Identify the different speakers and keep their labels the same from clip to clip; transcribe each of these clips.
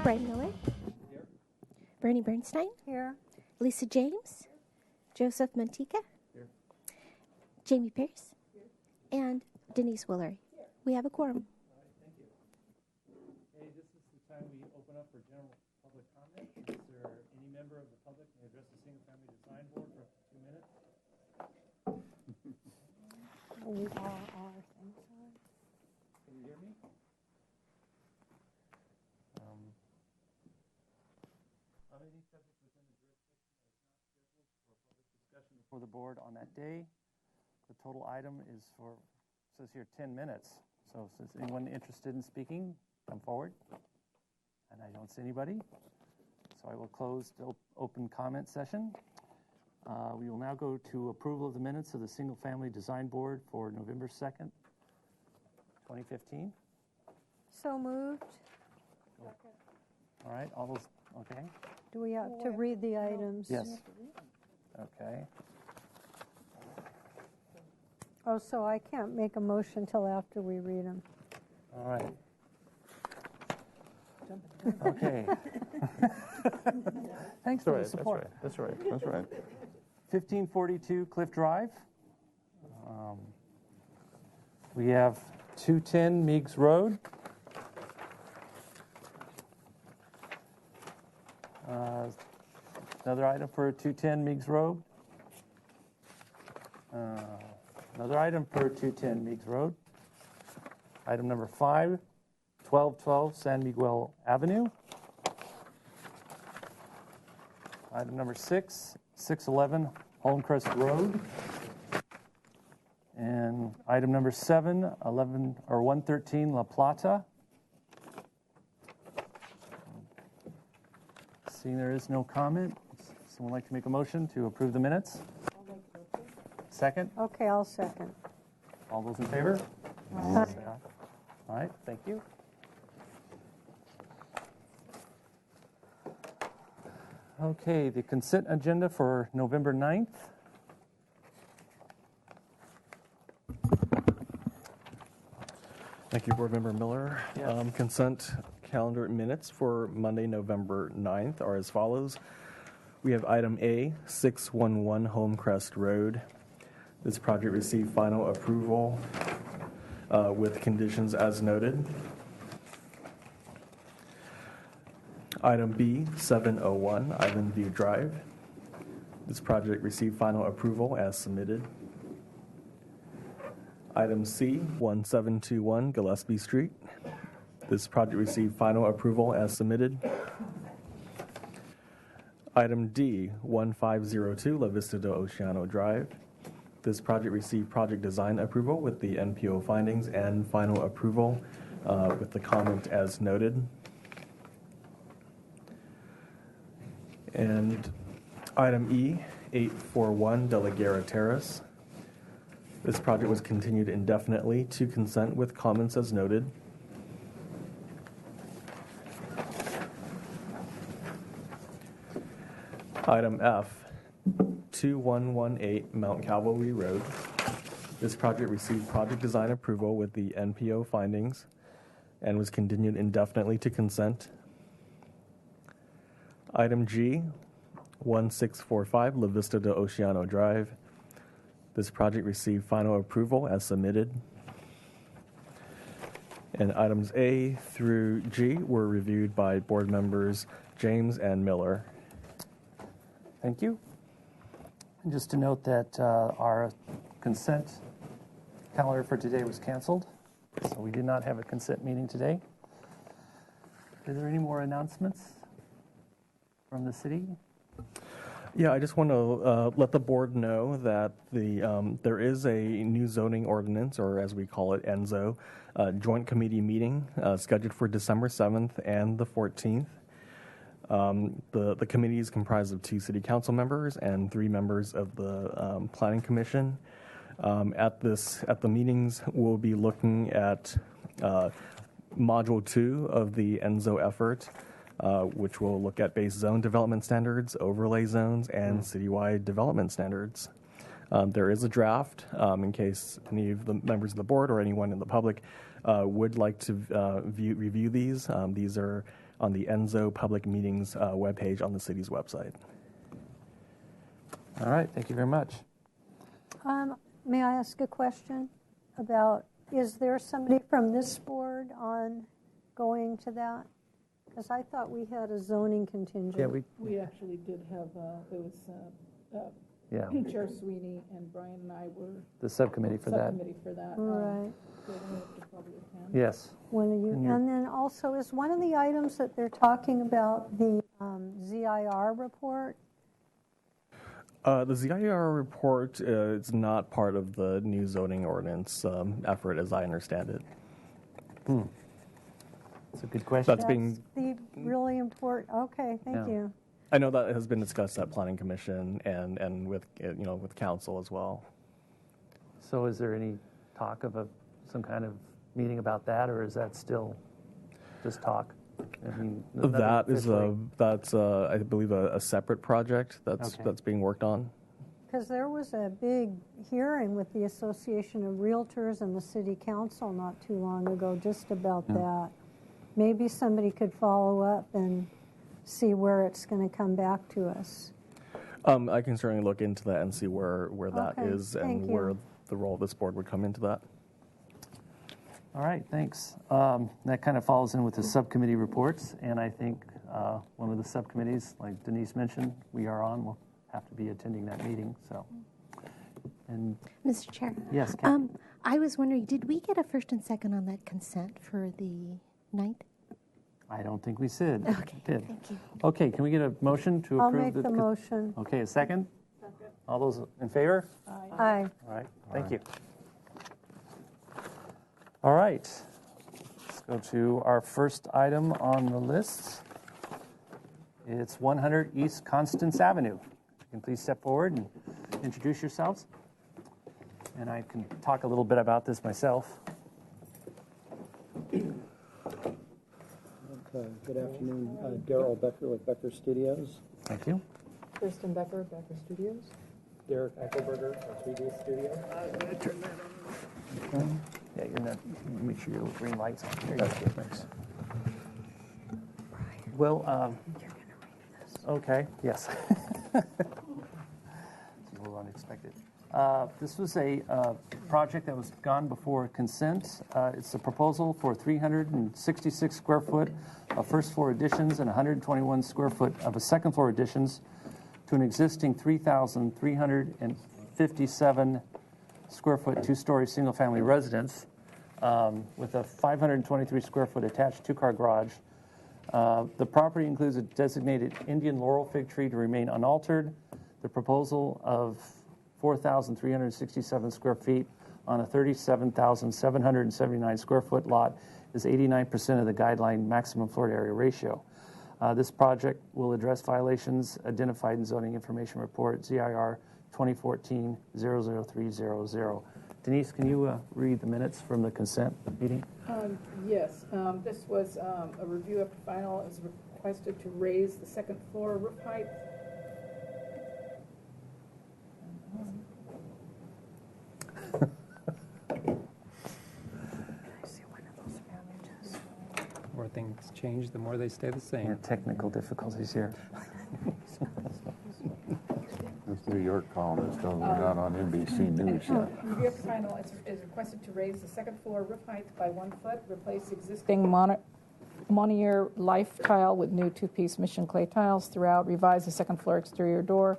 Speaker 1: Brian Miller,
Speaker 2: Here.
Speaker 1: Bernie Bernstein,
Speaker 3: Here.
Speaker 1: Lisa James, Joseph Mantica, Jamie Pierce, and Denise Willery. We have a quorum.
Speaker 2: Thank you. Okay, this is the time we open up for general public comment. Is there any member of the public may address the single-family design board for 2 minutes?
Speaker 3: We are our things on.
Speaker 2: Can you hear me? On any subject within the jurisdiction that is not scheduled for public discussion before the board on that day, the total item is for, says here, 10 minutes. So is anyone interested in speaking, come forward. And I don't see anybody. So I will close the open comment session. We will now go to approval of the minutes of the Single Family Design Board for November 2nd, 2015.
Speaker 3: So moved.
Speaker 2: All right, all those, okay.
Speaker 3: Do we have to read the items?
Speaker 2: Yes. Okay.
Speaker 3: Oh, so I can't make a motion till after we read them.
Speaker 2: All right. Okay. Thanks for the support.
Speaker 4: That's right.
Speaker 2: 1542 Cliff Drive. We have 210 Meigs Road. Another item for 210 Meigs Road. Another item for 210 Meigs Road. Item number 5, 1212 San Miguel Avenue. Item number 6, 611 Holmcrest Road. And item number 7, 113 La Plata. Seeing there is no comment, someone like to make a motion to approve the minutes? Second?
Speaker 3: Okay, I'll second.
Speaker 2: All those in favor?
Speaker 3: Aye.
Speaker 2: Say aye. All right, thank you. Okay, the consent agenda for November 9th.
Speaker 4: Thank you, Board Member Miller.
Speaker 2: Yes.
Speaker 4: Consent calendar minutes for Monday, November 9th are as follows. We have item A, 611 Homecrest Road. This project received final approval with conditions as noted. Item B, 701 Island View Drive. This project received final approval as submitted. Item C, 1721 Gillespie Street. This project received final approval as submitted. Item D, 1502 La Vista de Oceano Drive. This project received project design approval with the NPO findings and final approval with the comment as noted. And item E, 841 De La Guerra Terrace. This project was continued indefinitely to consent with comments as noted. Item F, 2118 Mount Calvary Road. This project received project design approval with the NPO findings and was continued indefinitely to consent. Item G, 1645 La Vista de Oceano Drive. This project received final approval as submitted. And items A through G were reviewed by board members James and Miller.
Speaker 2: Thank you. And just to note that our consent calendar for today was canceled, so we did not have a consent meeting today. Are there any more announcements from the city?
Speaker 4: Yeah, I just want to let the board know that there is a new zoning ordinance, or as we call it, ENZO, joint committee meeting scheduled for December 7th and the 14th. The committee is comprised of 2 city council members and 3 members of the planning commission. At the meetings, we'll be looking at module 2 of the ENZO effort, which will look at base zone development standards, overlay zones, and citywide development standards. There is a draft in case any of the members of the board or anyone in the public would like to review these. These are on the ENZO public meetings webpage on the city's website.
Speaker 2: All right, thank you very much.
Speaker 3: May I ask a question about, is there somebody from this board on going to that? Because I thought we had a zoning contingent.
Speaker 2: Yeah,
Speaker 5: We actually did have, it was Chair Sweeney and Brian and I were
Speaker 2: the subcommittee for that.
Speaker 5: subcommittee for that.
Speaker 3: Right.
Speaker 5: So we have to probably attend.
Speaker 2: Yes.
Speaker 3: One of you,
Speaker 2: And you're-
Speaker 3: and then also, is one of the items that they're talking about the ZIR report?
Speaker 4: The ZIR report is not part of the new zoning ordinance effort, as I understand it.
Speaker 2: That's a good question.
Speaker 4: That's being.
Speaker 3: The really important, okay,
Speaker 2: Yeah.
Speaker 3: thank you.
Speaker 4: I know that has been discussed at Planning Commission and with with council as well.
Speaker 2: So is there any talk of some kind of meeting about that, or is that still just talk? I mean, nothing
Speaker 4: That is
Speaker 2: officially.
Speaker 4: that's I believe a separate project that's
Speaker 2: Okay.
Speaker 4: that's being worked on.
Speaker 3: Because there was a big hearing with the Association of Realtors and the City Council not too long ago just about that. Maybe somebody could follow up and see where it's going to come back to us.
Speaker 2: Mm.
Speaker 4: I can certainly look into that and see where that
Speaker 3: Okay,
Speaker 4: is
Speaker 3: thank
Speaker 4: and
Speaker 3: you.
Speaker 4: where the role of this board would come into that.
Speaker 2: All right, thanks. That kind of falls in with the subcommittee reports, and I think one of the subcommittees, like Denise mentioned, we are on, will have to be attending that meeting. So, and
Speaker 1: Mr. Chair.
Speaker 2: yes, Kathy.
Speaker 1: I was wondering, did we get a first and second on that consent for the 9th?
Speaker 2: I don't think we did.
Speaker 1: Okay,
Speaker 2: Did.
Speaker 1: thank you.
Speaker 2: Okay, can we get a motion to
Speaker 3: I'll
Speaker 2: approve
Speaker 3: make the motion.
Speaker 2: Okay, a second. All those in favor?
Speaker 3: Aye.
Speaker 2: All right, thank you. All right, let's go to our first item on the list. It's 100 East Constance Avenue. You can please step forward and introduce yourselves. And I can talk a little bit about this myself.
Speaker 6: Good afternoon, Daryl Becker with Becker Studios.
Speaker 2: Thank you.
Speaker 5: Kristen Becker, Becker Studios.
Speaker 6: Derek Eichelberger, 3D Studio.
Speaker 2: Yeah, you're not, make sure your green light's on. There you go. Thanks. Well, okay, yes. It's a little unexpected. This was a project that was gone before consent. It's a proposal for 366 square foot of first floor additions and 121 square foot of a second floor additions to an existing 3,357 square foot two-story single-family residence with a 523 square foot attached two-car garage. The property includes a designated Indian laurel fig tree to remain unaltered. The proposal of 4,367 square feet on a 37,779 square foot lot is 89% of the guideline maximum floor area ratio. This project will address violations identified in Zoning Information Report ZIR 2014-00300. Denise, can you read the minutes from the consent meeting?
Speaker 5: Yes, this was a review after final. It was requested to raise the second floor roof height.
Speaker 7: The more things change, the more they stay the same.
Speaker 2: Yeah, technical difficulties here.
Speaker 8: This New York columnist tells me we're not on NBC News yet.
Speaker 5: Review after final is requested to raise the second floor roof height by 1 foot, replace existing Monier life tile with new two-piece Mission clay tiles throughout, revise the second floor exterior door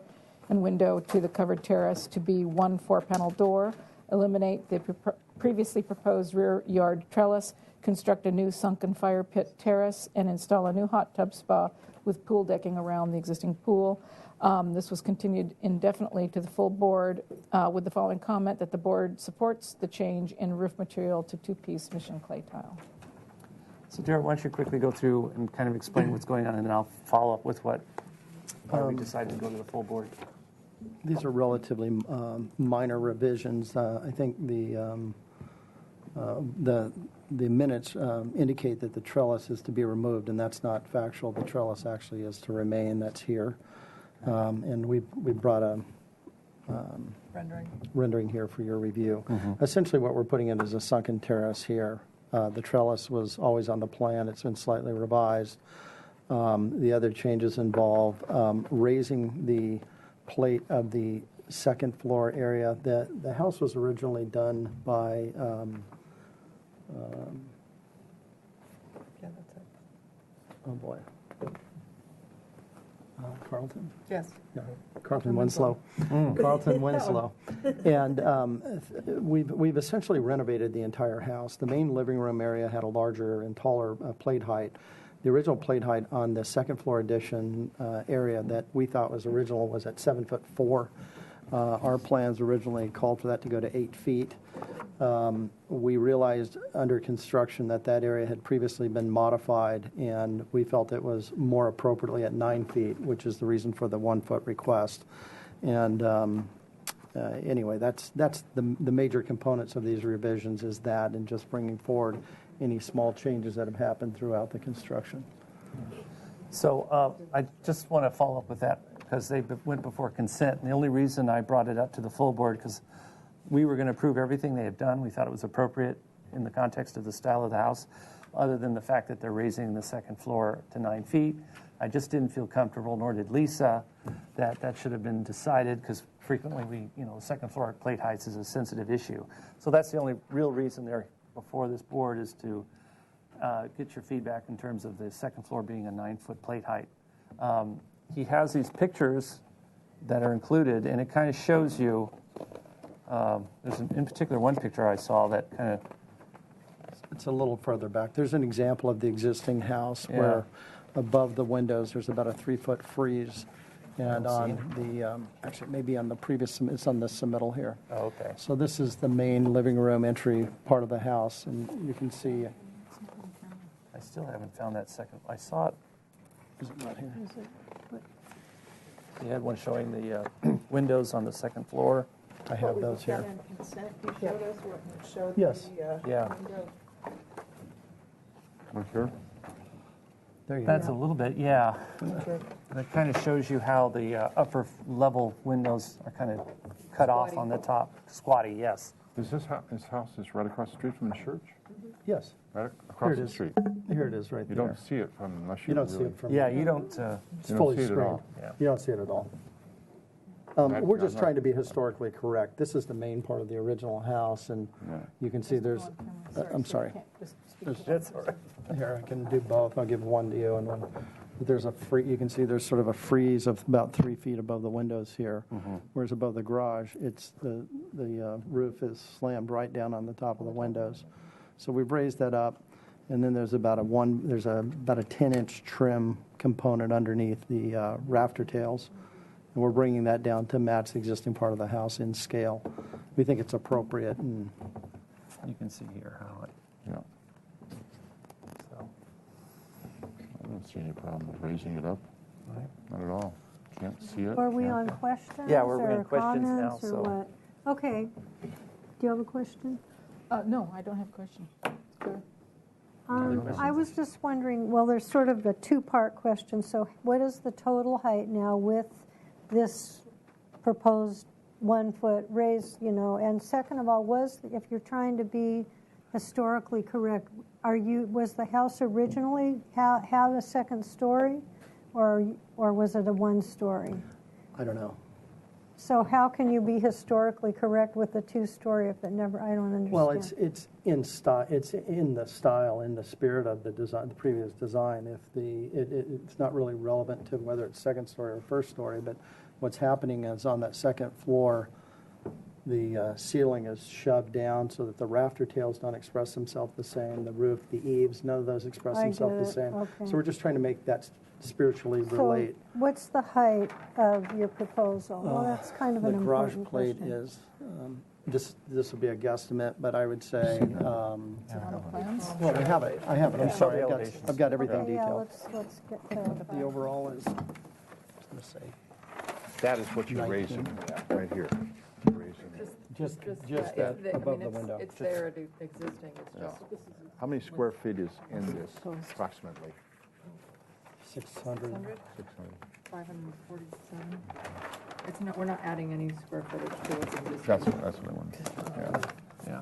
Speaker 5: and window to the covered terrace to be 1 4-panel door, eliminate the previously proposed rear yard trellis, construct a new sunken fire pit terrace, and install a new hot tub spa with pool decking around the existing pool. This was continued indefinitely to the full board with the following comment that the board supports the change in roof material to two-piece Mission clay tile.
Speaker 2: So, Jared, why don't you quickly go through and kind of explain what's going on, and then I'll follow up with why we decided to go to the full board.
Speaker 6: These are relatively minor revisions. I think the minutes indicate that the trellis is to be removed, and that's not factual. The trellis actually is to remain. That's here. And we brought a rendering here for your review. Essentially what we're putting in is a sunken terrace here. The trellis was always on the plan. It's been slightly revised. The other changes involve raising the plate of the second floor area. The house was originally done by
Speaker 5: Yeah, that's it.
Speaker 6: oh boy, Carlton.
Speaker 5: Yes.
Speaker 6: No, Carlton Winslow. Carlton Winslow. And we've essentially renovated the entire house. The main living room area had a larger and taller plate height. The original plate height on the second floor addition area that we thought was original was at 7'4". Our plans originally called for that to go to 8 feet. We realized under construction that area had previously been modified, and we felt it was more appropriately at 9 feet, which is the reason for the 1 foot request. And anyway, that's the major components of these revisions is that, and just bringing forward any small changes that have happened throughout the construction.
Speaker 2: So I just want to follow up with that because they went before consent. And the only reason I brought it up to the full board because we were going to approve everything they had done. We thought it was appropriate in the context of the style of the house, other than the fact that they're raising the second floor to 9 feet. I just didn't feel comfortable, nor did Lisa, that should have been decided because frequently second floor plate heights is a sensitive issue. So that's the only real reason they're before this board is to get your feedback in terms of the second floor being a 9-foot plate height. He has these pictures that are included, and it kind of shows you. There's in particular one picture I saw that kind of.
Speaker 6: It's a little further back. There's an example of the existing house where above the windows there's about a 3-foot frieze. And on the, actually maybe on the previous, it's on the submittal here.
Speaker 2: Oh, okay.
Speaker 6: So this is the main living room entry part of the house, and you can see.
Speaker 2: I still haven't found that second. I saw it.
Speaker 6: Is it not here?
Speaker 2: He had one showing the windows on the second floor.
Speaker 6: I have those here.
Speaker 5: You showed us what it showed
Speaker 6: Yes.
Speaker 2: Yeah.
Speaker 5: window.
Speaker 8: Look here.
Speaker 6: There you
Speaker 2: That's
Speaker 6: go.
Speaker 2: a little bit, yeah. That kind of shows you how the upper level windows are kind of cut off on the top. Squatty, yes.
Speaker 8: Is this house is right across the street from the church?
Speaker 6: Yes.
Speaker 8: Right
Speaker 6: Here
Speaker 8: across
Speaker 6: it
Speaker 8: the
Speaker 6: is.
Speaker 8: street.
Speaker 6: Here it is right
Speaker 8: You
Speaker 6: there.
Speaker 8: don't see it from unless
Speaker 6: You don't see it from.
Speaker 2: Yeah, you don't.
Speaker 6: It's
Speaker 8: you don't
Speaker 6: fully
Speaker 8: see it at
Speaker 6: screened.
Speaker 8: all.
Speaker 2: Yeah.
Speaker 6: You don't see it at all. We're just trying to be historically correct. This is the main part of the original house, and you can see there's. I'm sorry.
Speaker 2: That's all right.
Speaker 6: Here, I can do both. I'll give one to you and one. But there's a you can see there's sort of a frieze of about 3 feet above the windows here, whereas above the garage, it's the roof is slammed right down on the top of the windows. So we've raised that up, and then there's about a 10-inch trim component underneath the rafter tails, and we're bringing that down to match the existing part of the house in scale. We think it's appropriate, and
Speaker 2: You can see here how it.
Speaker 8: Yeah.
Speaker 2: So.
Speaker 8: I don't see any problem with raising it up. Not at all. Can't see it.
Speaker 3: Are we on questions?
Speaker 2: Yeah, we're in
Speaker 3: or
Speaker 2: questions now,
Speaker 3: comments, or
Speaker 2: so-
Speaker 3: what? Okay. Do you have a question?
Speaker 5: No, I don't have a question. Good.
Speaker 3: I was just wondering, well, there's sort of a two-part question. So what is the total height now with this proposed 1 foot raise, and second of all, if you're trying to be historically correct, was the house originally have a second story, or was it a 1-story?
Speaker 6: I don't know.
Speaker 3: So how can you be historically correct with the 2-story if it never? I don't understand.
Speaker 6: Well, it's in style. It's in the style, in the spirit of the design, the previous design. It's not really relevant to whether it's second story or first story, but what's happening is on that second floor, the ceiling is shoved down so that the rafter tails don't express themselves the same. The roof, the eaves, none of those express
Speaker 3: I
Speaker 6: themselves
Speaker 3: get
Speaker 6: the
Speaker 3: it.
Speaker 6: same.
Speaker 3: Okay.
Speaker 6: So we're just trying to make that spiritually
Speaker 3: So
Speaker 6: relate.
Speaker 3: what's the height of your proposal? Well, that's kind of
Speaker 6: The
Speaker 3: an
Speaker 6: garage
Speaker 3: important
Speaker 6: plate
Speaker 3: question.
Speaker 6: is, this will be a guesstimate, but I would say,
Speaker 5: Is it on the plans?
Speaker 6: well, we have it. I have it. I'm
Speaker 2: Yeah.
Speaker 6: sorry.
Speaker 2: The
Speaker 6: I've
Speaker 2: elevations.
Speaker 6: got everything
Speaker 3: Okay, yeah,
Speaker 6: detailed.
Speaker 3: let's get to
Speaker 6: The overall is, I was going to say,
Speaker 8: That is what you're
Speaker 6: 19.
Speaker 8: raising right here. You're raising it.
Speaker 6: just
Speaker 9: Yeah,
Speaker 6: that above the window.
Speaker 9: It's there, existing, it's just.
Speaker 8: How many square feet is in this approximately?
Speaker 6: 600.
Speaker 9: 600?
Speaker 8: 600.
Speaker 9: 547. It's not, we're not adding any square footage to what's existing.
Speaker 8: That's what I wanted. Yeah.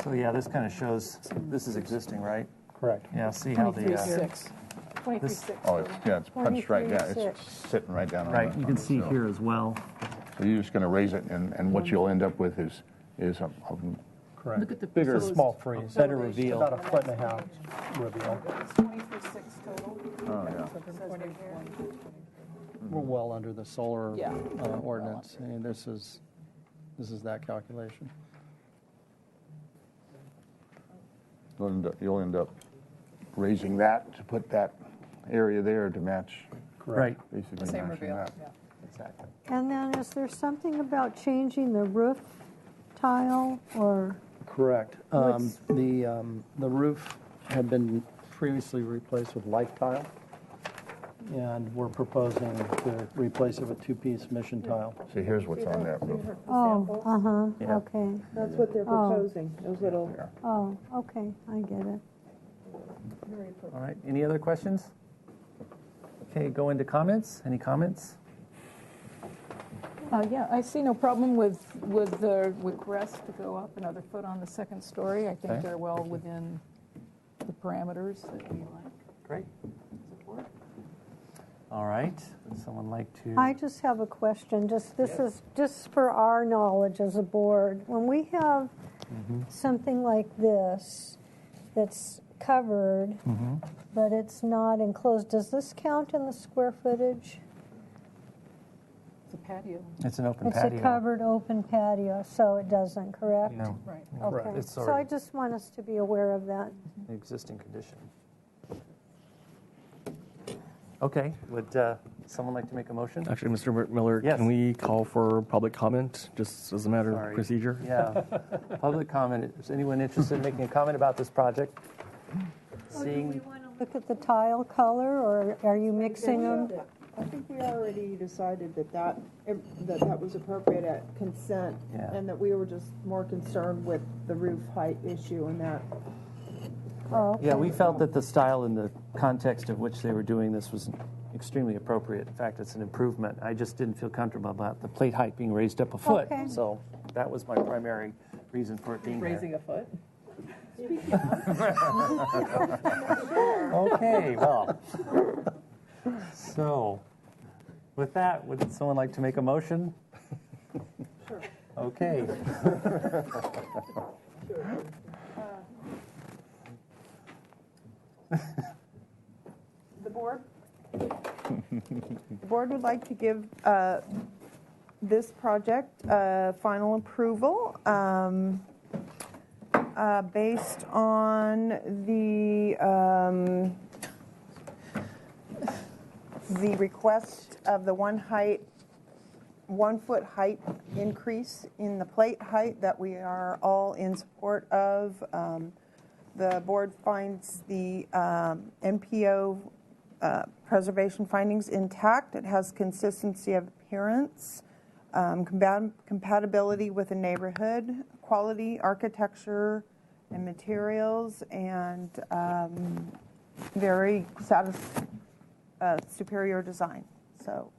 Speaker 2: So yeah, this kind of shows this is existing, right?
Speaker 6: Correct.
Speaker 2: Yeah. See how the
Speaker 5: 23.6. 23.6.
Speaker 8: Oh, it's punched right down.
Speaker 3: 23.6.
Speaker 8: It's sitting right down on
Speaker 2: Right,
Speaker 8: the-
Speaker 2: you
Speaker 8: on
Speaker 2: can
Speaker 8: the
Speaker 2: see
Speaker 8: sill.
Speaker 2: here as well.
Speaker 8: So you're just going to raise it, and what you'll end up with is a
Speaker 6: Correct.
Speaker 5: Look at the
Speaker 6: Bigger,
Speaker 5: proposed
Speaker 6: small freeze.
Speaker 2: Better reveal.
Speaker 6: About a foot and a half reveal.
Speaker 5: It's 23.6 total.
Speaker 8: oh, yeah.
Speaker 6: We're well under the solar
Speaker 5: Yeah.
Speaker 6: ordinance. I mean, this is that calculation.
Speaker 8: You'll end up raising that to put that area there to match,
Speaker 2: Right,
Speaker 8: basically
Speaker 5: Same
Speaker 8: matching
Speaker 5: reveal,
Speaker 8: that.
Speaker 5: yeah.
Speaker 2: exactly.
Speaker 3: And then is there something about changing the roof tile or?
Speaker 6: Correct. The roof had been previously replaced with light tile, and we're proposing to replace it with two-piece mission tile.
Speaker 8: See, here's what's on that roof.
Speaker 3: Oh,
Speaker 2: Yeah.
Speaker 3: okay.
Speaker 9: That's what they're proposing, those little.
Speaker 3: Oh, okay, I get it.
Speaker 2: All right, any other questions? Okay, go into comments. Any comments?
Speaker 5: Yeah, I see no problem with the request to go up another foot on the second story. I think
Speaker 2: Okay.
Speaker 5: they're well within the parameters that we like.
Speaker 2: Great.
Speaker 5: Support.
Speaker 2: All right, would someone like to?
Speaker 3: I just have a question. This is just for our knowledge as a board. When we have something like this that's covered, but it's not enclosed, does this count in the square footage?
Speaker 5: It's a patio.
Speaker 2: It's an open
Speaker 3: It's
Speaker 2: patio.
Speaker 3: a covered open patio, so it doesn't, correct?
Speaker 2: No,
Speaker 5: Right.
Speaker 3: Okay,
Speaker 2: It's
Speaker 3: so I
Speaker 2: already-
Speaker 3: just want us to be aware of that.
Speaker 2: the existing condition. Okay, would someone like to make a motion?
Speaker 4: Actually, Mr. Miller,
Speaker 2: Yes.
Speaker 4: can we call for public comment just as a matter
Speaker 2: Sorry.
Speaker 4: of procedure?
Speaker 2: Yeah. Public comment. Is anyone interested in making a comment about this project? Seeing,
Speaker 3: Look at the tile color, or are you mixing them?
Speaker 9: I think we already decided that was appropriate at consent,
Speaker 2: Yeah.
Speaker 9: and that we were just more concerned with the roof height issue and that.
Speaker 3: Oh,
Speaker 2: yeah, we felt that the style and the context of which they were doing this was extremely appropriate. In fact, it's an improvement. I just didn't feel comfortable about the plate height being raised up a foot.
Speaker 3: Okay.
Speaker 2: So that was my primary reason for it being there.
Speaker 5: Raising a foot.
Speaker 2: Okay, well. So, with that, would someone like to make a motion?
Speaker 9: Sure.
Speaker 2: Okay.
Speaker 9: The board would like to give this project final approval based on the request of the 1 foot height increase in the plate height that we are all in support of. The board finds the NPO preservation findings intact. It has consistency of appearance, compatibility with the neighborhood, quality architecture and materials, and very superior design. So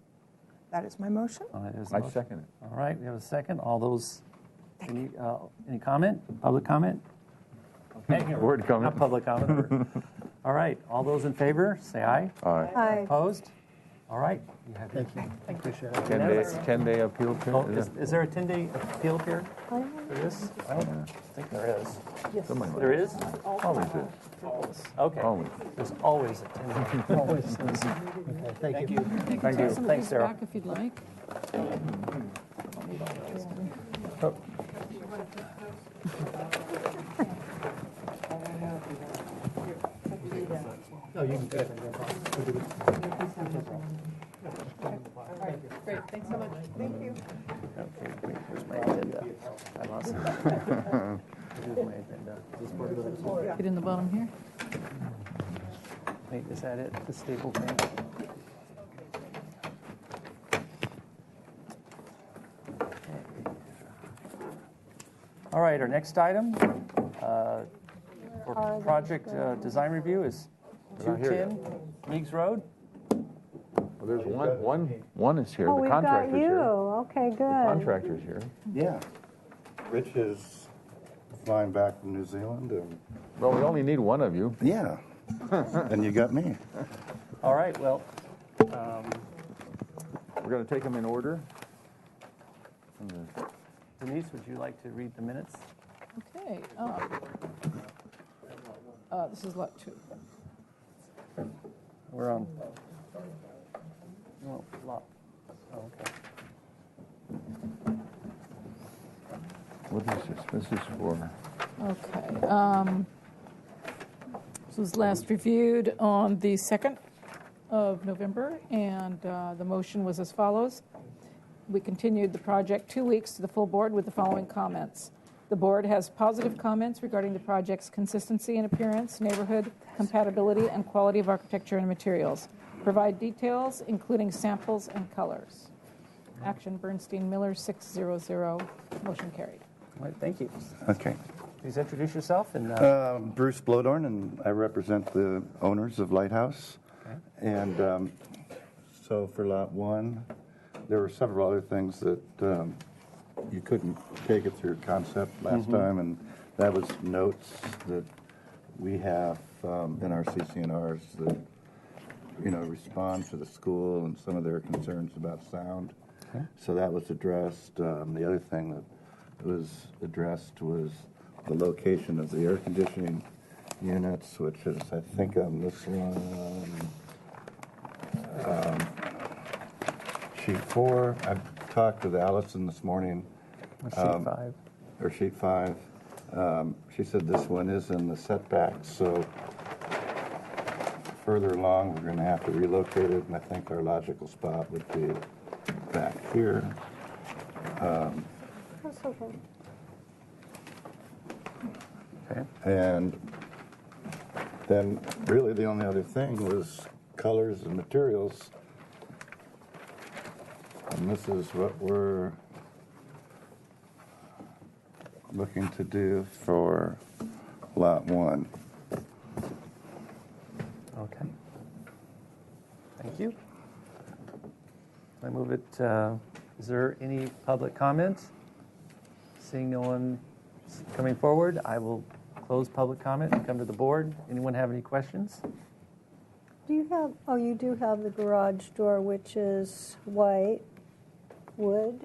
Speaker 9: that is my motion.
Speaker 2: All right, there's a
Speaker 8: I
Speaker 2: motion.
Speaker 8: second it.
Speaker 2: All right, we have a second. All those, any comment? Public comment? Okay.
Speaker 8: Word comment.
Speaker 2: Not public comment. All right, all those in favor, say aye.
Speaker 8: All right.
Speaker 3: Aye.
Speaker 2: Opposed? All right. You have your-
Speaker 6: Appreciate it.
Speaker 8: 10-day appeal
Speaker 2: Oh,
Speaker 8: period.
Speaker 2: is there a 10-day appeal period for this? I don't think there is. There is?
Speaker 8: Always is.
Speaker 2: Okay.
Speaker 8: Always.
Speaker 2: There's always a 10-day.
Speaker 6: Always. Okay, thank you.
Speaker 2: Thank you.
Speaker 5: Some of
Speaker 2: Thanks,
Speaker 5: these
Speaker 2: Sarah.
Speaker 5: back if you'd like.
Speaker 6: No, you can do it.
Speaker 5: Great, thanks so much.
Speaker 9: Thank you.
Speaker 2: Okay, wait, where's my agenda? I lost it. Here's my agenda.
Speaker 5: Get in the bottom here.
Speaker 2: Wait, is that it? The staple thing? All right, our next item for project design review is
Speaker 8: We're not here yet.
Speaker 2: 210 Leagues Road.
Speaker 8: Well, there's one is here.
Speaker 3: Oh,
Speaker 8: The
Speaker 3: we've got
Speaker 8: contractor's
Speaker 3: you.
Speaker 8: here.
Speaker 3: Okay,
Speaker 8: The
Speaker 3: good.
Speaker 8: contractor's here.
Speaker 10: Yeah. Rich is flying back from New Zealand, and
Speaker 8: Well, we only need one of you.
Speaker 10: yeah, And you got me.
Speaker 2: All right, well,
Speaker 8: We're going to take them in order.
Speaker 2: Denise, would you like to read the minutes?
Speaker 5: Okay. This is lot 2.
Speaker 2: We're on. Oh, lot. Oh, okay.
Speaker 8: What is this? This is for,
Speaker 5: Okay. This was last reviewed on the 2nd of November, and the motion was as follows. We continued the project 2 weeks to the full board with the following comments. The board has positive comments regarding the project's consistency in appearance, neighborhood compatibility, and quality of architecture and materials. Provide details, including samples and colors. Action Bernstein Miller 600. Motion carried.
Speaker 2: All right, thank you.
Speaker 10: Okay.
Speaker 2: Please introduce yourself and.
Speaker 10: Bruce Blodorn, and I represent the owners of Lighthouse.
Speaker 2: Okay.
Speaker 10: And so for Lot 1, there were several other things that you couldn't take it through concept last time, and that was notes that we have in our CCNRs that, respond to the school and some of their concerns about sound.
Speaker 2: Okay.
Speaker 10: So that was addressed. The other thing that was addressed was the location of the air conditioning units, which is, I think, on this one, sheet 4. I talked with Allison this morning.
Speaker 2: Sheet 5.
Speaker 10: Or sheet 5. She said this one is in the setbacks, so further along, we're going to have to relocate it, and I think our logical spot would be back here.
Speaker 3: That's okay.
Speaker 2: Okay.
Speaker 10: And then really the only other thing was colors and materials. And this is what we're looking to do for Lot 1.
Speaker 2: Okay. Thank you. I move it. Is there any public comments? Seeing no one coming forward, I will close public comment and come to the board. Anyone have any questions?
Speaker 3: Do you have, oh, you do have the garage door, which is white, wood?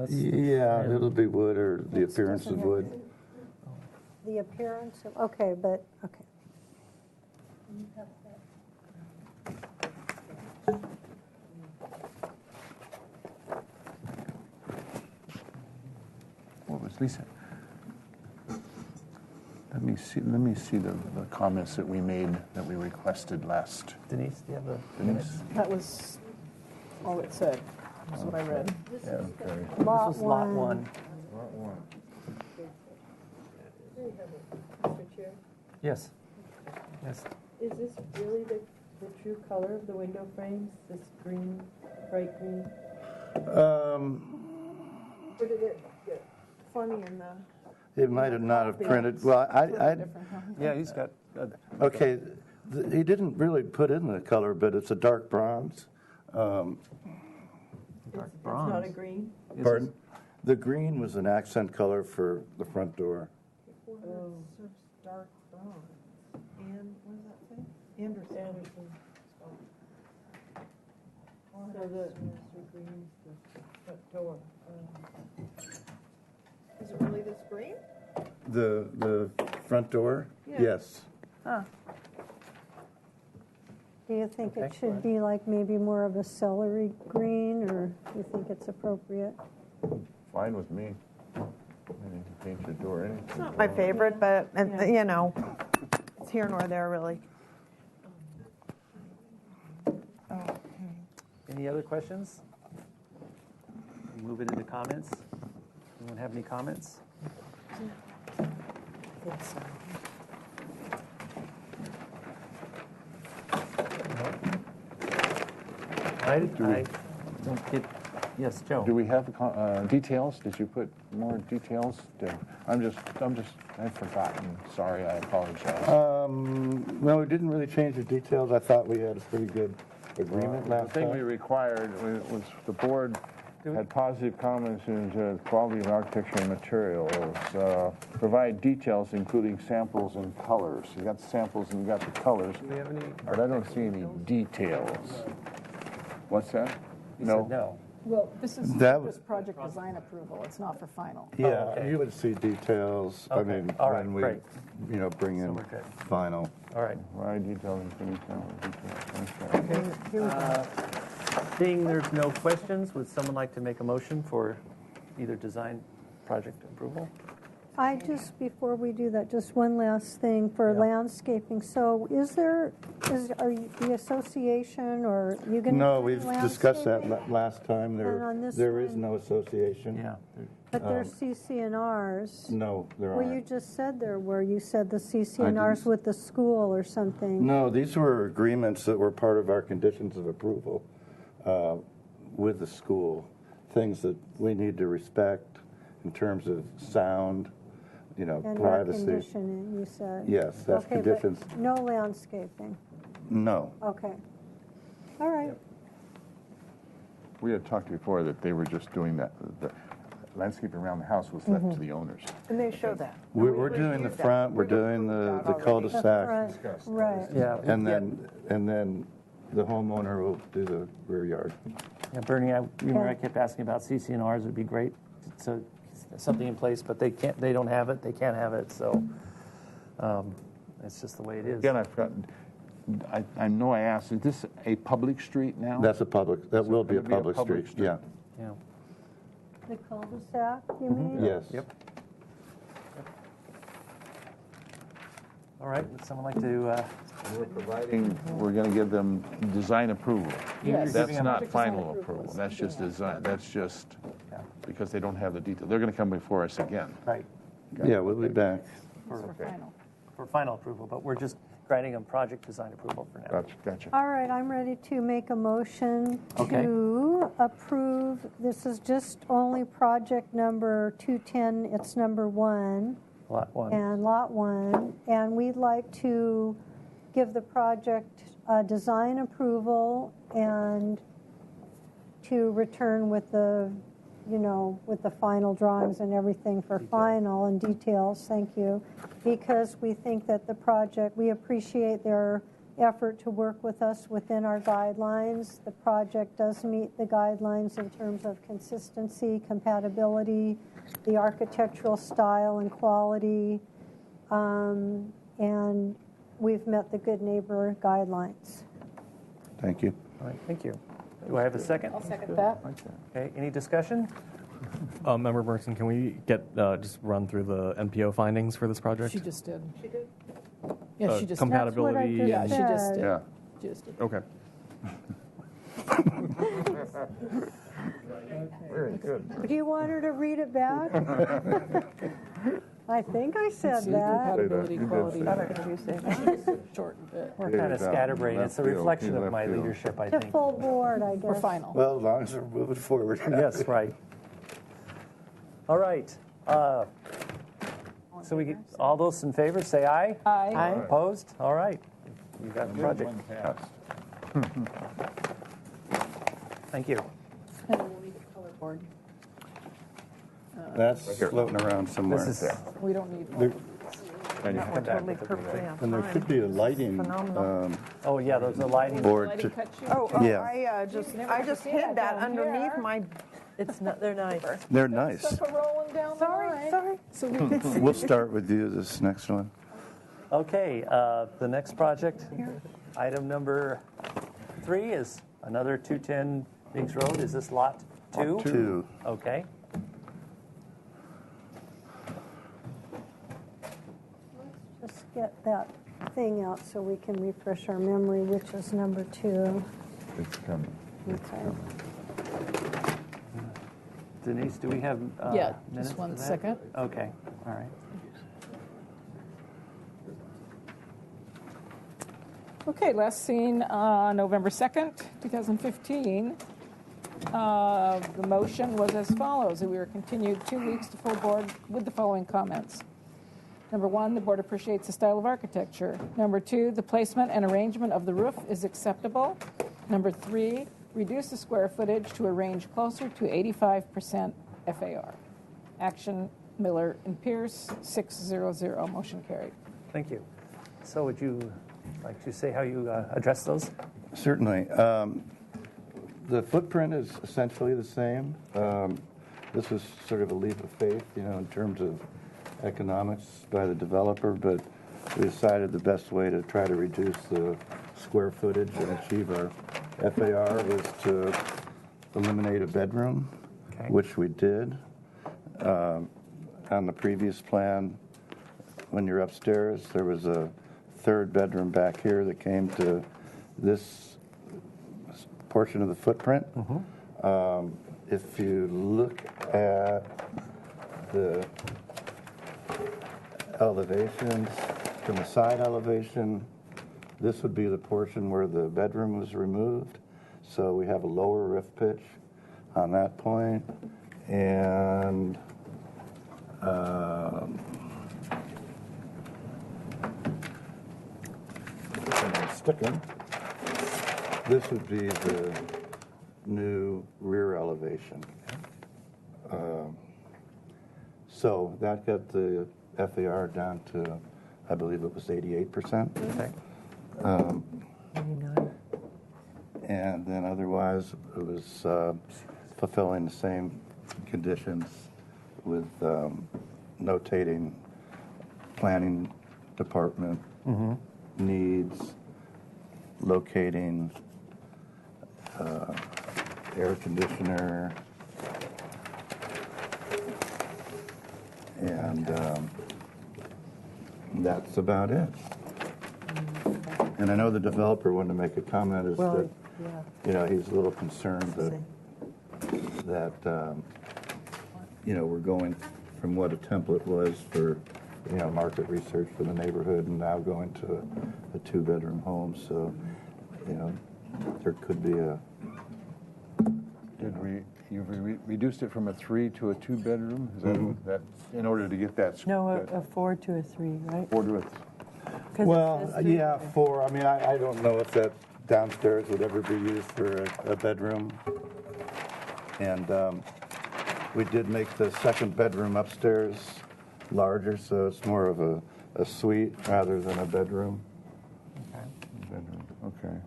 Speaker 10: Yeah, it'll be wood or the appearance of wood.
Speaker 3: The appearance of, okay, but, okay.
Speaker 8: what was Lisa? Let me see the comments that we made, that we requested last.
Speaker 2: Denise, do you have the
Speaker 8: Denise?
Speaker 2: minutes?
Speaker 5: That was all it said. That's what I read.
Speaker 8: Yeah, okay.
Speaker 2: This
Speaker 3: Lot
Speaker 2: was lot
Speaker 3: 1.
Speaker 2: 1.
Speaker 8: Lot 1.
Speaker 11: Mr. Chair,
Speaker 2: Yes. Yes.
Speaker 11: is this really the true color of the window frames, this green, bright green? Or did it get funny in the...
Speaker 10: It might have not have printed. Well, I
Speaker 2: Yeah, he's got.
Speaker 10: okay. He didn't really put in the color, but it's a dark bronze.
Speaker 2: Dark
Speaker 11: It's
Speaker 2: bronze.
Speaker 11: not a green?
Speaker 10: Pardon? The green was an accent color for the front door.
Speaker 11: Oh. Dark bronze. And, what does that say? Anderson. So the green's the front door. Is it really this green?
Speaker 10: The front door?
Speaker 11: Yeah.
Speaker 10: Yes.
Speaker 3: Do you think it
Speaker 2: Okay.
Speaker 3: should be like maybe more of a celery green, or do you think it's appropriate?
Speaker 8: Fine with me. You can paint your door anything.
Speaker 9: It's not my favorite, but, it's here nor there, really.
Speaker 2: Any other questions? Move it into comments. Anyone have any comments? I don't get. Yes, Joe.
Speaker 8: Do we have details? Did you put more details? I've forgotten. Sorry, I apologize.
Speaker 10: No, we didn't really change the details. I thought we had a pretty good agreement
Speaker 8: The
Speaker 10: last
Speaker 8: thing we
Speaker 10: time.
Speaker 8: required was the board had positive comments into quality of architecture and materials. Provide details, including samples and colors. You got the samples and you got the colors,
Speaker 7: Do we have any?
Speaker 8: but I don't see any details. What's that?
Speaker 2: He said no.
Speaker 5: Well, this is
Speaker 10: That
Speaker 5: just project design approval. It's not for final.
Speaker 10: Yeah,
Speaker 2: okay.
Speaker 10: you would see details, I
Speaker 2: Okay.
Speaker 10: mean,
Speaker 2: All right,
Speaker 10: when we,
Speaker 2: great.
Speaker 10: bring
Speaker 2: So
Speaker 10: in
Speaker 2: we're good.
Speaker 10: final.
Speaker 2: All right.
Speaker 8: Provide details, including samples. Okay.
Speaker 2: Seeing there's no questions, would someone like to make a motion for either design project approval?
Speaker 3: I just, before we do that, just one last thing for
Speaker 2: Yeah.
Speaker 3: landscaping. So are you the association or you going to?
Speaker 10: No, we've discussed that last time.
Speaker 3: And on this
Speaker 10: There is
Speaker 3: one-
Speaker 10: no association.
Speaker 2: Yeah.
Speaker 3: But there's CCNRs.
Speaker 10: No, there
Speaker 3: Well, you
Speaker 10: aren't.
Speaker 3: just said there were. You said the CCNRs with the school or something.
Speaker 10: No, these were agreements that were part of our conditions of approval with the school. Things that we need to respect in terms of sound,
Speaker 3: And air
Speaker 10: privacy.
Speaker 3: conditioning, you said.
Speaker 10: Yes, that's
Speaker 3: Okay, but
Speaker 10: conditions.
Speaker 3: no landscaping.
Speaker 10: No.
Speaker 3: Okay. All right.
Speaker 8: We had talked before that they were just doing that. The landscape around the house was left
Speaker 3: Mm-hmm.
Speaker 8: to the owners.
Speaker 9: And they show that.
Speaker 10: We're doing the front, we're doing the cul-de-sac,
Speaker 3: Front, right.
Speaker 2: Yeah.
Speaker 10: and then the homeowner will do the rear yard.
Speaker 2: Yeah, Bernie, I remember I kept asking about CCNRs. It'd be great to something in place, but they can't. They don't have it. They can't have it. So it's just the way it is.
Speaker 8: Again, I forgot. I know I asked. Is this a public street now?
Speaker 10: That will be a
Speaker 8: gonna be a
Speaker 10: public
Speaker 8: public
Speaker 10: street, yeah.
Speaker 2: Yeah.
Speaker 3: The cul-de-sac, you mean?
Speaker 10: Yes.
Speaker 2: Yep. All right. Would someone like to?
Speaker 8: We're going to give them design approval.
Speaker 5: Yes.
Speaker 8: That's
Speaker 2: Giving them
Speaker 8: not
Speaker 5: project design
Speaker 8: final
Speaker 5: approval.
Speaker 8: approval. That's just design. That's just
Speaker 2: Yeah.
Speaker 8: because they don't have the detail. They're going to come before us again.
Speaker 2: Right.
Speaker 10: Yeah, we'll be back.
Speaker 5: For final.
Speaker 2: For final approval, but we're just granting them project design approval for now.
Speaker 8: Gotcha.
Speaker 3: All right, I'm ready to make a motion
Speaker 2: Okay.
Speaker 3: to approve. This is just only project number 210. It's number 1
Speaker 2: Lot 1.
Speaker 3: and lot 1. And we'd like to give the project design approval and to return with the, with the final drawings and everything for final and details. Thank you. Because we think that the project, we appreciate their effort to work with us within our guidelines. The project does meet the guidelines in terms of consistency, compatibility, the architectural style and quality, and we've met the good neighbor guidelines.
Speaker 10: Thank you.
Speaker 2: All right. Thank you. Do I have a second?
Speaker 5: I'll second that.
Speaker 2: Okay. Any discussion?
Speaker 4: Member Merson, can we get just run through the NPO findings for this project?
Speaker 5: She just did.
Speaker 11: She did?
Speaker 5: Yeah, she just did.
Speaker 4: compatibility.
Speaker 3: That's what I
Speaker 5: Yeah,
Speaker 3: just
Speaker 5: she just
Speaker 3: said.
Speaker 5: did.
Speaker 8: Yeah.
Speaker 5: She just did.
Speaker 4: Okay.
Speaker 8: Very good.
Speaker 3: Do you want her to read it back? I think I said
Speaker 5: See,
Speaker 3: that.
Speaker 5: compatibility,
Speaker 8: You did
Speaker 5: quality.
Speaker 8: say that.
Speaker 5: Shortened it.
Speaker 2: We're kind of
Speaker 8: down.
Speaker 2: scatterbrained. It's a
Speaker 8: Left field.
Speaker 2: reflection
Speaker 8: He's
Speaker 2: of
Speaker 8: left
Speaker 2: my
Speaker 8: field.
Speaker 2: leadership, I
Speaker 3: To
Speaker 2: think.
Speaker 3: full board, I guess.
Speaker 5: We're final.
Speaker 10: Well, as long as we're moving forward.
Speaker 2: Yes, right. All right. So we get all those in favor, say aye.
Speaker 5: Aye.
Speaker 2: Opposed? All right. You got the project.
Speaker 8: One passed.
Speaker 2: Thank you.
Speaker 5: And we'll need a color board.
Speaker 10: That's floating around somewhere.
Speaker 2: This is
Speaker 5: We don't need
Speaker 10: There-
Speaker 5: one.
Speaker 2: and you
Speaker 9: That
Speaker 2: come
Speaker 9: went
Speaker 2: back
Speaker 9: totally
Speaker 2: with the
Speaker 9: perfectly
Speaker 2: relay.
Speaker 9: on
Speaker 10: And there
Speaker 9: time.
Speaker 10: should be a lighting
Speaker 9: Phenomenal.
Speaker 2: Oh yeah, those are lighting.
Speaker 10: board.
Speaker 5: Lighting
Speaker 10: to-
Speaker 5: cut sheet?
Speaker 9: Oh,
Speaker 10: Yeah.
Speaker 9: I just hid that underneath my,
Speaker 11: It's not, they're nice.
Speaker 10: They're nice.
Speaker 5: Stuff are rolling down the line.
Speaker 9: sorry.
Speaker 5: So we can see.
Speaker 10: We'll start with you, this next one.
Speaker 2: Okay, the next project, item number 3 is another 210 Biggs Road. Is this lot 2?
Speaker 10: 2.
Speaker 2: Okay.
Speaker 3: Just get that thing out so we can refresh our memory, which is number 2.
Speaker 8: It's coming.
Speaker 3: Okay.
Speaker 2: Denise, do we have
Speaker 5: Yeah,
Speaker 2: minutes
Speaker 5: just
Speaker 2: for
Speaker 5: one
Speaker 2: that?
Speaker 5: second.
Speaker 2: Okay, all right.
Speaker 5: Okay, last seen November 2nd, 2015. The motion was as follows, that we were continued 2 weeks to full board with the following comments. Number 1, the board appreciates the style of architecture. Number 2, the placement and arrangement of the roof is acceptable. Number 3, reduce the square footage to a range closer to 85% FAR. Action, Miller and Pierce, 600. Motion carried.
Speaker 2: Thank you. So would you like to say how you address those?
Speaker 10: Certainly. The footprint is essentially the same. This was sort of a leap of faith, in terms of economics by the developer, but we decided the best way to try to reduce the square footage and achieve our FAR was to eliminate a bedroom, which we did. On the previous plan, when you're upstairs, there was a third bedroom back here that came to this portion of the footprint. If you look at the elevations, from the side elevation, this would be the portion where the bedroom was removed. So we have a lower roof pitch on that point. And sticking. This would be the new rear elevation. So that got the FAR down to, I believe it was 88%.
Speaker 2: Okay.
Speaker 10: And then otherwise, it was fulfilling the same conditions with notating planning department needs, locating air conditioner, and that's about it. And I know the developer wanted to make a comment, is that, he's a little concerned that we're going from what a template was for, market research for the neighborhood and now going to a two-bedroom home. So, there could be a...
Speaker 8: You've reduced it from a 3 to a 2-bedroom? Is that in order to get that?
Speaker 11: No, a 4 to a 3, right?
Speaker 8: 4 to a...
Speaker 10: Well, yeah, 4. I mean, I don't know if that downstairs would ever be used for a bedroom. And we did make the second bedroom upstairs larger, so it's more of a suite rather than a bedroom.
Speaker 8: Okay.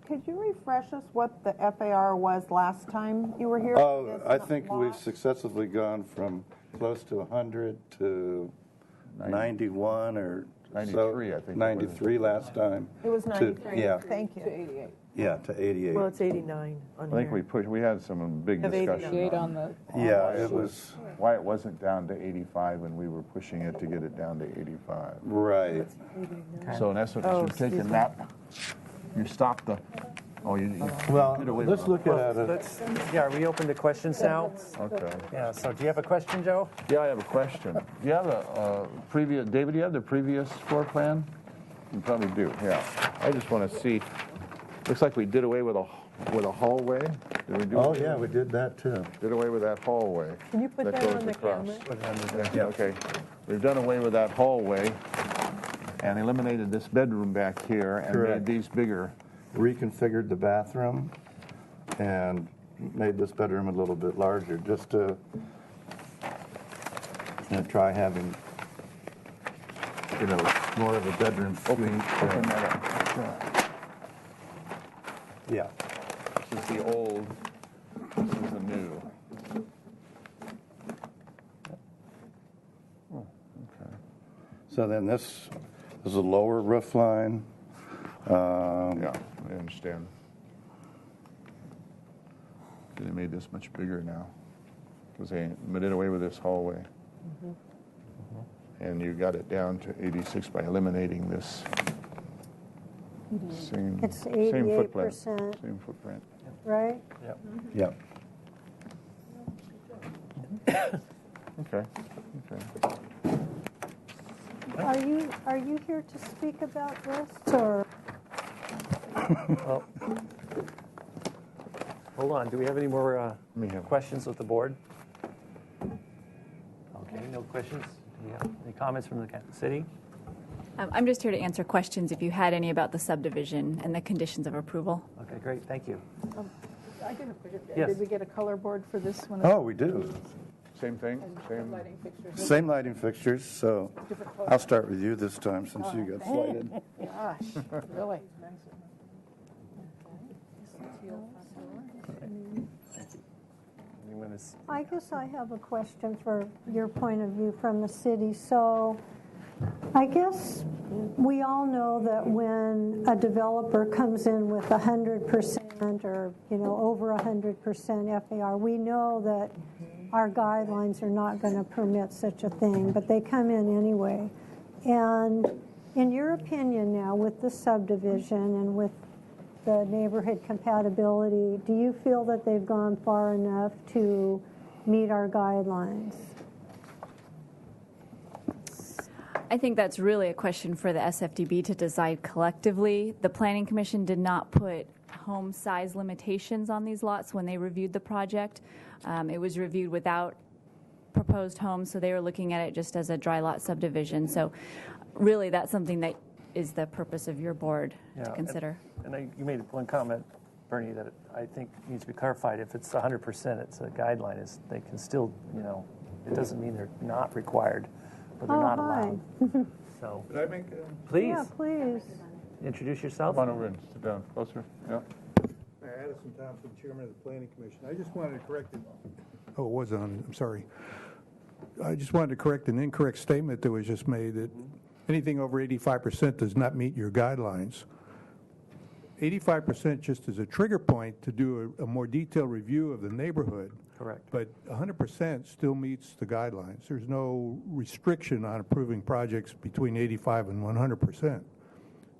Speaker 9: Could you refresh us what the FAR was last time you were here?
Speaker 10: Oh, I think we've successively gone from close to 100 to 91 or
Speaker 8: 93,
Speaker 10: so,
Speaker 8: I think.
Speaker 10: 93 last time.
Speaker 9: It was 93.
Speaker 10: Yeah.
Speaker 9: Thank you.
Speaker 5: To 88.
Speaker 10: Yeah, to 88.
Speaker 11: Well, it's 89 on
Speaker 8: I think
Speaker 11: here.
Speaker 8: we had some big
Speaker 11: Have
Speaker 8: discussion
Speaker 5: 88 on the...
Speaker 10: Yeah, it was
Speaker 8: why it wasn't down to 85 when we were pushing it to get it down to 85.
Speaker 10: right.
Speaker 8: So in essence,
Speaker 11: Oh,
Speaker 8: you're
Speaker 11: excuse
Speaker 8: taking
Speaker 11: me.
Speaker 8: that, you stopped the, you
Speaker 10: Well,
Speaker 8: did away
Speaker 10: let's
Speaker 8: with
Speaker 10: look at it.
Speaker 2: Are we open to questions now?
Speaker 8: Okay.
Speaker 2: Yeah, so do you have a question, Joe?
Speaker 8: Yeah, I have a question. Do you have a previous, David, do you have the previous floor plan? You probably do, yeah. I just want to see, looks like we did away with a hallway. Did we do
Speaker 10: Oh,
Speaker 8: it?
Speaker 10: yeah, we did that too.
Speaker 8: Did away with that hallway.
Speaker 11: Can you put that
Speaker 8: goes
Speaker 11: on the
Speaker 8: across.
Speaker 11: camera?
Speaker 8: Yeah, okay. We've done away with that hallway and eliminated this bedroom back here and
Speaker 10: Correct.
Speaker 8: made these bigger.
Speaker 10: Reconfigured the bathroom and made this bedroom a little bit larger just to try having, more of a bedroom suite.
Speaker 8: Open that up.
Speaker 10: Yeah.
Speaker 8: This is the old, this is the new. Oh, okay.
Speaker 10: So then this is a lower roof line.
Speaker 8: Yeah, I understand. They made this much bigger now because they did away with this hallway. And you got it down to 86 by eliminating this same,
Speaker 3: It's
Speaker 8: same footprint.
Speaker 3: 88%,
Speaker 8: Same footprint.
Speaker 3: right?
Speaker 10: Yep.
Speaker 8: Okay.
Speaker 3: Are you here to speak about this, or?
Speaker 2: Well, hold on. Do we have any more
Speaker 8: Let me have-
Speaker 2: questions with the board? Okay, no questions. Do we have any comments from the city?
Speaker 12: I'm just here to answer questions if you had any about the subdivision and the conditions of approval.
Speaker 2: Okay, great. Thank you.
Speaker 5: I did a question.
Speaker 2: Yes.
Speaker 5: Did we get a color board for this one?
Speaker 10: Oh, we do.
Speaker 8: Same thing, same.
Speaker 5: Lighting fixtures.
Speaker 10: Same lighting fixtures, so I'll start with you this time since you got slighted.
Speaker 5: Gosh, really?
Speaker 2: Anyone is,
Speaker 3: I guess I have a question for your point of view from the city. So I guess we all know that when a developer comes in with 100% or, over 100% FAR, we know that our guidelines are not going to permit such a thing, but they come in anyway. And in your opinion now, with the subdivision and with the neighborhood compatibility, do you feel that they've gone far enough to meet our guidelines?
Speaker 12: I think that's really a question for the SFDB to decide collectively. The Planning Commission did not put home size limitations on these lots when they reviewed the project. It was reviewed without proposed homes, so they were looking at it just as a dry lot subdivision. So really that's something that is the purpose of your board to consider.
Speaker 2: and you made one comment, Bernie, that I think needs to be clarified. If it's 100%, it's a guideline. They can still, it doesn't mean they're not required, but they're not allowed. So,
Speaker 8: Did I make
Speaker 2: please,
Speaker 3: Yeah, please.
Speaker 2: introduce yourself.
Speaker 8: Come on over and sit down, closer, yeah.
Speaker 13: Addison Thompson, Chairman of the Planning Commission. I just wanted to correct it. Oh, it was on, I'm sorry. I just wanted to correct an incorrect statement that was just made that anything over 85% does not meet your guidelines. 85% just is a trigger point to do a more detailed review of the neighborhood.
Speaker 2: Correct.
Speaker 13: But 100% still meets the guidelines. There's no restriction on approving projects between 85 and 100%.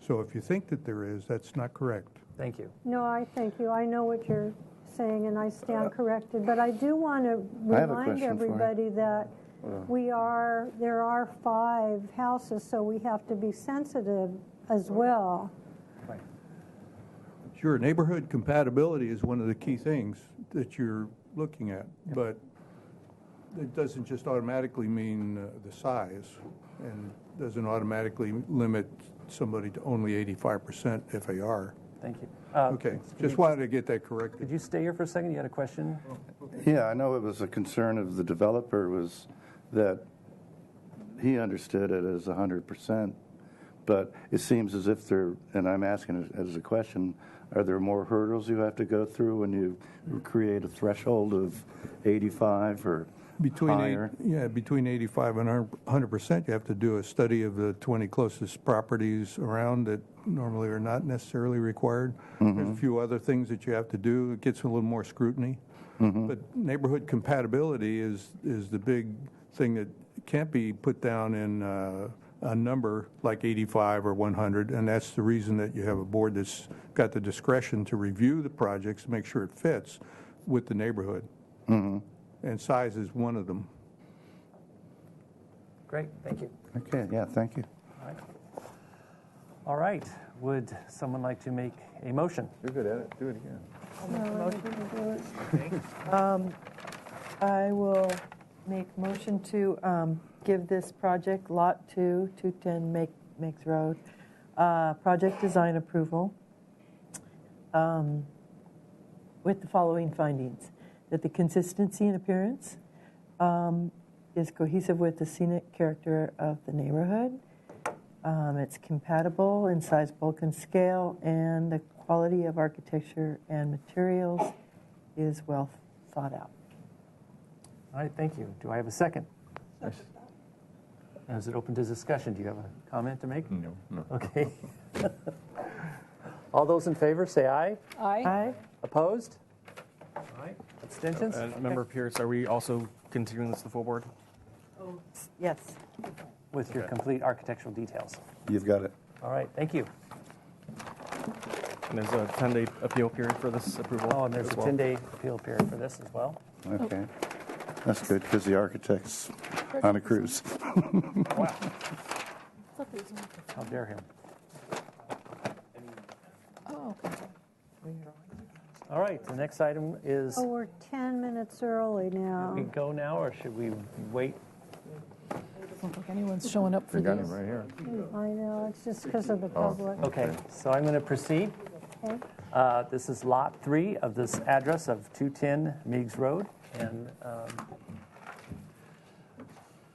Speaker 13: So if you think that there is, that's not correct.
Speaker 2: Thank you.
Speaker 3: No, I thank you. I know what you're saying, and I stand corrected. But I do want to
Speaker 10: I have a
Speaker 3: remind
Speaker 10: question for you.
Speaker 3: everybody that there are 5 houses, so we have to be sensitive as well.
Speaker 13: Sure, neighborhood compatibility is one of the key things that you're looking at, but it doesn't just automatically mean the size, and doesn't automatically limit somebody to only 85% FAR.
Speaker 2: Thank you.
Speaker 13: Okay, just wanted to get that corrected.
Speaker 2: Could you stay here for a second? You had a question?
Speaker 10: Yeah, I know it was a concern of the developer was that he understood it as 100%, but it seems as if there, and I'm asking it as a question, are there more hurdles you have to go through when you create a threshold of 85 or higher?
Speaker 13: Between 85 and 100%, you have to do a study of the 20 closest properties around that normally are not necessarily required. There's a few other things that you have to do. It gets a little more scrutiny. But neighborhood compatibility is the big thing that can't be put down in a number like 85 or 100, and that's the reason that you have a board that's got the discretion to review the projects to make sure it fits with the neighborhood. And size is one of them.
Speaker 2: Great, thank you.
Speaker 10: Okay, yeah, thank you.
Speaker 2: All right. Would someone like to make a motion?
Speaker 8: You're good at it, do it again.
Speaker 11: I will make motion to give this project, Lot 2, 210 Makes Road, project design approval with the following findings. That the consistency in appearance is cohesive with the scenic character of the neighborhood. It's compatible in size, bulk, and scale, and the quality of architecture and materials is well thought out.
Speaker 2: All right, thank you. Do I have a second? Is it open to discussion? Do you have a comment to make?
Speaker 8: No.
Speaker 2: Okay. All those in favor, say aye.
Speaker 5: Aye.
Speaker 2: Opposed? All right. Abstentions?
Speaker 4: Member Pierce, are we also continuing this to the full board?
Speaker 11: Yes.
Speaker 2: With your complete architectural details.
Speaker 10: You've got it.
Speaker 2: All right, thank you.
Speaker 4: And there's a 10-day appeal period for this approval.
Speaker 2: Oh, and there's a 10-day appeal period for this as well.
Speaker 10: Okay. That's good, because the architect's on a cruise.
Speaker 2: Wow. How dare him.
Speaker 5: Oh,
Speaker 2: All right, the next item is,
Speaker 3: Oh, we're 10 minutes early now.
Speaker 2: we go now, or should we wait?
Speaker 5: doesn't look like anyone's showing up for
Speaker 8: We got
Speaker 5: these.
Speaker 8: him right here.
Speaker 3: I know, it's just because of the public.
Speaker 2: Okay, so I'm going to proceed.
Speaker 3: Okay.
Speaker 2: This is Lot 3 of this address of 210 Meigs Road. And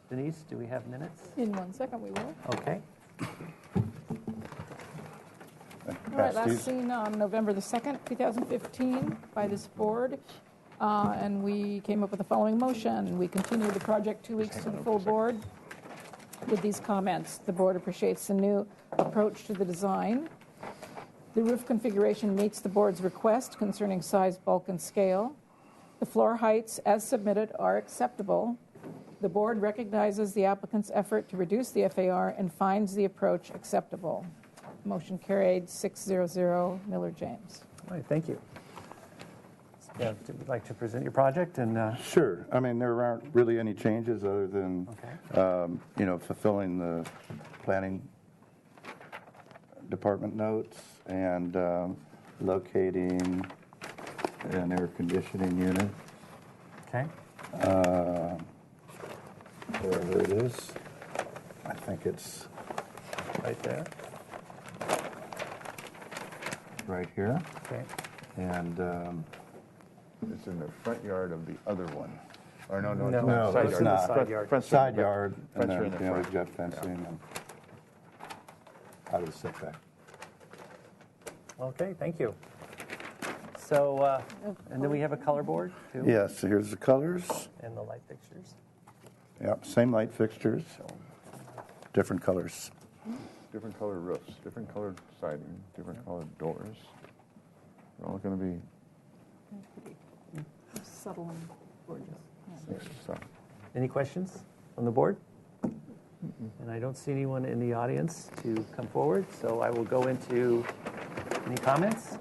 Speaker 2: Denise, do we have minutes?
Speaker 5: In 1 second, we will.
Speaker 2: Okay.
Speaker 5: All right, last seen on November the 2nd, 2015 by this board. And we came up with the following motion. We continued the project 2 weeks to the full board with these comments. The board appreciates the new approach to the design. The roof configuration meets the board's request concerning size, bulk, and scale. The floor heights as submitted are acceptable. The board recognizes the applicant's effort to reduce the FAR and finds the approach acceptable. Motion carried 6-0, Miller James.
Speaker 2: All right, thank you. Yeah, would you like to present your project? And
Speaker 10: Sure. I mean, there aren't really any changes other than, fulfilling the planning department notes and locating an air conditioning unit.
Speaker 2: Okay.
Speaker 10: Wherever it is. I think it's
Speaker 2: Right there.
Speaker 10: right here.
Speaker 2: Okay.
Speaker 10: And
Speaker 8: It's in the front yard of the other one. Or no,
Speaker 10: No,
Speaker 8: side
Speaker 10: it's
Speaker 8: yard.
Speaker 10: not.
Speaker 2: Side yard.
Speaker 8: Front
Speaker 10: side yard, and
Speaker 8: Fence
Speaker 10: then,
Speaker 8: in the
Speaker 10: we've
Speaker 8: front.
Speaker 10: got fencing and out of the setback.
Speaker 2: Okay, thank you. So, and then we have a color board, too?
Speaker 10: Yes, so here's the colors.
Speaker 2: And the light fixtures.
Speaker 10: Yep, same light fixtures, different colors.
Speaker 8: Different colored roofs, different colored siding, different colored doors. They're all going to be
Speaker 5: Subtle and gorgeous.
Speaker 8: so.
Speaker 2: Any questions from the board? And I don't see anyone in the audience to come forward, so I will go into any comments.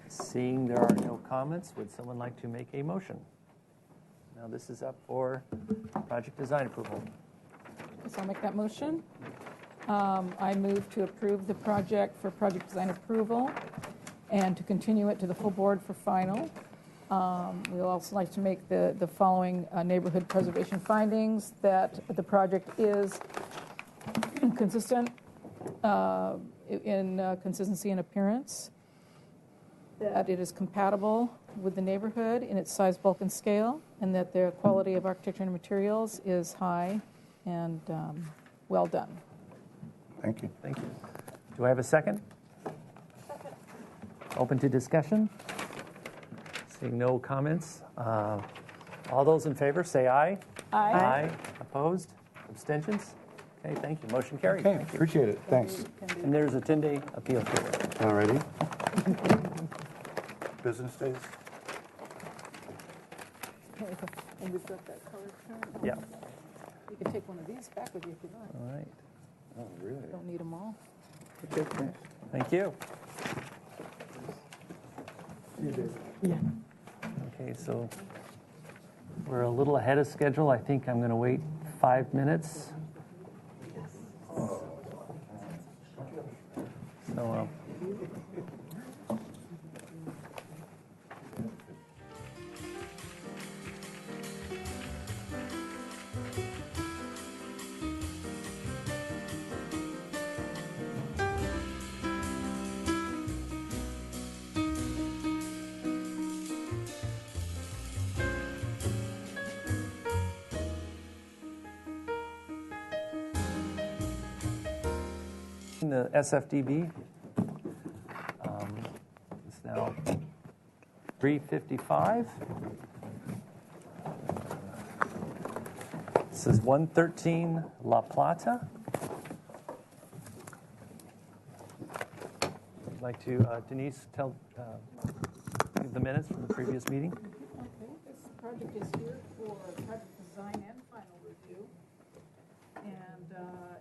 Speaker 2: Seeing there are no comments, would someone like to make a motion? Now this is up for project design approval.
Speaker 5: So I'll make that motion. I move to approve the project for project design approval and to continue it to the full board for final. We'll also like to make the following neighborhood preservation findings: that the project is consistent in consistency and appearance, that it is compatible with the neighborhood in its size, bulk, and scale, and that the quality of architecture and materials is high and well done.
Speaker 10: Thank you.
Speaker 2: Thank you. Do I have a second? Open to discussion? Seeing no comments. All those in favor say aye.
Speaker 5: Aye.
Speaker 2: Aye. Opposed? Abstentions? Okay, thank you. Motion carried.
Speaker 10: Okay,
Speaker 2: Thank you.
Speaker 10: appreciate it. Thanks.
Speaker 2: And there's a 10-day appeal period.
Speaker 10: All righty. Business days?
Speaker 5: And we've got that color chart.
Speaker 2: Yeah.
Speaker 5: You can take one of these back with you if you like.
Speaker 2: All right.
Speaker 10: Oh, really?
Speaker 5: Don't need them all.
Speaker 2: Thank you.
Speaker 11: Yeah.
Speaker 2: Okay, so we're a little ahead of schedule. I think I'm going to wait 5 minutes. So, the SFDB is now 3:55. This is 113 La Plata. I'd like to, Denise, tell the minutes from the previous meeting.
Speaker 5: Okay, this project is here for project design and final review. And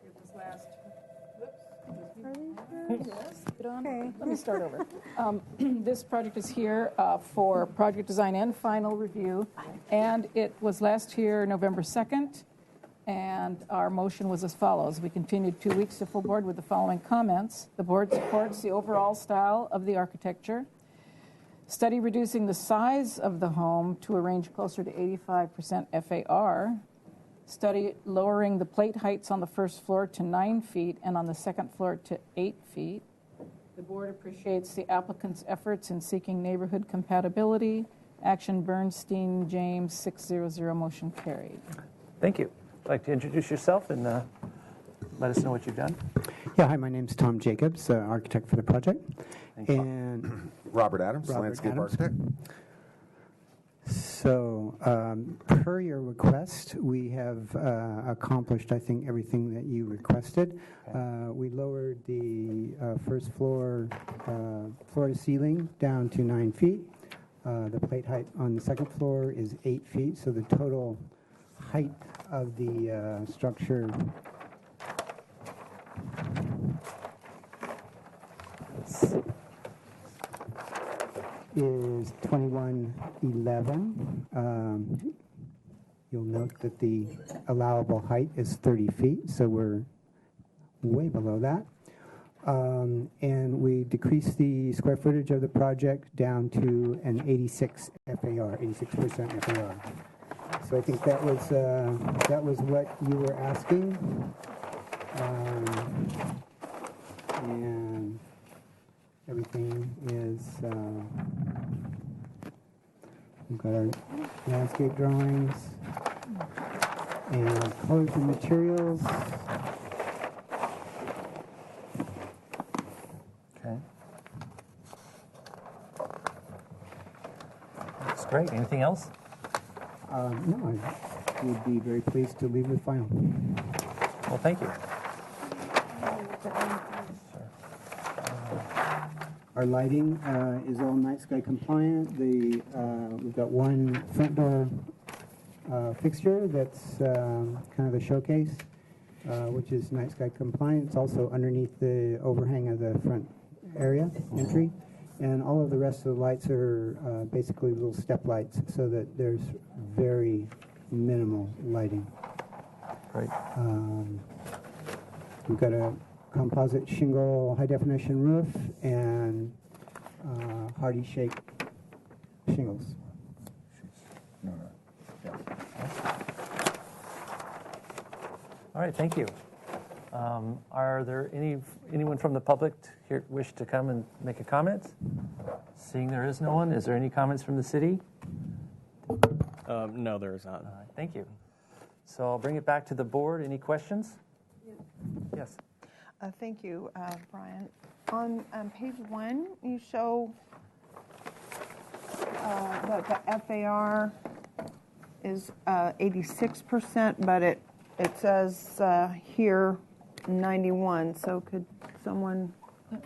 Speaker 5: it was last, yes, get on.
Speaker 3: Okay.
Speaker 5: Let me start over. This project is here for project design and final review. And it was last here November 2nd. And our motion was as follows. We continued 2 weeks to full board with the following comments. The board supports the overall style of the architecture. Study reducing the size of the home to a range closer to 85% FAR. Study lowering the plate heights on the first floor to 9 feet and on the second floor to 8 feet. The board appreciates the applicant's efforts in seeking neighborhood compatibility. Action Bernstein, James, 600, motion carried.
Speaker 2: Thank you. Would you like to introduce yourself and let us know what you've done?
Speaker 14: Yeah, hi, my name's Tom Jacobs, architect for the project. And
Speaker 15: Robert Adams, landscape architect.
Speaker 14: So, per your request, we have accomplished, I think, everything that you requested. We lowered the first floor floor to ceiling down to 9 feet. The plate height on the second floor is 8 feet, so the total height of the structure is 2111. You'll note that the allowable height is 30 feet, so we're way below that. And we decreased the square footage of the project down to an 86 FAR, 86% FAR. So I think that was what you were asking. And everything is, we've got our landscape drawings and colors and materials.
Speaker 2: Okay. That's great. Anything else?
Speaker 14: No, I would be very pleased to leave with final.
Speaker 2: Well, thank you.
Speaker 14: Our lighting is all night sky compliant. We've got one front door fixture that's kind of a showcase, which is night sky compliant. It's also underneath the overhang of the front area entry. And all of the rest of the lights are basically little step lights so that there's very minimal lighting.
Speaker 2: Great.
Speaker 14: We've got a composite shingle high definition roof and hardy shake shingles.
Speaker 2: All right, thank you. Are there anyone from the public here wish to come and make a comment? Seeing there is no one, is there any comments from the city?
Speaker 4: No, there is not.
Speaker 2: Thank you. So I'll bring it back to the board. Any questions? Yes.
Speaker 9: Thank you, Brian. On page 1, you show that the FAR is 86%, but it says here 91. So could someone?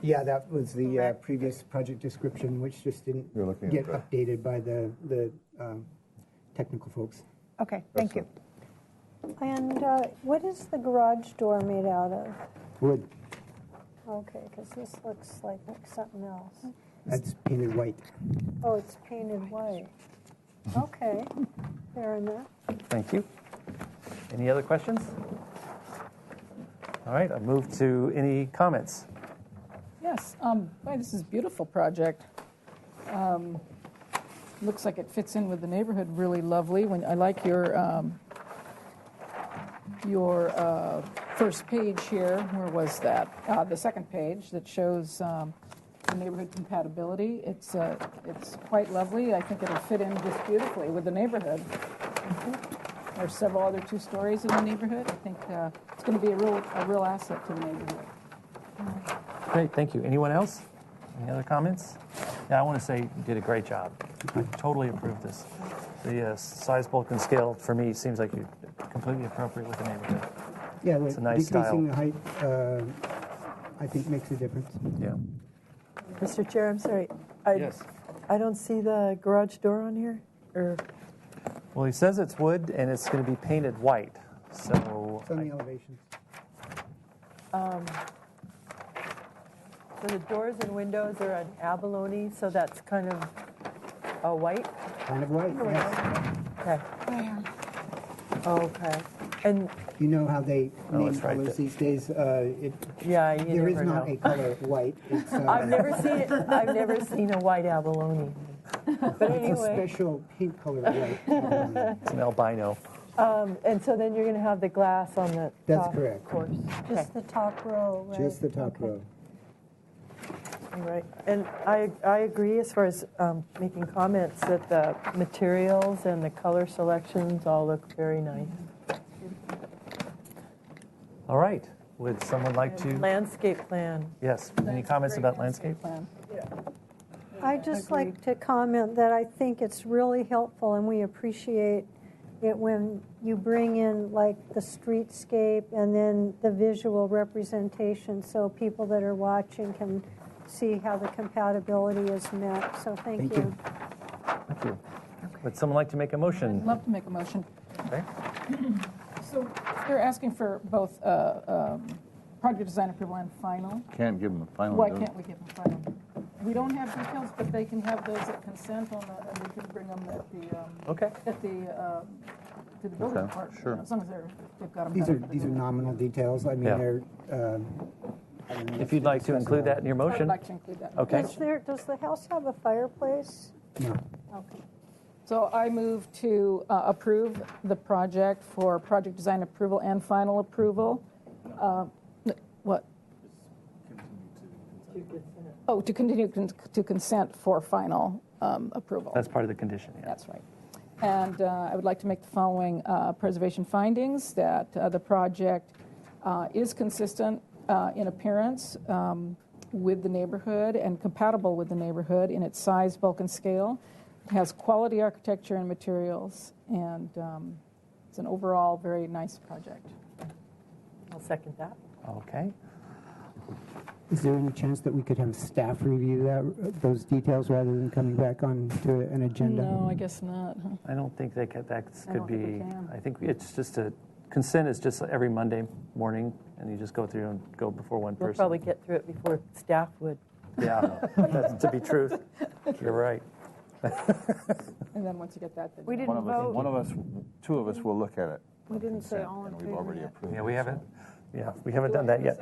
Speaker 14: Yeah, that was the previous project description, which just didn't get updated by the technical folks.
Speaker 9: Okay, thank you.
Speaker 3: And what is the garage door made out of?
Speaker 14: Wood.
Speaker 3: Okay, because this looks like something else.
Speaker 14: That's painted white.
Speaker 3: Oh, it's painted white. Okay, fair enough.
Speaker 2: Thank you. Any other questions? All right, I'll move to any comments.
Speaker 5: Yes, boy, this is a beautiful project. Looks like it fits in with the neighborhood really lovely. I like your first page here. Where was that? The second page that shows the neighborhood compatibility. It's quite lovely. I think it'll fit in just beautifully with the neighborhood. There's several other 2 stories in the neighborhood. I think it's going to be a real asset to the neighborhood.
Speaker 2: Great, thank you. Anyone else? Any other comments? Yeah, I want to say you did a great job. I totally approve this. The size, bulk, and scale for me seems like you're completely appropriate with the neighborhood.
Speaker 14: Yeah,
Speaker 2: it's a nice
Speaker 14: decreasing
Speaker 2: style.
Speaker 14: the height, I think, makes a difference.
Speaker 2: Yeah.
Speaker 11: Mr. Chair, I'm sorry.
Speaker 2: Yes.
Speaker 11: I don't see the garage door on here.
Speaker 2: Well, he says it's wood and it's going to be painted white. So
Speaker 14: it's on the elevations.
Speaker 11: So the doors and windows are an abalone, so that's kind of a white?
Speaker 14: Kind of white, yes.
Speaker 11: Okay. Okay. And
Speaker 14: you know how they name
Speaker 2: it's right
Speaker 14: colors
Speaker 2: there.
Speaker 14: these days?
Speaker 11: Yeah,
Speaker 14: there is
Speaker 11: never
Speaker 14: not
Speaker 11: know.
Speaker 14: a color white. It's,
Speaker 11: I've never seen a white abalone. But
Speaker 14: it's
Speaker 11: anyway.
Speaker 14: a special pink color white.
Speaker 2: It's an albino.
Speaker 11: And so then you're going to have the glass on the
Speaker 14: That's
Speaker 11: top
Speaker 14: correct.
Speaker 11: course.
Speaker 3: Just the top row, right?
Speaker 14: Just the top row.
Speaker 11: Right. And I agree as far as making comments that the materials and the color selections all look very nice.
Speaker 2: All right. Would someone like to?
Speaker 11: Landscape plan.
Speaker 2: Yes. Any comments about landscape?
Speaker 5: Plan.
Speaker 3: I'd just like to comment that I think it's really helpful, and we appreciate it when you bring in like the streetscape and then the visual representation, so people that are watching can see how the compatibility is met. So thank you.
Speaker 2: Thank you. Would someone like to make a motion?
Speaker 5: I'd love to make a motion.
Speaker 2: Okay.
Speaker 5: So they're asking for both project design approval and final.
Speaker 8: Can't give them a final.
Speaker 5: Why
Speaker 8: do
Speaker 5: can't we give them final? We don't have details, but they can have those at consent on the, and we can bring them at the
Speaker 2: Okay.
Speaker 5: at the to the building
Speaker 8: Okay,
Speaker 5: department.
Speaker 8: sure.
Speaker 5: As long as they've got them.
Speaker 14: These are nominal details. I mean,
Speaker 2: Yeah.
Speaker 14: they're. I don't know,
Speaker 2: If you'd like to include that in your
Speaker 5: I would
Speaker 2: motion.
Speaker 5: like to include that.
Speaker 2: Okay.
Speaker 3: Does the house have a fireplace?
Speaker 14: No.
Speaker 3: Okay.
Speaker 5: So I move to approve the project for project design approval and final approval. What? Oh, to continue to consent for final approval.
Speaker 2: That's part of the condition. Yeah.
Speaker 5: That's right. And I would like to make the following preservation findings: that the project is consistent in appearance with the neighborhood and compatible with the neighborhood in its size, bulk, and scale. It has quality architecture and materials, and it's an overall very nice project.
Speaker 11: I'll second that.
Speaker 2: Okay.
Speaker 14: Is there any chance that we could have staff review those details rather than coming back on to an agenda?
Speaker 5: No, I guess not. Huh?
Speaker 2: I don't think that could
Speaker 5: don't think we can.
Speaker 2: I think it's just consent is just every Monday morning, and you just go through and go before one
Speaker 11: We'll
Speaker 2: person.
Speaker 11: probably get through it before staff would.
Speaker 2: Yeah, that's to be truth. You're right.
Speaker 5: And then once you get that, then
Speaker 11: We didn't vote.
Speaker 8: Two of us will look at it.
Speaker 3: We didn't say all in
Speaker 8: And we've
Speaker 3: favor
Speaker 8: already
Speaker 3: yet.
Speaker 8: approved.
Speaker 2: Yeah, we haven't. Yeah, we haven't done that yet.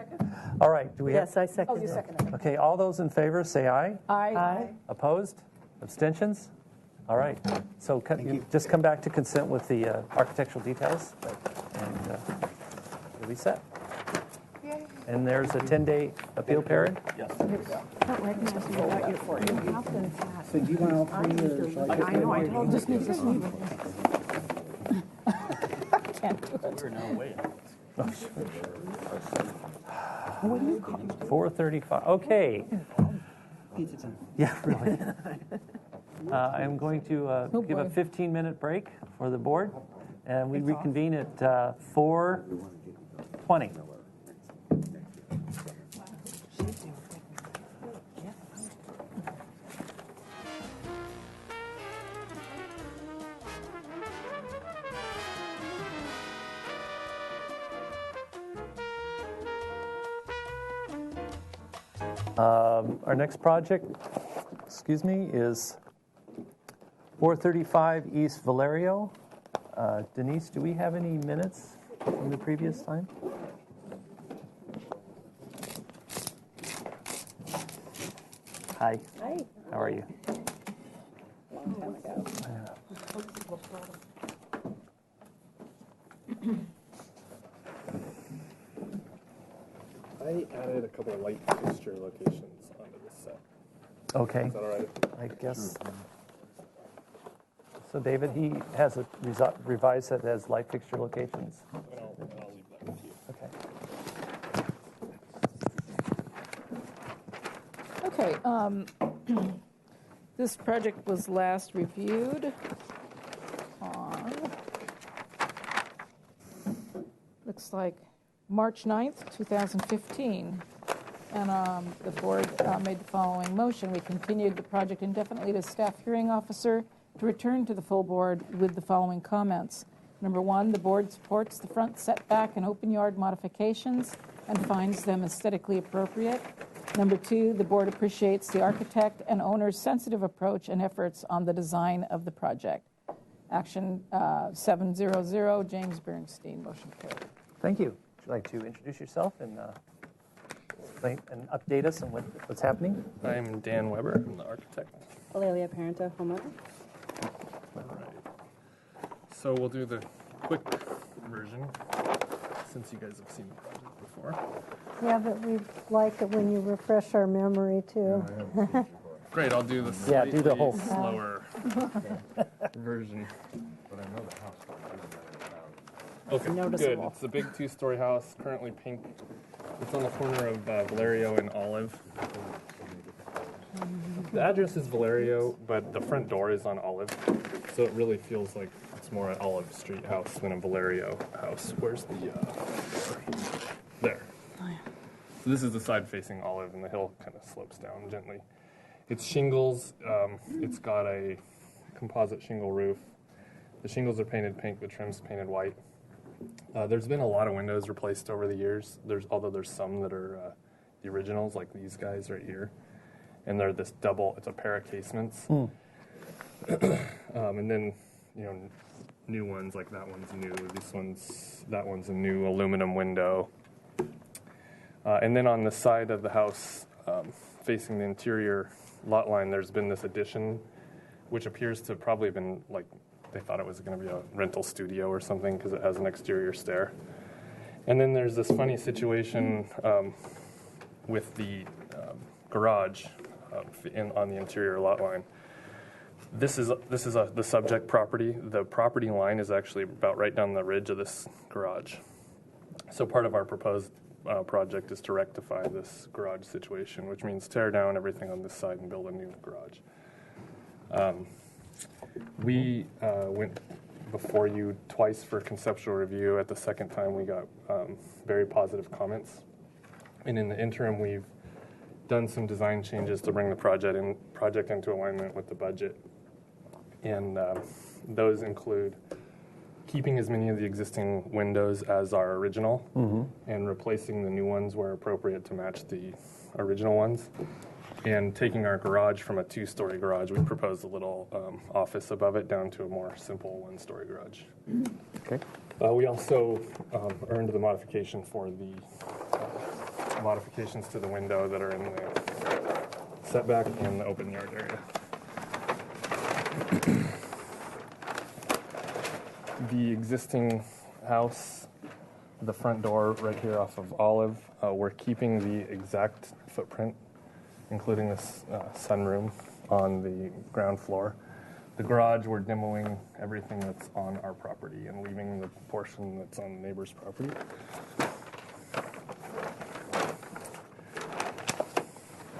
Speaker 2: All right. Do we have?
Speaker 11: Yes, I
Speaker 5: Oh,
Speaker 11: second
Speaker 5: you
Speaker 11: it.
Speaker 5: seconded it.
Speaker 2: Okay. All those in favor, say aye.
Speaker 5: Aye.
Speaker 2: Opposed? Abstentions? All right. So you just come back to consent with the architectural details, and you'll be set. And there's a 10-day appeal period? Yes.
Speaker 14: So do you want all three or shall I just
Speaker 5: I know, I told just need this one. Can't do it.
Speaker 2: We're now way out. 4:35. Okay. Yeah, really. I'm going to give a 15-minute break for the board, and we reconvene at 4:20. Our next project, is 435 East Valerio. Denise, do we have any minutes from the previous time? Hi.
Speaker 3: Hi.
Speaker 2: How are you?
Speaker 5: Long time ago.
Speaker 16: I added a couple of light fixture locations onto this set.
Speaker 2: Okay.
Speaker 16: Is that all right?
Speaker 2: I guess. So David, he has a revised set that has light fixture locations.
Speaker 16: And I'll leave that with you.
Speaker 2: Okay.
Speaker 5: Okay. This project was last reviewed on, looks like March 9th, 2015. And the board made the following motion. We continued the project indefinitely to staff hearing officer to return to the full board with the following comments. Number one, the board supports the front setback and open yard modifications and finds them aesthetically appropriate. Number two, the board appreciates the architect and owner's sensitive approach and efforts on the design of the project. Action 700, James Bernstein, motion carried.
Speaker 2: Thank you. Would you like to introduce yourself and explain and update us on what's happening?
Speaker 16: I'm Dan Weber. I'm the architect.
Speaker 17: Aurelia Parenta, homeowner.
Speaker 16: All right. So we'll do the quick version since you guys have seen the project before.
Speaker 3: Yeah, but we like it when you refresh our memory too.
Speaker 16: Great, I'll do the
Speaker 2: Yeah, do the whole-
Speaker 16: slower version.
Speaker 8: But I know the house.
Speaker 16: Okay, good.
Speaker 5: noticeable.
Speaker 16: It's a big two-story house, currently pink. It's on the corner of Valerio and Olive. The address is Valerio, but the front door is on Olive, so it really feels like it's more an Olive Street house than a Valerio house. Where's the door? There. So this is the side facing Olive, and the hill kind of slopes down gently. It's shingles. It's got a composite shingle roof. The shingles are painted pink. The trim's painted white. There's been a lot of windows replaced over the years. Although there's some that are the originals, like these guys right here, and they're this double. It's a pair of casements, and then new ones like that one's new. That one's a new aluminum window, and then on the side of the house, facing the interior lot line, there's been this addition, which appears to probably have been like. They thought it was going to be a rental studio or something because it has an exterior stair. And then there's this funny situation with the garage on the interior lot line. This is the subject property. The property line is actually about right down the ridge of this garage. So part of our proposed project is to rectify this garage situation, which means tear down everything on this side and build a new garage. We went before you twice for conceptual review. At the second time, we got very positive comments. And in the interim, we've done some design changes to bring the project into alignment with the budget. And those include keeping as many of the existing windows as our original and replacing the new ones where appropriate to match the original ones. And taking our garage from a two-story garage, we proposed a little office above it down to a more simple one-story garage.
Speaker 2: Okay.
Speaker 16: We also earned the modification for the modifications to the window that are in the setback and the open yard area. The existing house, the front door right here off of Olive, we're keeping the exact footprint, including this sunroom on the ground floor. The garage, we're demoing everything that's on our property and leaving the portion that's on the neighbor's property.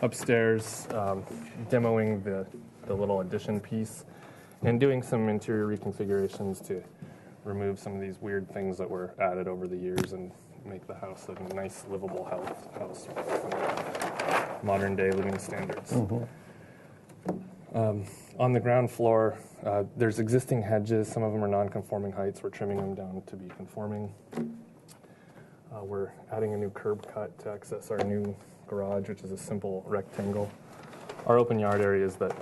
Speaker 16: Upstairs, demoing the little addition piece and doing some interior reconfigurations to remove some of these weird things that were added over the years and make the house a nice, livable house. Modern day living standards. On the ground floor, there's existing hedges. Some of them are non-conforming heights. We're trimming them down to be conforming. We're adding a new curb cut to access our new garage, which is a simple rectangle. Our open yard area is the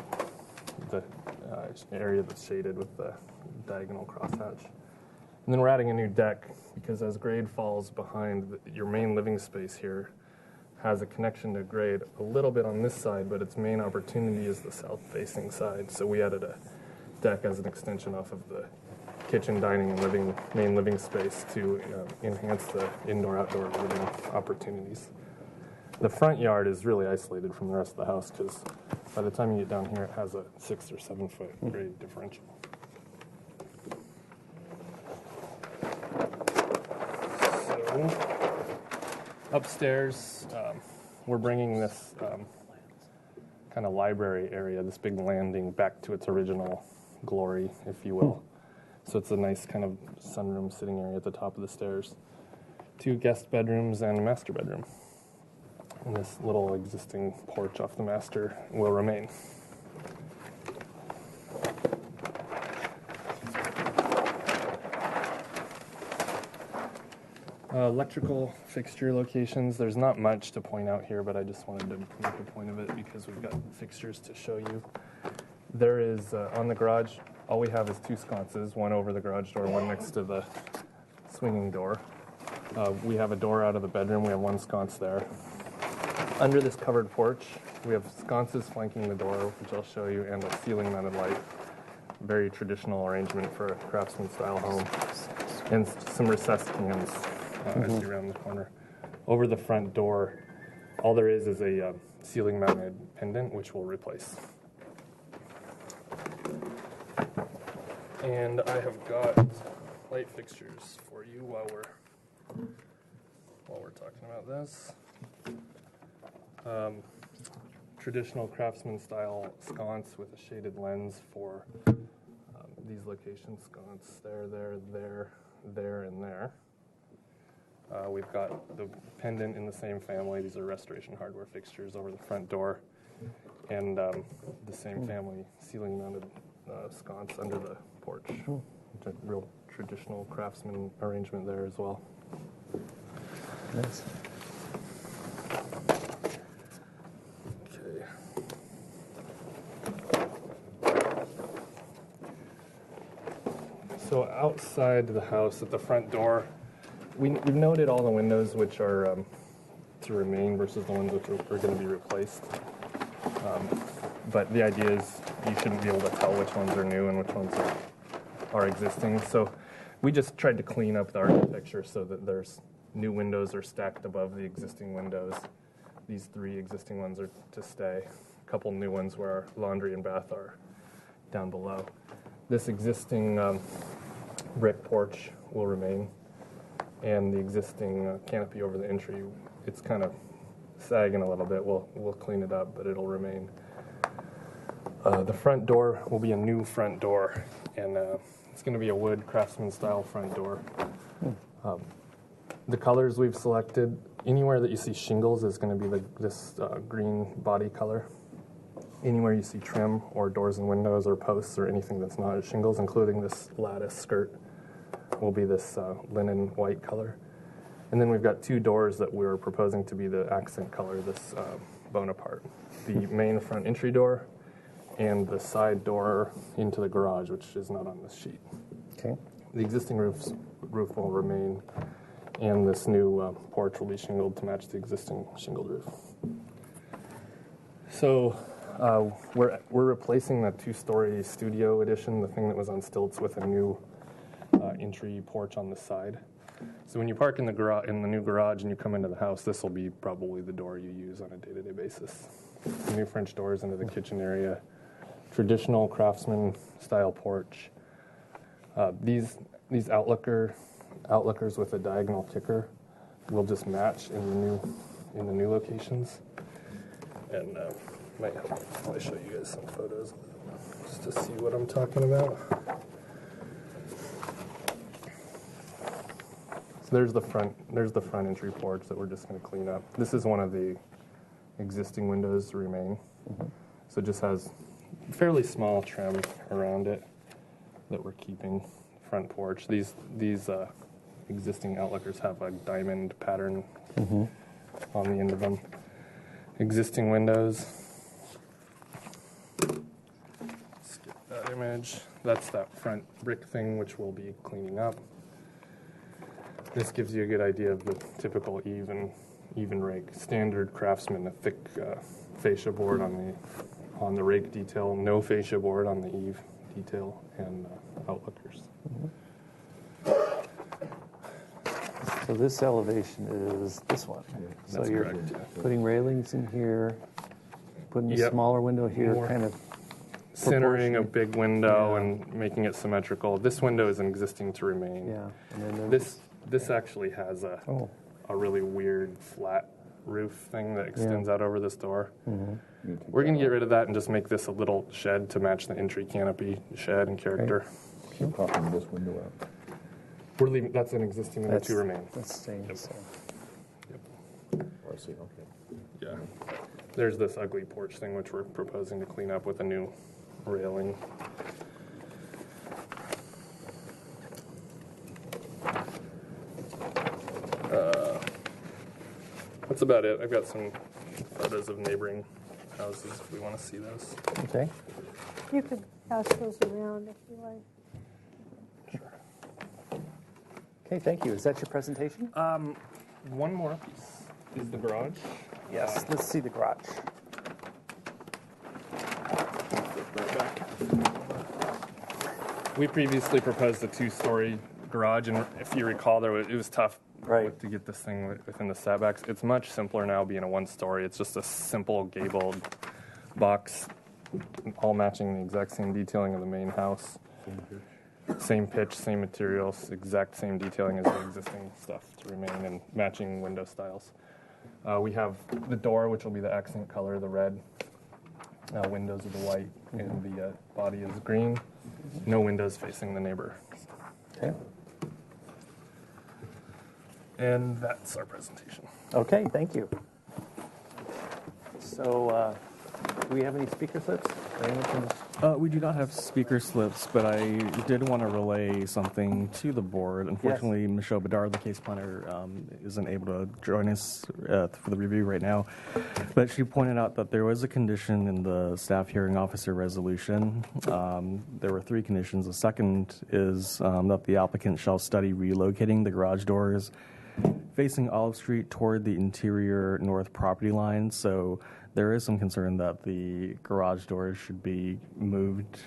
Speaker 16: area that's shaded with the diagonal crosshatch. And then we're adding a new deck because as grade falls behind, your main living space here has a connection to grade a little bit on this side, but its main opportunity is the south-facing side. So we added a deck as an extension off of the kitchen, dining, and main living space to enhance the indoor-outdoor living opportunities. The front yard is really isolated from the rest of the house because by the time you get down here, it has a 6 or 7 foot grade differential. So, upstairs, we're bringing this kind of library area, this big landing, back to its original glory, if you will. So it's a nice kind of sunroom sitting area at the top of the stairs. 2 guest bedrooms and a master bedroom. And this little existing porch off the master will remain. Electrical fixture locations. There's not much to point out here, but I just wanted to make a point of it because we've got fixtures to show you. There is, on the garage, all we have is 2 sconces, one over the garage door, one next to the swinging door. We have a door out of the bedroom. We have 1 sconce there. Under this covered porch, we have sconces flanking the door, which I'll show you, and a ceiling-mounted light. Very traditional arrangement for a craftsman-style home. And some recessed cans as you round the corner. over the front door, all there is a ceiling-mounted pendant, which we'll replace. And I have got light fixtures for you while we're talking about this. Traditional craftsman style sconce with a shaded lens for these locations: sconce there, and there. We've got the pendant in the same family. These are Restoration Hardware fixtures over the front door, and the same family ceiling mounted sconce under the porch. It's a real traditional craftsman arrangement there as well.
Speaker 2: Nice.
Speaker 16: Okay. So outside the house at the front door, we've noted all the windows which are to remain versus the ones which are going to be replaced. But the idea is you shouldn't be able to tell which ones are new and which ones are existing. So we just tried to clean up the architecture so that there's new windows are stacked above the existing windows. These 3 existing ones are to stay. A couple new ones where our laundry and bath are down below. This existing brick porch will remain, and the existing canopy over the entry, it's kind of sagging a little bit. We'll clean it up, but it'll remain. The front door will be a new front door, and it's going to be a wood craftsman style front door. The colors we've selected, anywhere that you see shingles is going to be this green body color. Anywhere you see trim or doors and windows or posts or anything that's not shingles, including this lattice skirt, will be this linen white color. And then we've got 2 doors that we're proposing to be the accent color, this Bonaparte. The main front entry door and the side door into the garage, which is not on this sheet.
Speaker 2: Okay.
Speaker 16: The existing roof will remain, and this new porch will be shingled to match the existing shingled roof. So we're replacing the 2-story studio addition, the thing that was on stilts, with a new entry porch on the side. So when you park in the new garage and you come into the house, this will be probably the door you use on a day-to-day basis. New French doors into the kitchen area, traditional craftsman style porch. These outlookers with a diagonal ticker will just match in the new locations. And might have to show you guys some photos just to see what I'm talking about. So there's the front entry porch that we're just going to clean up. This is one of the existing windows to remain. So it just has fairly small trim around it that we're keeping. Front porch. These existing outlookers have a diamond pattern on the end of them. Existing windows. Skip that image. That's that front brick thing, which we'll be cleaning up. This gives you a good idea of the typical even rake, standard craftsman, a thick fascia board on the rake detail, no fascia board on the eave detail, and outlookers.
Speaker 2: So this elevation is this one. So
Speaker 16: That's
Speaker 2: you're
Speaker 16: correct, yeah.
Speaker 2: putting railings in here, putting a
Speaker 16: Yep.
Speaker 2: smaller window here,
Speaker 16: More
Speaker 2: kind of
Speaker 16: centering a
Speaker 2: proportionate.
Speaker 16: big window
Speaker 2: Yeah.
Speaker 16: and making it symmetrical. This window is an existing to remain.
Speaker 2: Yeah. And then
Speaker 16: This actually has a really weird flat roof thing that extends out over this door. We're going to get rid of that and just make this a little shed to match the entry canopy shed and character.
Speaker 8: Keep popping this window out.
Speaker 16: We're leaving. That's an existing window to remain.
Speaker 2: That's staying.
Speaker 16: Yep.
Speaker 2: So.
Speaker 16: Yep.
Speaker 8: Oh, I see, okay.
Speaker 16: Yeah. There's this ugly porch thing which we're proposing to clean up with a new railing. That's about it. I've got some photos of neighboring houses if we want to see those.
Speaker 2: Okay.
Speaker 3: You could pass those around if you like.
Speaker 2: Okay, thank you. Is that your presentation?
Speaker 16: One more piece is the garage.
Speaker 2: Yes, let's see the garage.
Speaker 16: Right back. We previously proposed a 2-story garage, and if you recall, it was tough to get this thing within the setbacks. It's much simpler now being a one-story. It's just a simple gabled box, all matching the exact same detailing of the main house. Same pitch, same materials, exact same detailing as the existing stuff to remain, and matching window styles. We have the door, which will be the accent color, the red. Windows are the white, and the body is green. No windows facing the neighbor.
Speaker 2: Okay.
Speaker 16: And that's our presentation.
Speaker 2: Okay, thank you. So, do we have any speaker slips?
Speaker 4: We do not have speaker slips, but I did want to relay something to the board. Unfortunately, Michelle Bedard, the case planner, isn't able to join us for the review right now. But she pointed out that there was a condition in the staff hearing officer resolution. There were 3 conditions. The second is that the applicant shall study relocating the garage doors facing Olive Street toward the interior north property line. So there is some concern that the garage doors should be moved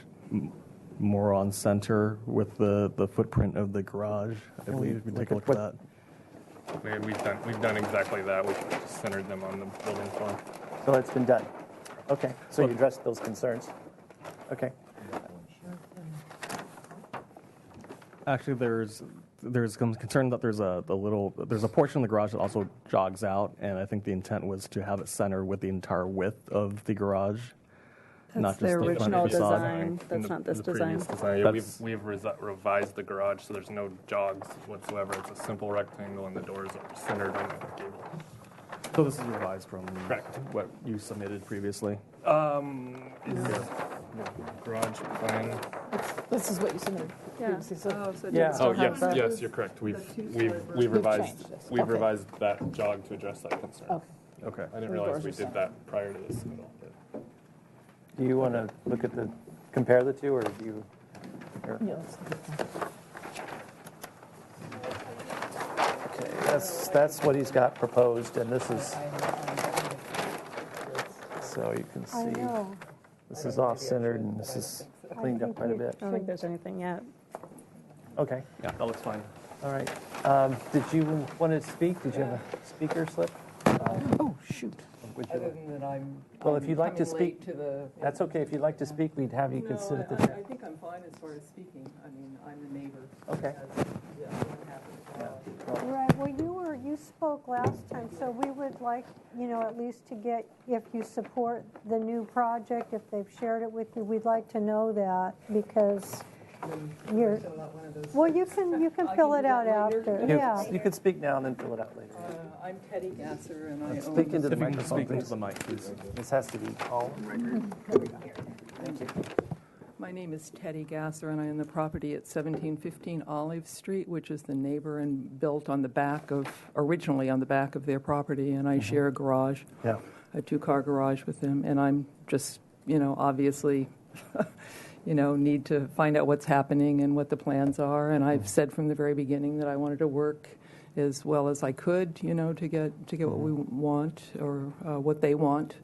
Speaker 4: more on center with the footprint of the garage. I believe if you take a look at that.
Speaker 16: We've done exactly that. We've just centered them on the building form.
Speaker 2: So it's been done. Okay, so you addressed those concerns. Okay.
Speaker 4: Actually, there's concern that there's a portion of the garage that also jogs out, and I think the intent was to have it center with the entire width of the garage, not just
Speaker 17: the
Speaker 4: the
Speaker 17: original
Speaker 4: front facade.
Speaker 17: design. That's not this design.
Speaker 16: Yeah, we've revised the garage, so there's no jogs whatsoever. It's a simple rectangle, and the doors are centered on the gable.
Speaker 4: So this is revised from what you submitted previously?
Speaker 16: The garage plan.
Speaker 5: This is what you submitted.
Speaker 17: Yeah.
Speaker 16: Yes, you're correct. We've revised that jog to address that concern.
Speaker 4: Okay.
Speaker 16: I didn't realize we did that prior to this at all.
Speaker 2: Do you want to compare the two, or do you? Okay, that's what he's got proposed, and this is, so you can see, this is off-centered, and this is cleaned up quite a bit.
Speaker 17: I don't think there's anything yet.
Speaker 2: Okay.
Speaker 4: Yeah, that looks fine.
Speaker 2: All right. Did you want to speak? Did you have a speaker slip?
Speaker 5: Oh, shoot.
Speaker 2: Other than that, well, if you'd like to speak, that's okay. If you'd like to speak, we'd have you could sit at the chair.
Speaker 18: I think I'm fine as far as speaking. I mean, I'm a neighbor.
Speaker 2: Okay.
Speaker 3: Right, well, you spoke last time, so we would like, at least to get, if you support the new project, if they've shared it with you, we'd like to know that, because you're, well, you can fill it out after, yeah.
Speaker 2: You could speak now and then fill it out later.
Speaker 18: I'm Teddy Gasser, and I
Speaker 2: Speak into the
Speaker 4: If you can
Speaker 2: microphone.
Speaker 4: speak into the mic, please.
Speaker 2: This has to be all record. Thank you.
Speaker 18: My name is Teddy Gasser, and I own the property at 1715 Olive Street, which is the neighbor and built originally on the back of their property, and I share a garage,
Speaker 2: Yeah.
Speaker 18: a 2-car garage with them, and I'm just, obviously, need to find out what's happening and what the plans are, and I've said from the very beginning that I wanted to work as well as I could, to get what we want or what they want.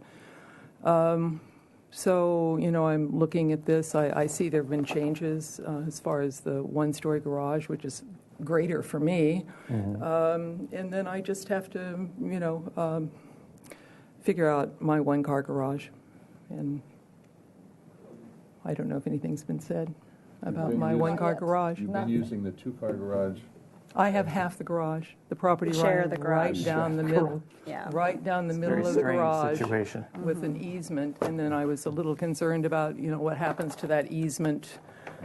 Speaker 18: So, I'm looking at this. I see there have been changes as far as the 1-story garage, which is greater for me. And then I just have to, figure out my 1-car garage. And I don't know if anything's been said about my 1-car garage.
Speaker 8: You've been using the 2-car garage.
Speaker 18: I have half the garage. The property
Speaker 17: Share
Speaker 18: running
Speaker 17: the garage.
Speaker 18: right down the middle.
Speaker 17: Yeah.
Speaker 18: Right down the middle
Speaker 2: Very
Speaker 18: of the
Speaker 2: strange
Speaker 18: garage
Speaker 2: situation.
Speaker 18: with an easement. And then I was a little concerned about, what happens to that easement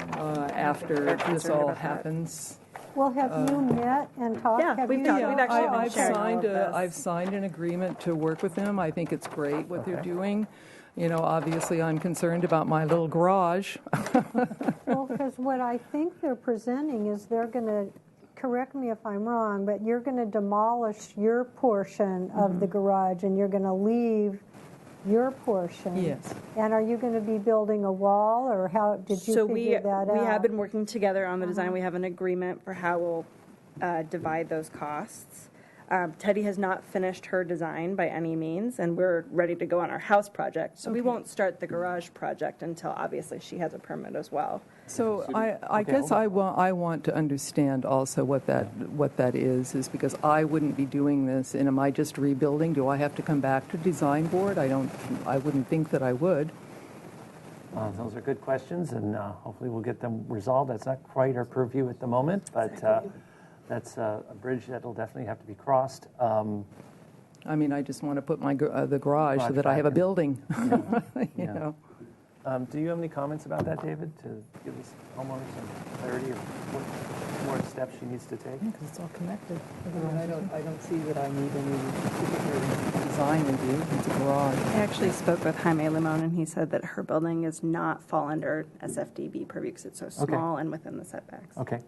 Speaker 18: after this all happens.
Speaker 3: Well, have you met and talked?
Speaker 17: Yeah,
Speaker 3: Have
Speaker 17: we've
Speaker 3: you-
Speaker 17: talked. We've actually been sharing all of this.
Speaker 18: I've signed an agreement to work with them. I think it's great what they're doing. Obviously I'm concerned about my little garage.
Speaker 3: Well, because what I think they're presenting is they're going to, correct me if I'm wrong, but you're going to demolish your portion of the garage and you're going to leave your portion.
Speaker 18: Yes.
Speaker 3: And are you going to be building a wall, or how did you figure that out?
Speaker 17: We have been working together on the design. We have an agreement for how we'll divide those costs. Teddy has not finished her design by any means, and we're ready to go on our house project. So we won't start the garage project until obviously she has a permit as well.
Speaker 18: So I guess I want to understand also what that is because I wouldn't be doing this. And am I just rebuilding? Do I have to come back to design board? I wouldn't think that I would.
Speaker 2: Those are good questions, and hopefully we'll get them resolved. That's not quite our purview at the moment, but that's a bridge that will definitely have to be crossed.
Speaker 18: I mean, I just want to put my the garage so that I have a building. You know.
Speaker 2: Do you have any comments about that, David, to give us homeowners some clarity of what more steps she needs to take?
Speaker 18: Because it's all connected. I don't see that I need any particular design review. It's a garage.
Speaker 17: I actually spoke with Jaime Limon, and he said that her building does not fall under SFDB purview because it's so small and within the setbacks.
Speaker 2: Okay.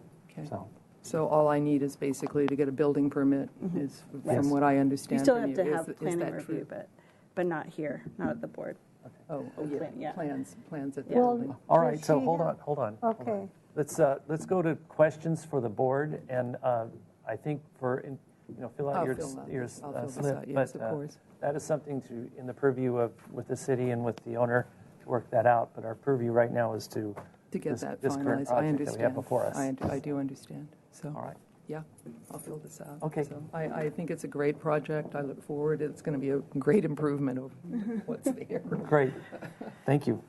Speaker 18: So all I need is basically to get a building permit, is from what I understand.
Speaker 17: You still
Speaker 18: from
Speaker 17: have to have
Speaker 18: Is
Speaker 17: planning
Speaker 18: that
Speaker 17: review,
Speaker 18: true?
Speaker 17: but not here, not at the board.
Speaker 18: Oh, yeah. Plans at the
Speaker 3: Well,
Speaker 18: building.
Speaker 2: All right, so hold on.
Speaker 3: Okay.
Speaker 2: Let's go to questions for the board, and I think fill out
Speaker 18: I'll
Speaker 2: your
Speaker 18: fill that.
Speaker 2: your
Speaker 18: I'll fill this
Speaker 2: slip,
Speaker 18: out, yes,
Speaker 2: but
Speaker 18: of course.
Speaker 2: that is something in the purview of with the city and with the owner to work that out. But our purview right now is to
Speaker 18: get that
Speaker 2: this current
Speaker 18: finalized. I
Speaker 2: project
Speaker 18: understand.
Speaker 2: that we have before us.
Speaker 18: I do understand. So.
Speaker 2: All right.
Speaker 18: Yeah, I'll fill this out.
Speaker 2: Okay.
Speaker 18: So I think it's a great project. I look forward. It's going to be a great improvement over what's there.
Speaker 2: Great. Thank you.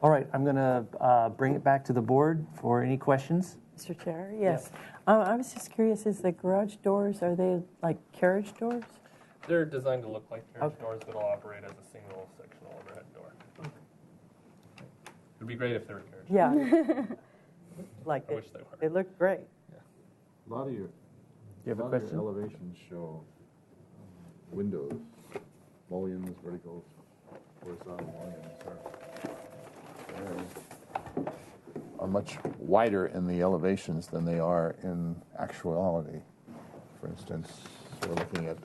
Speaker 2: All right, I'm going to bring it back to the board for any questions.
Speaker 11: Mr. Chair, yes. I was just curious, is the garage doors, are they like carriage doors?
Speaker 16: They're designed to look like carriage doors that will operate as a single sectional overhead door. It'd be great if they were carriage
Speaker 11: Yeah. Like
Speaker 16: I wish they were.
Speaker 11: They look great.
Speaker 10: A lot of your, elevations show windows, mullions, verticals, horizontal mullions are much wider in the elevations than they are in actuality. For instance, we're looking at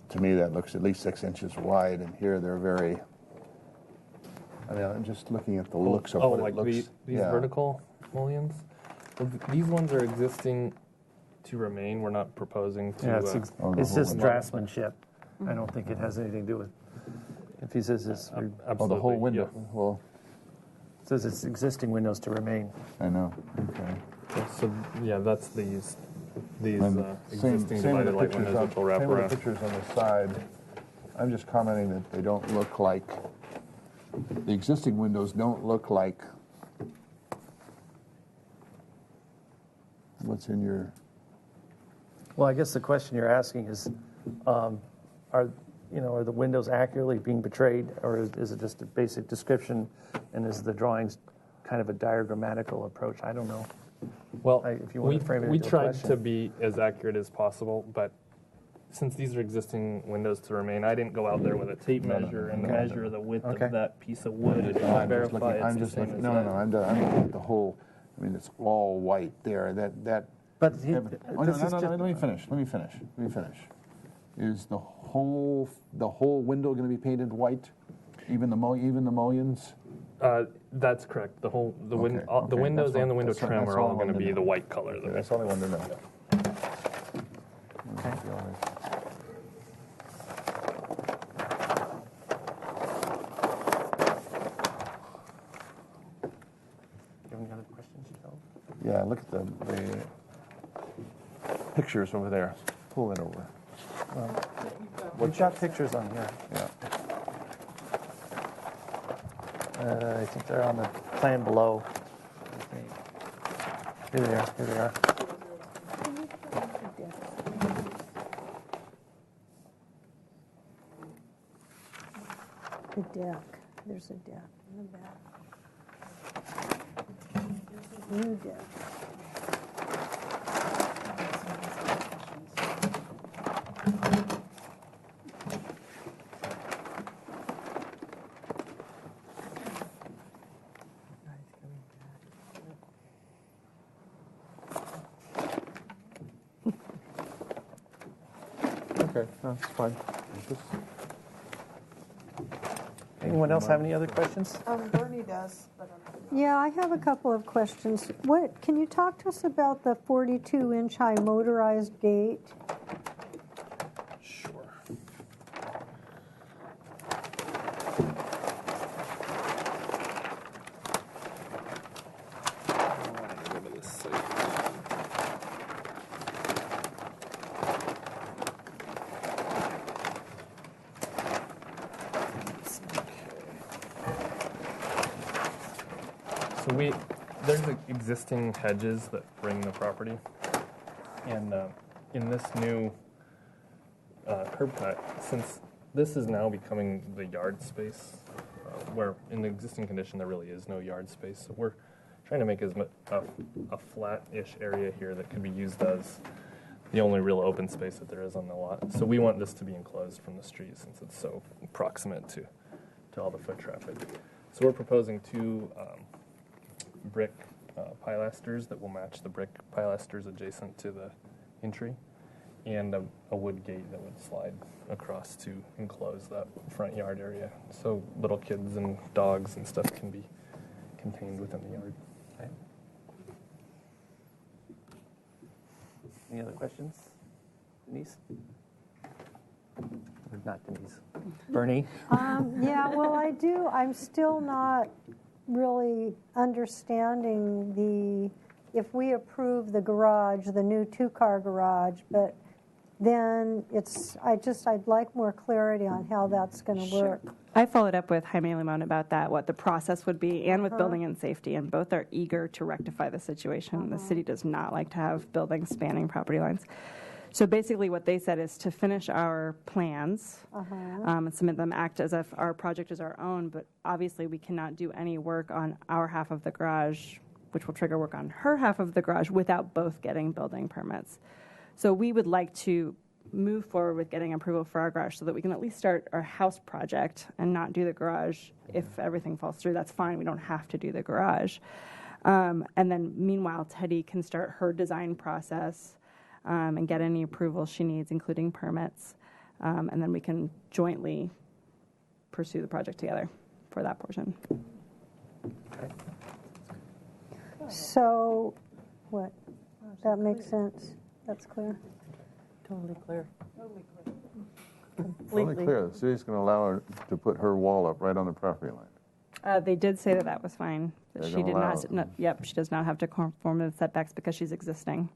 Speaker 10: to me that looks at least 6 inches wide, and here they're very. I'm just looking at the looks of what
Speaker 16: like
Speaker 10: it looks.
Speaker 16: These vertical mullions. Well, these ones are existing to remain. We're not proposing to.
Speaker 2: Yeah, it's just draftsmanship. I don't think it has anything to do with. If he says this,
Speaker 10: the whole window.
Speaker 16: Yeah.
Speaker 10: Well,
Speaker 2: it says it's existing windows to remain.
Speaker 10: I know. Okay.
Speaker 16: So yeah, that's these
Speaker 10: Same
Speaker 16: existing
Speaker 10: with
Speaker 16: divided
Speaker 10: the
Speaker 16: light
Speaker 10: pictures
Speaker 16: windows which will wrap
Speaker 10: same with
Speaker 16: around.
Speaker 10: the pictures on the side. I'm just commenting that they don't look like. The existing windows don't look like what's in your.
Speaker 2: Well, I guess the question you're asking is, are the windows accurately being portrayed, or is it just a basic description, and is the drawings kind of a diagrammatical approach? I don't know.
Speaker 16: Well,
Speaker 2: if you want to frame it
Speaker 16: we
Speaker 2: into a
Speaker 16: tried
Speaker 2: question.
Speaker 16: to be as accurate as possible, but since these are existing windows to remain, I didn't go out there with a tape measure and measure the width of that piece of wood and verify it's the same as that.
Speaker 10: I'm looking at the whole. It's all white there. That.
Speaker 2: But
Speaker 10: let me finish. Is the whole window going to be painted white? Even the mullions?
Speaker 16: That's correct. The windows and the window trim are all going to be the white color.
Speaker 10: That's all I wanted to know.
Speaker 2: Okay. Any other questions, Joe?
Speaker 10: Yeah, look at the pictures over there. Pull it over.
Speaker 2: We've got pictures on here.
Speaker 10: Yeah.
Speaker 2: I think they're on the plan below. Here they are.
Speaker 3: The deck. There's a deck in the back. New deck.
Speaker 10: Okay, that's fine.
Speaker 2: Anyone else have any other questions?
Speaker 9: Bernie does, but
Speaker 3: Yeah, I have a couple of questions. Can you talk to us about the 42-inch high motorized gate?
Speaker 16: Sure. So there's existing hedges that ring the property, and in this new curb cut, since this is now becoming the yard space, where in the existing condition there really is no yard space, so we're trying to make as a flat-ish area here that could be used as the only real open space that there is on the lot. So we want this to be enclosed from the street since it's so proximate to all the foot traffic. So we're proposing two brick pilasters that will match the brick pilasters adjacent to the entry, and a wood gate that would slide across to enclose that front yard area. So little kids and dogs and stuff can be contained within the yard.
Speaker 2: Okay. Any other questions? Denise? Or not Denise? Bernie?
Speaker 3: Yeah, well, I do. I'm still not really understanding if we approve the garage, the new two-car garage, but then I'd like more clarity on how that's going to work.
Speaker 17: I followed up with Jaime Limon about that, what the process would be, and with building and safety, and both are eager to rectify the situation. The city does not like to have buildings spanning property lines. So basically what they said is to finish our plans and submit them, act as if our project is our own, but obviously we cannot do any work on our half of the garage, which will trigger work on her half of the garage, without both getting building permits. So we would like to move forward with getting approval for our garage so that we can at least start our house project and not do the garage. If everything falls through, that's fine. We don't have to do the garage. And then meanwhile, Teddy can start her design process and get any approval she needs, including permits. And then we can jointly pursue the project together for that portion.
Speaker 3: So, what? That makes sense. That's clear.
Speaker 11: Totally clear.
Speaker 8: Totally clear. The city's going to allow her to put her wall up right on the property line.
Speaker 17: They did say that was fine. That
Speaker 8: They're
Speaker 17: she
Speaker 8: gonna
Speaker 17: did
Speaker 8: allow
Speaker 17: not. Yep, she does not have to conform to the setbacks because she's existing.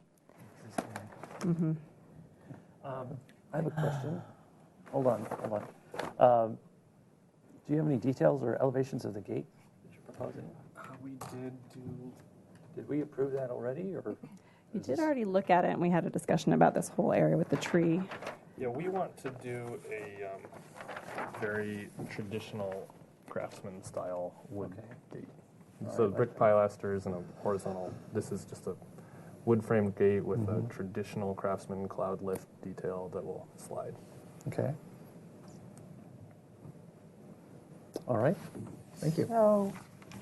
Speaker 17: Mm-hmm.
Speaker 2: I have a question. Hold on. Do you have any details or elevations of the gate that you're proposing?
Speaker 16: We
Speaker 2: Did we approve that already, or?
Speaker 17: We did already look at it, and we had a discussion about this whole area with the tree.
Speaker 16: Yeah, we want to do a very traditional craftsman style wood gate. So brick pilasters and a horizontal. This is just a wood framed gate with a traditional craftsman cloud lift detail that will slide.
Speaker 2: Okay. All right. Thank you.
Speaker 3: So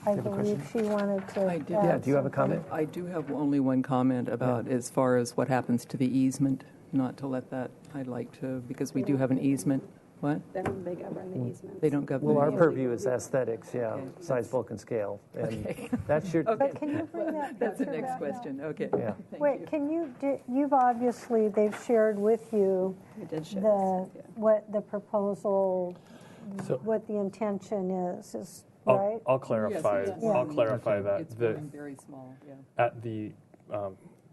Speaker 3: I
Speaker 2: You have a
Speaker 3: believe she wanted to.
Speaker 18: I did.
Speaker 2: Yeah, do you have a comment?
Speaker 18: I do have only one comment about as far as what happens to the easement, not to let that, I'd like to, because we do have an easement. What?
Speaker 17: They govern the easement.
Speaker 18: They don't govern
Speaker 2: Well,
Speaker 18: the
Speaker 2: our
Speaker 18: easement.
Speaker 2: purview is aesthetics, size, bulk, and scale. And that's your.
Speaker 3: But can you bring that
Speaker 18: That's the
Speaker 3: picture
Speaker 18: next
Speaker 3: back now?
Speaker 18: question. Okay.
Speaker 2: Yeah.
Speaker 18: Thank
Speaker 3: Wait,
Speaker 18: you.
Speaker 3: can you've obviously, they've shared with you
Speaker 17: We did share
Speaker 3: the,
Speaker 17: this, yeah.
Speaker 3: what the proposal,
Speaker 16: So-
Speaker 3: what the intention is,
Speaker 16: I'll,
Speaker 3: right?
Speaker 16: I'll clarify.
Speaker 18: Yes,
Speaker 16: I'll clarify that.
Speaker 18: It's going very small, yeah.
Speaker 16: At the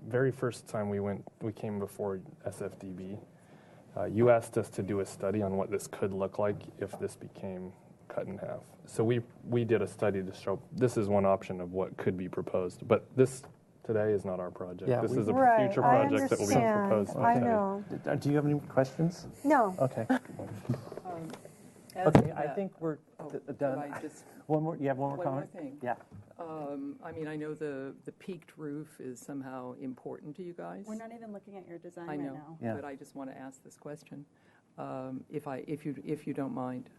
Speaker 16: very first time we came before SFDB, you asked us to do a study on what this could look like if this became cut in half. So we did a study to show this is one option of what could be proposed, but this today is not our project.
Speaker 2: Yeah,
Speaker 16: this is a
Speaker 3: Right,
Speaker 16: future
Speaker 3: I
Speaker 16: project that will be
Speaker 3: understand.
Speaker 16: proposed.
Speaker 3: I
Speaker 16: by
Speaker 3: know.
Speaker 2: Do you have any questions?
Speaker 3: No.
Speaker 2: Okay.
Speaker 18: As
Speaker 2: Okay,
Speaker 18: of
Speaker 2: I
Speaker 18: that-
Speaker 2: think we're done.
Speaker 18: Could I just-
Speaker 2: One more. You have one more
Speaker 18: One more
Speaker 2: comment?
Speaker 18: thing.
Speaker 2: Yeah.
Speaker 18: I mean, I know the peaked roof is somehow important to you guys.
Speaker 17: We're not even looking at your design
Speaker 18: I
Speaker 17: right
Speaker 18: know,
Speaker 17: now.
Speaker 2: Yeah.
Speaker 18: but I just want to ask this question, if you don't mind.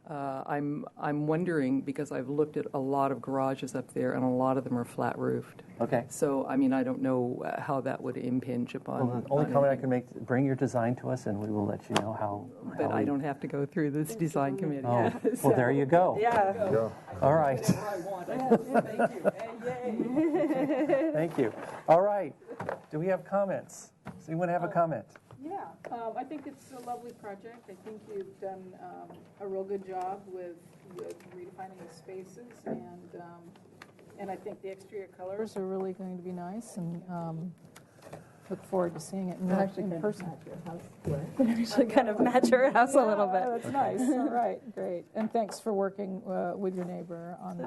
Speaker 18: I'm wondering, because I've looked at a lot of garages up there, and a lot of them are flat roofed.
Speaker 2: Okay.
Speaker 18: So, I mean, I don't know how that would impinge upon.
Speaker 2: Well, the only
Speaker 18: on
Speaker 2: comment I
Speaker 18: anything.
Speaker 2: can make: bring your design to us, and we will let you know how.
Speaker 18: But I
Speaker 2: we-
Speaker 18: don't have to go through this design committee.
Speaker 2: Oh,
Speaker 18: Yeah,
Speaker 2: well, there you go.
Speaker 17: Yeah.
Speaker 8: Go.
Speaker 2: All right.
Speaker 18: Thank you. Yay.
Speaker 2: Thank you. All right. Do we have comments? Does anyone have a comment?
Speaker 5: Yeah, I think it's a lovely project. I think you've done a real good job with redefining the spaces, and I think the exterior colors are really going to be nice, and look forward to seeing it in person.
Speaker 17: Actually kind of match her house a little
Speaker 5: Yeah,
Speaker 17: bit.
Speaker 5: That's nice. All right, great. And thanks for working with your neighbor on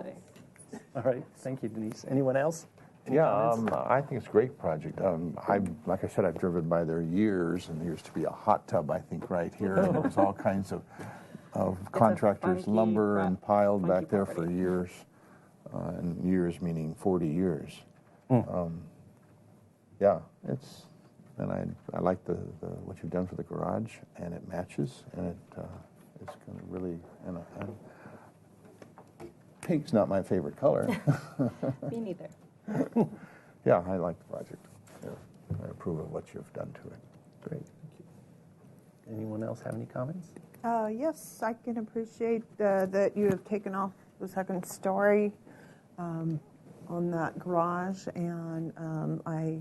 Speaker 2: All right, thank you, Denise. Anyone else? Any
Speaker 8: Yeah,
Speaker 2: comments?
Speaker 8: I think it's a great project. Like I said, I've driven by there years, and there used to be a hot tub, I think, right here. And there was all kinds of contractors' lumber and piled back there for years, and years meaning 40 years. Yeah, and I like the what you've done for the garage, and it matches, and it's going to really, and pink's not my favorite color.
Speaker 17: Me neither.
Speaker 8: Yeah, I like the project. Yeah, I approve of what you've done to it.
Speaker 2: Great, thank you. Anyone else have any comments?
Speaker 9: Yes, I can appreciate that you have taken off the second story on that garage, and I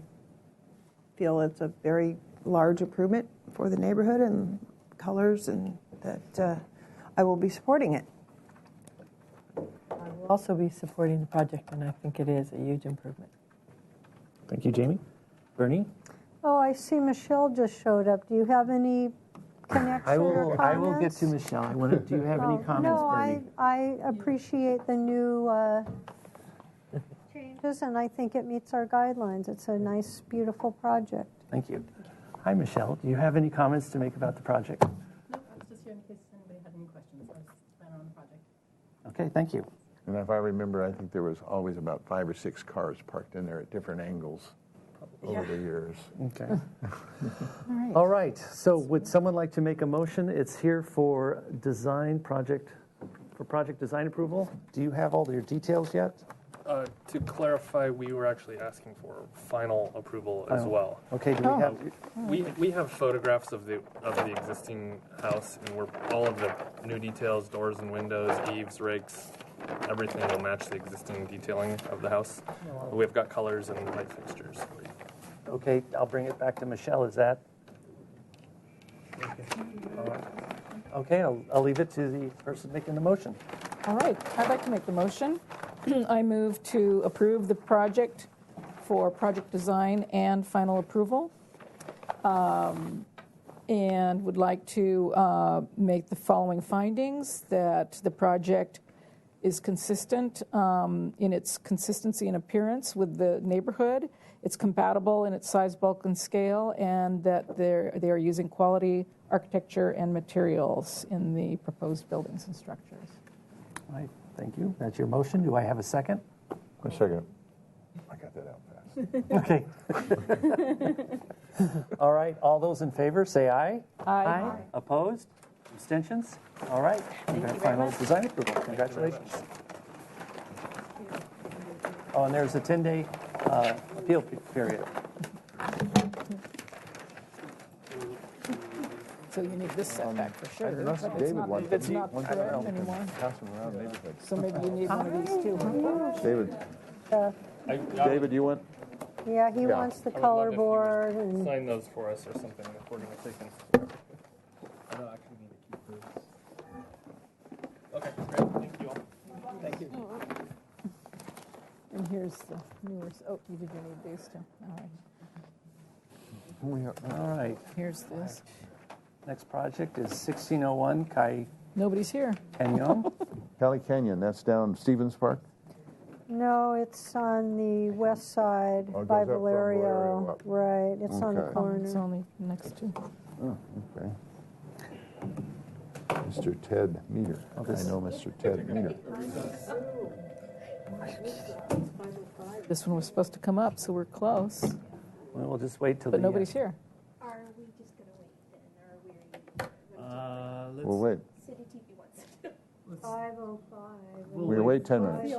Speaker 9: feel it's a very large improvement for the neighborhood and colors, and that I will be supporting it.
Speaker 11: I will also be supporting the project, and I think it is a huge improvement.
Speaker 2: Thank you, Jamie. Bernie?
Speaker 3: Oh, I see Michelle just showed up. Do you have any connection or comments?
Speaker 2: I will get to Michelle. Do you have any comments,
Speaker 3: No,
Speaker 2: Bernie?
Speaker 3: I appreciate the new changes, and I think it meets our guidelines. It's a nice, beautiful project.
Speaker 2: Thank you. Hi, Michelle. Do you have any comments to make about the project?
Speaker 19: No, I was just here in case anybody had any questions. I was planning on the project.
Speaker 2: Okay, thank you.
Speaker 8: And if I remember, I think there was always about 5 or 6 cars parked in there at different angles over the years.
Speaker 2: Okay. All right. So would someone like to make a motion? It's here for project design approval. Do you have all your details yet?
Speaker 16: To clarify, we were actually asking for final approval as well.
Speaker 2: Okay. Do we have?
Speaker 16: We have photographs of the existing house, and all of the new details, doors and windows, eaves, rakes, everything will match the existing detailing of the house. We've got colors and light fixtures.
Speaker 2: Okay, I'll bring it back to Michelle. Is that? Okay, I'll leave it to the person making the motion.
Speaker 5: All right, I'd like to make the motion. I move to approve the project for project design and final approval, and would like to make the following findings: that the project is consistent in its consistency and appearance with the neighborhood, it's compatible in its size, bulk, and scale, and that they are using quality architecture and materials in the proposed buildings and structures.
Speaker 2: All right, thank you. That's your motion. Do I have a second?
Speaker 8: A second. I got that out fast.
Speaker 2: Okay. All right, all those in favor, say aye.
Speaker 5: Aye.
Speaker 2: Opposed? Abstentions? All right. Final design approval. Congratulations. Oh, and there's a 10-day appeal period.
Speaker 5: So you need this setback for sure.
Speaker 8: Unless
Speaker 5: but
Speaker 8: David wants to
Speaker 5: it's not threatened anymore.
Speaker 8: pass them around the neighborhood.
Speaker 5: So maybe you need one of these too.
Speaker 8: David, you want?
Speaker 3: Yeah, he wants the color board. And
Speaker 16: Sign those for us or something if we're going to take them. I don't actually need to keep those. Okay, great. Thank you all.
Speaker 2: Thank you.
Speaker 5: And here's the newer. Oh, you did need these too. All right.
Speaker 2: All right.
Speaker 5: Here's this.
Speaker 2: Next project is 1601 Kai
Speaker 5: Nobody's here.
Speaker 2: Canyon.
Speaker 8: Cali Canyon, that's down Stevens Park?
Speaker 3: no, it's on the west side
Speaker 8: Oh, it
Speaker 3: by
Speaker 8: goes up from
Speaker 3: Valerio.
Speaker 8: Valerio up.
Speaker 3: Right, it's on the
Speaker 8: Okay.
Speaker 3: corner.
Speaker 5: It's only next to.
Speaker 8: Oh, okay. Mr. Ted Meter. I know Mr. Ted Meter.
Speaker 5: This one was supposed to come up, so we're close.
Speaker 2: Well, we'll just wait till
Speaker 5: But
Speaker 2: the
Speaker 5: nobody's here.
Speaker 1: Are we just going to wait then, or
Speaker 8: We'll wait.
Speaker 1: City TV wants to?
Speaker 3: 5:05.
Speaker 8: We'll wait 10 minutes.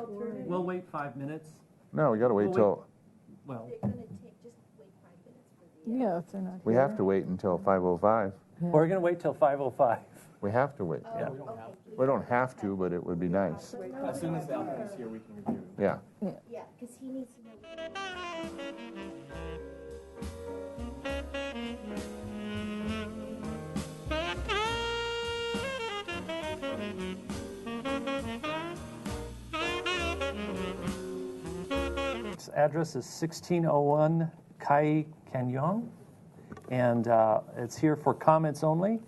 Speaker 2: We'll wait 5 minutes.
Speaker 8: No, we got to wait
Speaker 2: We'll
Speaker 8: till,
Speaker 2: Well,
Speaker 1: They're going to take, just wait 5 minutes for the...
Speaker 5: Yeah, if they're not
Speaker 8: we
Speaker 5: here.
Speaker 8: have to wait until 5:05.
Speaker 2: we're going to wait till 5:05.
Speaker 8: We have to wait.
Speaker 2: Yeah.
Speaker 8: We don't have to, but it would be nice.
Speaker 16: As soon as the applicant is here, we can review.
Speaker 8: Yeah.
Speaker 1: Yeah, because he needs to know...
Speaker 2: Its address is 1601 Kai Canyon, and it's here for comments only.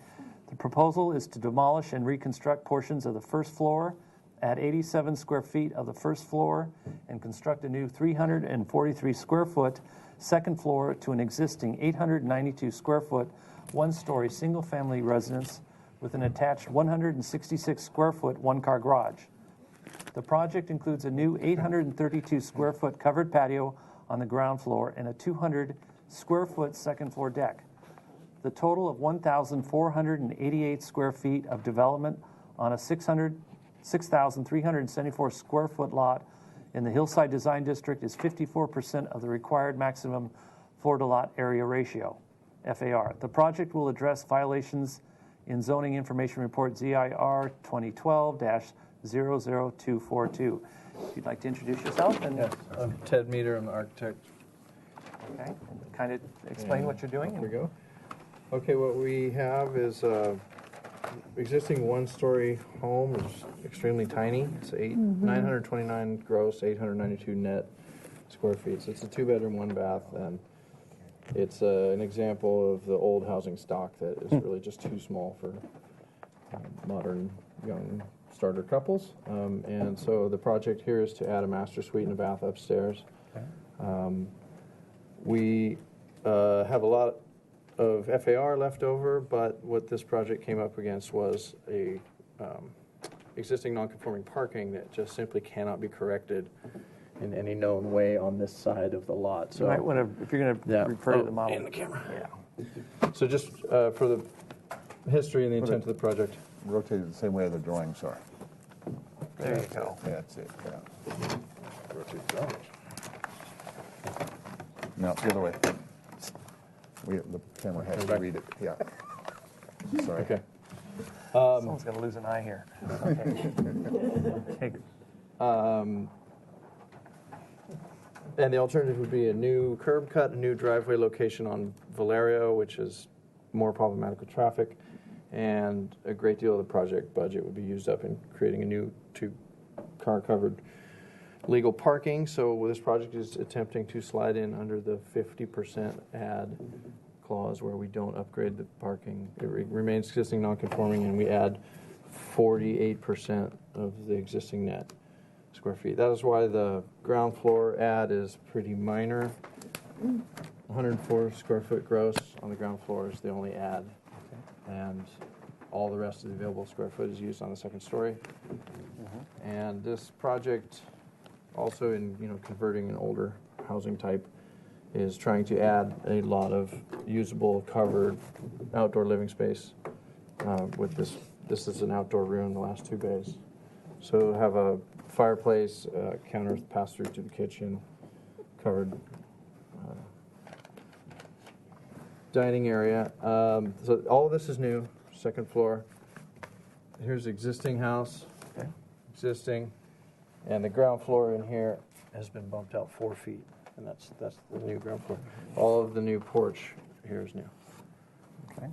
Speaker 2: The proposal is to demolish and reconstruct portions of the first floor add 87 square feet of the first floor and construct a new 343 square foot second floor to an existing 892 square foot one-story single-family residence with an attached 166 square foot one-car garage. The project includes a new 832 square foot covered patio on the ground floor and a 200 square foot second floor deck. The total of 1,488 square feet of development on a 6,374 square foot lot in the Hillside Design District is 54% of the required maximum floor to lot area ratio, FAR. The project will address violations in Zoning Information Report ZIR 2012-00242. If you'd like to introduce yourself. And
Speaker 20: yes, I'm Ted Meter, I'm the architect.
Speaker 2: Okay, and kind of explain what you're doing.
Speaker 20: Here we go. Okay, what we have is existing one-story home. It's extremely tiny. It's 929 gross, 892 net square feet. So it's a two-bedroom, one bath, and it's an example of the old housing stock that is really just too small for modern young starter couples. And so the project here is to add a master suite and a bath upstairs. We have a lot of FAR left over, but what this project came up against was a existing non-conforming parking that just simply cannot be corrected in any known way on this side of the lot. So
Speaker 2: you might want to, if you're going to refer to the model.
Speaker 20: And the camera. Yeah. So just for the history and the intent of the project.
Speaker 8: Rotated the same way the drawings are.
Speaker 2: There you go.
Speaker 8: That's it, yeah. Rotate drawings. No, the other way. The camera has to read it. Yeah. Sorry.
Speaker 20: Okay.
Speaker 2: Someone's going to lose an eye here. Okay.
Speaker 20: And the alternative would be a new curb cut, a new driveway location on Valerio, which is more problematic with traffic, and a great deal of the project budget would be used up in creating a new two-car covered legal parking. So this project is attempting to slide in under the 50% add clause where we don't upgrade the parking. It remains existing non-conforming, and we add 48% of the existing net square feet. That is why the ground floor add is pretty minor. 104 square foot gross on the ground floor is the only add, and all the rest of the available square foot is used on the second story. And this project, also in converting an older housing type, is trying to add a lot of usable covered outdoor living space with this. This is an outdoor room, the last two bays. So have a fireplace, counter pass through to the kitchen, covered dining area. So all of this is new, second floor. Here's the existing house, existing, and the ground floor in here has been bumped out 4 feet, and that's the new ground floor. All of the new porch here is new.
Speaker 2: Okay.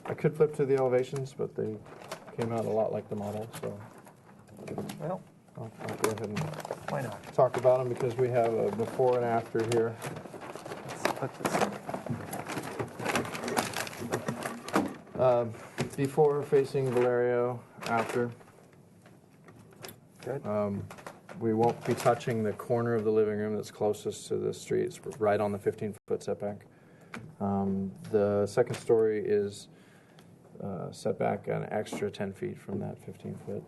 Speaker 20: I could flip to the elevations, but they came out a lot like the model, so
Speaker 2: well,
Speaker 20: I'll go ahead and
Speaker 2: why not
Speaker 20: talk about them because we have a before and after here.
Speaker 2: Let's put this.
Speaker 20: Before facing Valerio, after.
Speaker 2: Good.
Speaker 20: We won't be touching the corner of the living room that's closest to the street. It's right on the 15-foot setback. The second story is setback an extra 10 feet from that 15-foot,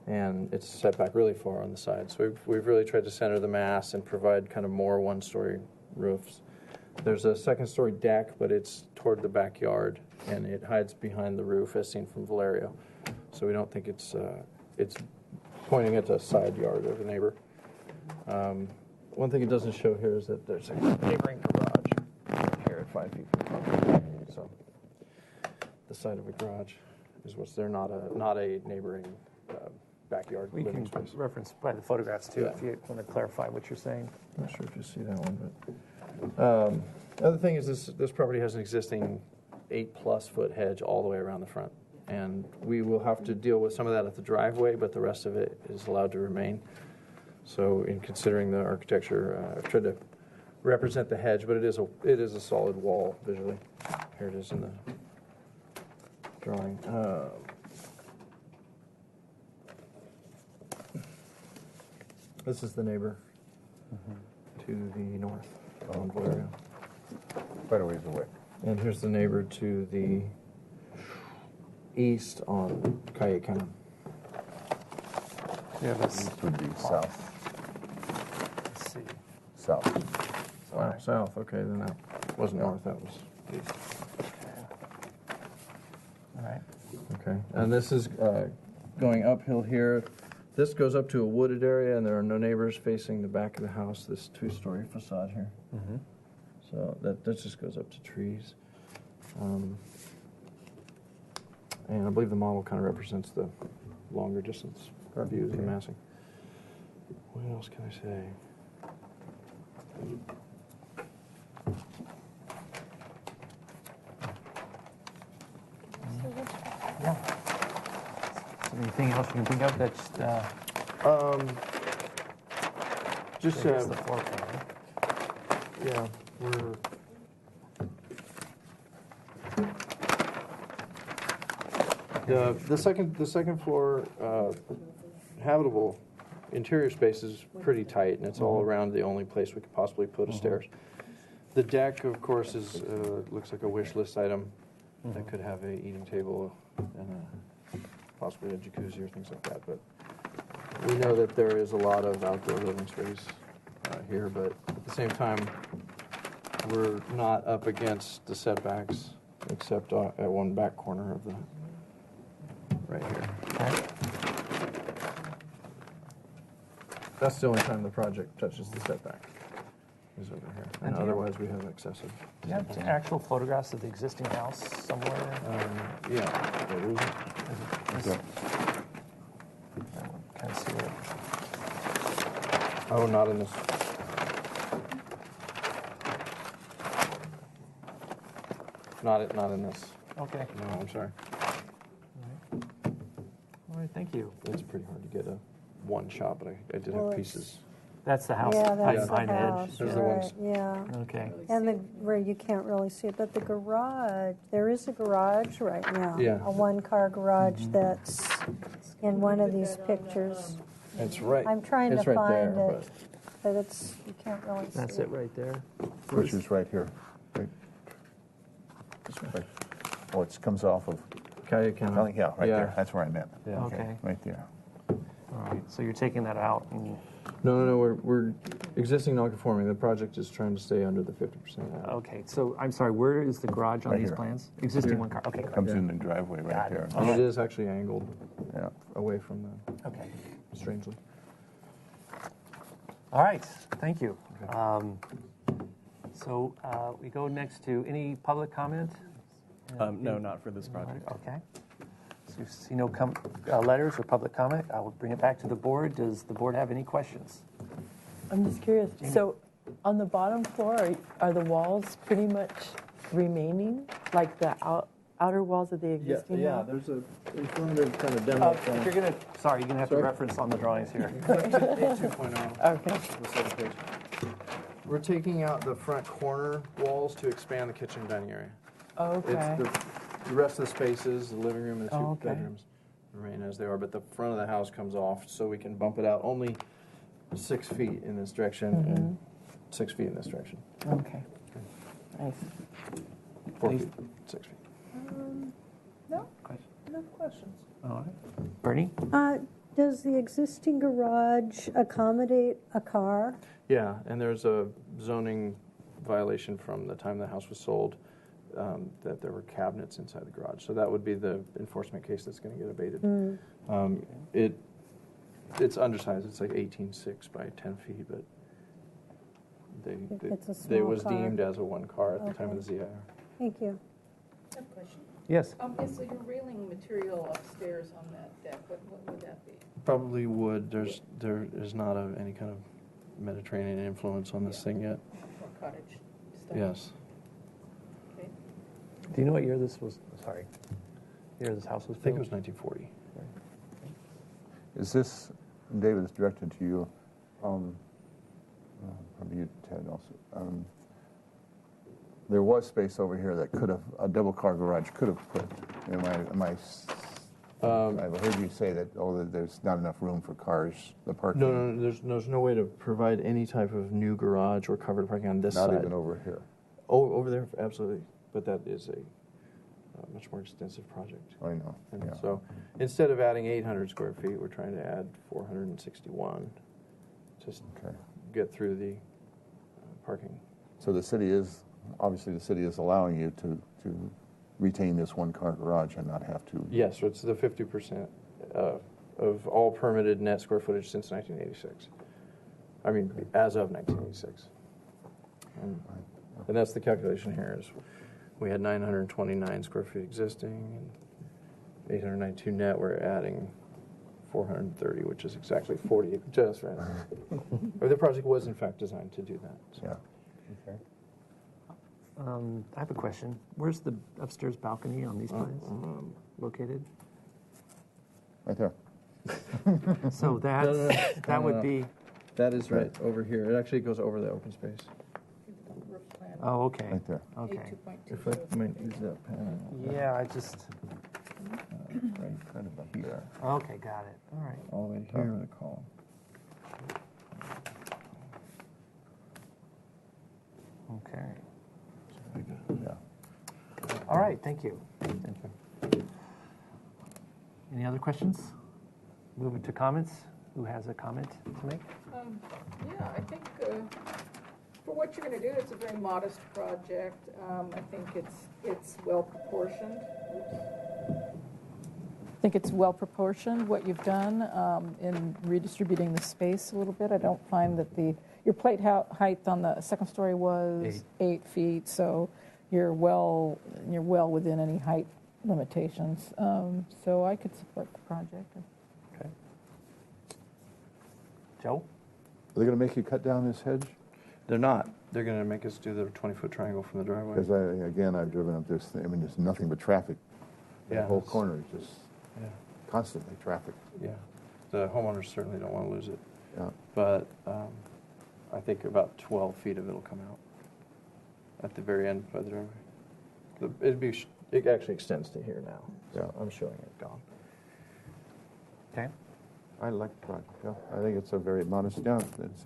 Speaker 20: and it's set back really far on the side. So we've really tried to center the mass and provide kind of more one-story roofs. There's a second-story deck, but it's toward the backyard, and it hides behind the roof as seen from Valerio. So we don't think it's pointing at the side yard of a neighbor. One thing it doesn't show here is that there's a neighboring garage here at 5 feet from the property. So the side of a garage is what's there, not a neighboring backyard living space.
Speaker 2: We can reference by the photographs too if you want to clarify what you're saying.
Speaker 20: I'm not sure if you see that one, but the other thing is this property has an existing 8+ foot hedge all the way around the front, and we will have to deal with some of that at the driveway, but the rest of it is allowed to remain. So in considering the architecture, I've tried to represent the hedge, but it is a solid wall visually. Here it is in the drawing. This is the neighbor to the north on Valerio.
Speaker 8: Quite a ways away.
Speaker 20: And here's the neighbor to the east on Calle Cannon.
Speaker 2: Yeah,
Speaker 8: East would be south.
Speaker 2: Let's see.
Speaker 8: South.
Speaker 20: Wow, south. Okay, then that wasn't north. That was east.
Speaker 2: All right.
Speaker 20: Okay, and this is going uphill here. This goes up to a wooded area, and there are no neighbors facing the back of the house. This two-story facade here.
Speaker 2: Mm-hmm.
Speaker 20: So that just goes up to trees. And I believe the model kind of represents the longer distance views of the massing. What else can I say?
Speaker 2: Yeah. So anything else you can think of that's
Speaker 20: Just
Speaker 2: the floor plan?
Speaker 20: yeah, we're the second floor habitable interior space is pretty tight, and it's all around the only place we could possibly put a stairs. The deck, of course, is looks like a wish list item that could have a eating table and possibly a jacuzzi or things like that. But we know that there is a lot of outdoor living space here, but at the same time, we're not up against the setbacks except at one back corner of the right here.
Speaker 2: Okay.
Speaker 20: That's the only time the project touches the setback, is over here. And
Speaker 2: And do you-
Speaker 20: otherwise, we have excessive.
Speaker 2: Do you have actual photographs of the existing house somewhere?
Speaker 20: Yeah.
Speaker 2: Kind of see it.
Speaker 20: Oh, not in this. Not in this.
Speaker 2: Okay.
Speaker 20: No, I'm sorry.
Speaker 2: All right, thank you.
Speaker 20: It's pretty hard to get a one shot, but I did
Speaker 3: Well,
Speaker 20: have
Speaker 3: it's-
Speaker 20: pieces.
Speaker 2: That's the house.
Speaker 3: Yeah, that's the
Speaker 2: behind the edge.
Speaker 3: house,
Speaker 20: There's the
Speaker 3: right,
Speaker 20: ones.
Speaker 3: yeah.
Speaker 2: Okay.
Speaker 3: And where you can't really see it, but the garage, there is a garage right now.
Speaker 20: Yeah.
Speaker 3: A one-car garage that's in one of these pictures.
Speaker 20: It's right.
Speaker 3: I'm trying
Speaker 20: it's
Speaker 3: to
Speaker 20: right
Speaker 3: find
Speaker 20: there,
Speaker 3: it, but it's, you can't really see it.
Speaker 2: That's it right there.
Speaker 8: Which is right here. Right. Right. Oh, it comes off of.
Speaker 20: Calle Cannon.
Speaker 8: Yeah, right there. That's where I meant.
Speaker 20: Yeah.
Speaker 2: Okay.
Speaker 8: Right there.
Speaker 2: All right. So you're taking that out and.
Speaker 20: No. We're existing non-conforming. The project is trying to stay under the 50%.
Speaker 2: Okay. So I'm sorry. Where is the garage on
Speaker 8: Right
Speaker 2: these
Speaker 8: here.
Speaker 2: plans? Existing
Speaker 20: Here.
Speaker 2: one car. Okay.
Speaker 8: Comes in the driveway right
Speaker 2: Got
Speaker 8: there.
Speaker 2: it.
Speaker 20: And it is actually angled
Speaker 8: Yeah.
Speaker 20: away from the.
Speaker 2: Okay.
Speaker 20: Strangely.
Speaker 2: All right. Thank you. So we go next to any public comment?
Speaker 4: No, not for this project.
Speaker 2: Okay. So you see no letters or public comment. I will bring it back to the board. Does the board have any questions?
Speaker 11: I'm just curious. So on the bottom floor, are the walls pretty much remaining, like the outer walls of the existing house?
Speaker 20: There's a informative kind of demo.
Speaker 2: If you're gonna, sorry, you're gonna have to reference on the drawings here.
Speaker 20: 2.0.
Speaker 11: Okay.
Speaker 20: The second page. We're taking out the front corner walls to expand the kitchen dining area.
Speaker 11: Okay.
Speaker 20: It's the rest of the spaces, the living room and the two
Speaker 11: okay.
Speaker 20: bedrooms remain as they are, but the front of the house comes off so we can bump it out only 6 feet in this direction and 6 feet in this direction.
Speaker 11: Okay. Nice.
Speaker 20: 4 feet, 6 feet.
Speaker 9: No questions.
Speaker 2: All right. Bernie?
Speaker 3: Does the existing garage accommodate a car?
Speaker 20: Yeah, and there's a zoning violation from the time the house was sold that there were cabinets inside the garage. So that would be the enforcement case that's going to get abated. It's undersized. It's like 18.6 by 10 feet, but
Speaker 3: It's a
Speaker 20: it
Speaker 3: small
Speaker 20: was
Speaker 3: car.
Speaker 20: deemed as a one car at the time of the ZIR.
Speaker 3: Thank you.
Speaker 19: I have a question.
Speaker 2: Yes.
Speaker 19: Is your railing material upstairs on that deck? What would that be?
Speaker 20: Probably wood. There is not any kind of Mediterranean influence on this thing yet.
Speaker 19: Or cottage style?
Speaker 20: Yes.
Speaker 19: Okay.
Speaker 2: Do you know what year this was? Sorry. Year this house was
Speaker 20: I think it
Speaker 2: built?
Speaker 20: was 1940.
Speaker 8: Is this, David, is directed to you, probably you, Ted, also. There was space over here that could have, a double-car garage could have put. Am I I've heard you say that, that there's not enough room for cars, the parking.
Speaker 20: No, there's no way to provide any type of new garage or covered parking on this side.
Speaker 8: Not even over here.
Speaker 20: Oh, over there, absolutely. But that is a much more extensive project.
Speaker 8: I know.
Speaker 20: And
Speaker 8: Yeah.
Speaker 20: so instead of adding 800 square feet, we're trying to add 461. Just get through the parking.
Speaker 8: So the city is, obviously the city is allowing you to retain this one-car garage and not have to.
Speaker 20: Yes, so it's the 50% of all permitted net square footage since 1986. I mean, as of 1986. And that's the calculation here is we had 929 square feet existing and 892 net. We're adding 430, which is exactly 40 just right. Or the project was in fact designed to do that. So.
Speaker 2: Yeah. Okay. I have a question. Where's the upstairs balcony on these plans located?
Speaker 8: Right there.
Speaker 2: So that would be.
Speaker 20: That is right over here. It actually goes over the open space.
Speaker 2: Oh, okay.
Speaker 8: Right there.
Speaker 2: Okay.
Speaker 20: If I might use that pen.
Speaker 2: Yeah, I just.
Speaker 8: Right, kind of up there.
Speaker 2: Okay, got it. All right.
Speaker 20: All the way here with a column.
Speaker 2: Okay.
Speaker 8: Yeah.
Speaker 2: All right, thank you. Any other questions? Moving to comments. Who has a comment to make?
Speaker 19: Yeah, I think for what you're going to do, it's a very modest project. I think it's well proportioned.
Speaker 5: I think it's well proportioned what you've done in redistributing the space a little bit. I don't find that your plate height on the second story was 8 feet, so you're well within any height limitations. So I could support the project.
Speaker 2: Okay. Joe?
Speaker 8: Are they going to make you cut down this hedge?
Speaker 20: They're not. They're going to make us do the 20-foot triangle from the driveway.
Speaker 8: Because I've driven up this. I mean, there's nothing but traffic.
Speaker 20: Yeah,
Speaker 8: The whole corner is just
Speaker 20: Yeah.
Speaker 8: constantly traffic.
Speaker 20: Yeah. The homeowners certainly don't want to lose it.
Speaker 8: Yeah.
Speaker 20: But I think about 12 feet of it will come out at the very end by the driveway. It actually extends to here now. So
Speaker 8: Yeah.
Speaker 20: I'm showing it gone.
Speaker 2: Okay.
Speaker 8: I like the project. Yeah. I think it's a very modest. Yeah, it's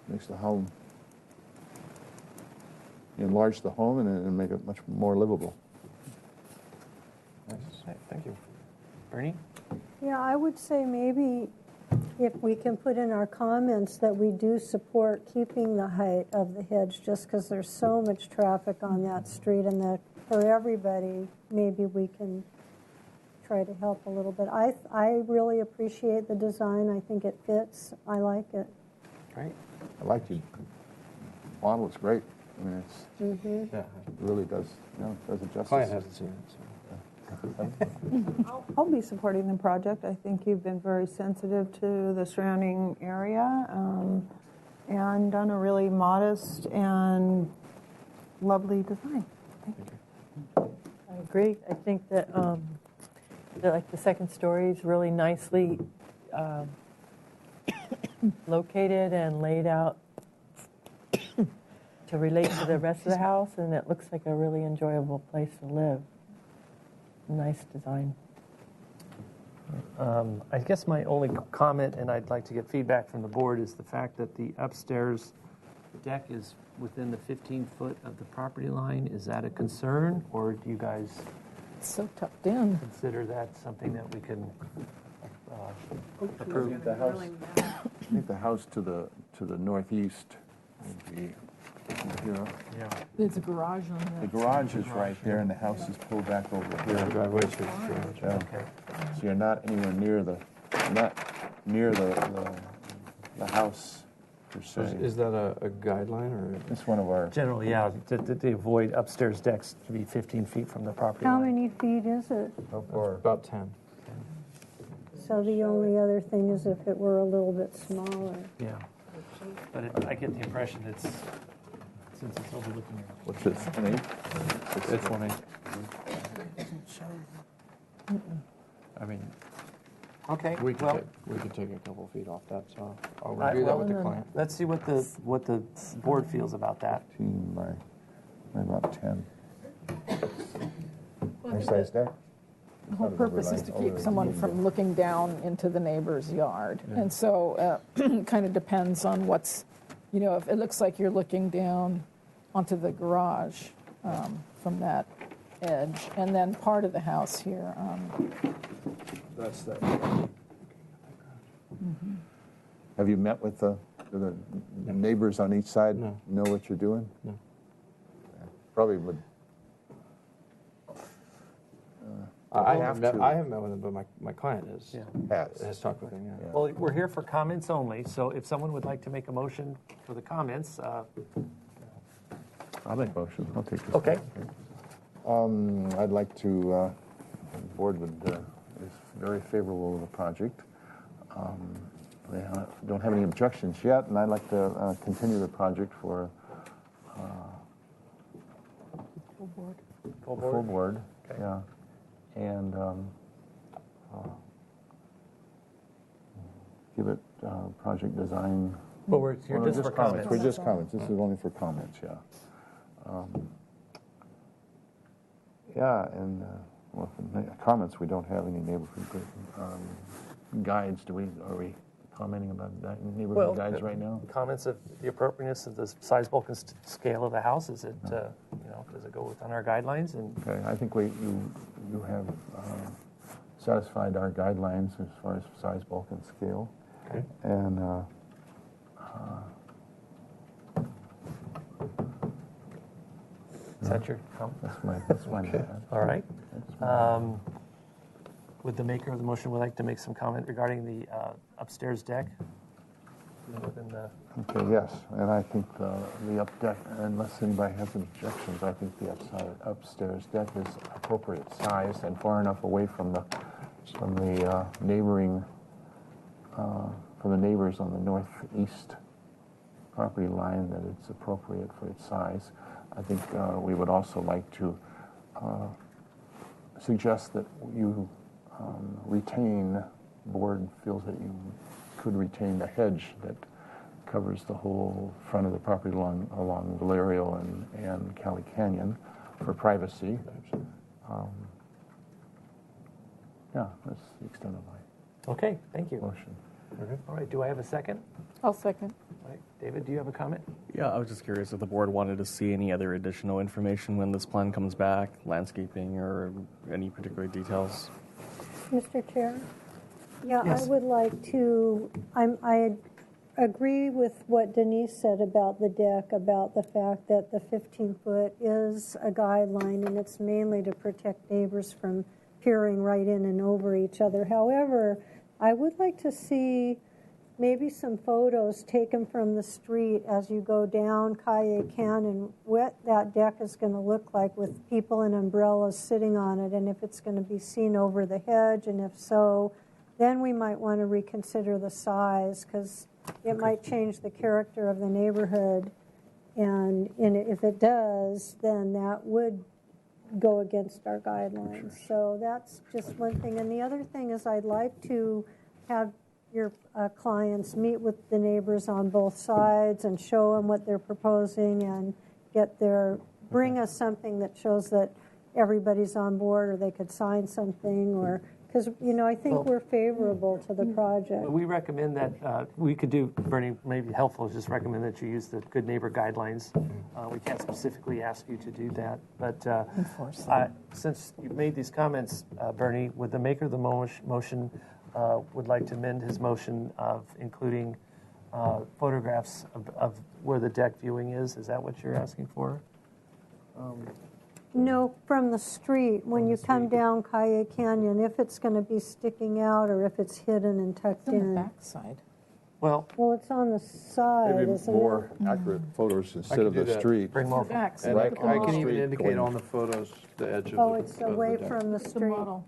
Speaker 8: makes the home enlarge the home and make it much more livable.
Speaker 2: Nice. Thank you. Bernie?
Speaker 3: Yeah, I would say maybe if we can put in our comments that we do support keeping the height of the hedge just because there's so much traffic on that street and that for everybody, maybe we can try to help a little bit. I really appreciate the design. I think it fits. I like it.
Speaker 2: Great.
Speaker 8: I like the model. It's great. I mean,
Speaker 3: Mm-hmm.
Speaker 20: Yeah.
Speaker 8: it really does. Does it justice.
Speaker 20: Client hasn't seen it. So.
Speaker 21: I'll be supporting the project. I think you've been very sensitive to the surrounding area and done a really modest and lovely design. Thank you.
Speaker 11: I agree. I think that like the second story is really nicely located and laid out to relate to the rest of the house, and it looks like a really enjoyable place to live. Nice design.
Speaker 2: I guess my only comment, and I'd like to get feedback from the board, is the fact that the upstairs deck is within the 15-foot of the property line. Is that a concern, or do you guys
Speaker 5: It's so tucked in.
Speaker 2: consider that something that we can approve?
Speaker 8: I think the house to the northeast would be,
Speaker 2: Yeah.
Speaker 5: There's a garage on that.
Speaker 8: The garage is right there, and the house is pulled back over here.
Speaker 20: The driveway is garage.
Speaker 8: Yeah.
Speaker 2: Okay.
Speaker 8: So you're not anywhere near the house per se.
Speaker 20: Is that a guideline or?
Speaker 8: It's one of our.
Speaker 2: Generally, yeah, to avoid upstairs decks to be 15 feet from the property
Speaker 3: How
Speaker 2: line.
Speaker 3: many feet is it?
Speaker 20: About 10.
Speaker 3: So the only other thing is if it were a little bit smaller.
Speaker 2: Yeah. But I get the impression it's, since it's overlooking your...
Speaker 8: What's it, 1/8?
Speaker 20: It's 1/8. I mean,
Speaker 2: Okay,
Speaker 20: we can
Speaker 2: well,
Speaker 20: take a couple feet off that, so I'll
Speaker 2: I-
Speaker 20: review that
Speaker 2: well,
Speaker 20: with the client.
Speaker 2: let's see what the board feels about that.
Speaker 8: 15 by about 10. Nice size deck.
Speaker 19: The whole purpose is to keep someone from looking down into the neighbor's yard.
Speaker 2: Yeah.
Speaker 19: And so it kind of depends on what's, if it looks like you're looking down onto the garage from that edge, and then part of the house here.
Speaker 8: That's that. Have you met with the neighbors on each side?
Speaker 20: No.
Speaker 8: Know what you're doing?
Speaker 20: No.
Speaker 8: Probably would.
Speaker 20: I haven't met with him, but my client has talked with him. Yeah.
Speaker 2: Well, we're here for comments only, so if someone would like to make a motion for the comments.
Speaker 8: I'll make a motion. I'll take this.
Speaker 2: Okay.
Speaker 8: I'd like to, the board is very favorable to the project. They don't have any objections yet, and I'd like to continue the project for full board.
Speaker 2: Okay.
Speaker 8: Yeah. And give it project design.
Speaker 2: Well, we're here just for comments.
Speaker 8: We're just comments. This is only for comments, yeah. And well, for comments, we don't have any neighborhood guides. Are we commenting about that neighborhood guides right now?
Speaker 2: Comments of the appropriateness of the size, bulk, and scale of the house. Is it, does it go within our guidelines? And
Speaker 8: Okay, I think you have satisfied our guidelines as far as size, bulk, and scale.
Speaker 2: Okay.
Speaker 8: And
Speaker 2: is that your comment?
Speaker 8: that's my
Speaker 2: Okay. All right. Would the maker of the motion would like to make some comment regarding the upstairs deck? Within the
Speaker 8: Okay, yes, and I think the up deck, unless anybody has objections, I think the upstairs deck is appropriate size and far enough away from the neighboring from the neighbors on the northeast property line that it's appropriate for its size. I think we would also like to suggest that you board feels that you could retain the hedge that covers the whole front of the property along Valerio and Cali Canyon for privacy. Yeah, that's the extent of my
Speaker 2: Okay, thank you.
Speaker 8: motion.
Speaker 2: All right, do I have a second?
Speaker 19: I'll second.
Speaker 2: All right, David, do you have a comment?
Speaker 4: Yeah, I was just curious if the board wanted to see any other additional information when this plan comes back, landscaping or any particular details.
Speaker 3: Mr. Chair? Yeah,
Speaker 4: Yes.
Speaker 3: I would like to, I agree with what Denise said about the deck, about the fact that the 15-foot is a guideline, and it's mainly to protect neighbors from peering right in and over each other. However, I would like to see maybe some photos taken from the street as you go down Calle Canyon, what that deck is going to look like with people and umbrellas sitting on it, and if it's going to be seen over the hedge, and if so, then we might want to reconsider the size, because it might change the character of the neighborhood, and if it does, then that would go against our guidelines. So that's just one thing. And the other thing is I'd like to have your clients meet with the neighbors on both sides and show them what they're proposing and bring us something that shows that everybody's on board, or they could sign something, or because I think we're favorable to the project.
Speaker 2: We recommend that we could do, Bernie, maybe helpful is just recommend that you use the Good Neighbor guidelines. We can't specifically ask you to do that, but since you've made these comments, Bernie, would the maker of the motion would like to amend his motion of including photographs of where the deck viewing is? Is that what you're asking for?
Speaker 3: No, from the street, when you come down Calle Canyon, if it's going to be sticking out or if it's hidden and tucked in.
Speaker 19: It's on the backside.
Speaker 2: Well,
Speaker 3: it's on the side,
Speaker 8: Maybe
Speaker 3: isn't
Speaker 8: more
Speaker 3: it?
Speaker 8: accurate photos instead
Speaker 20: can
Speaker 8: of
Speaker 20: do
Speaker 8: the
Speaker 20: that.
Speaker 8: street.
Speaker 2: Bring more.
Speaker 19: Backside.
Speaker 20: And I
Speaker 8: on the
Speaker 20: can even
Speaker 8: street
Speaker 20: indicate
Speaker 8: going-
Speaker 20: on the photos the edge of
Speaker 3: Oh,
Speaker 20: the
Speaker 3: it's
Speaker 20: of
Speaker 3: away
Speaker 20: the deck.
Speaker 3: from the
Speaker 19: The
Speaker 3: street.
Speaker 19: model.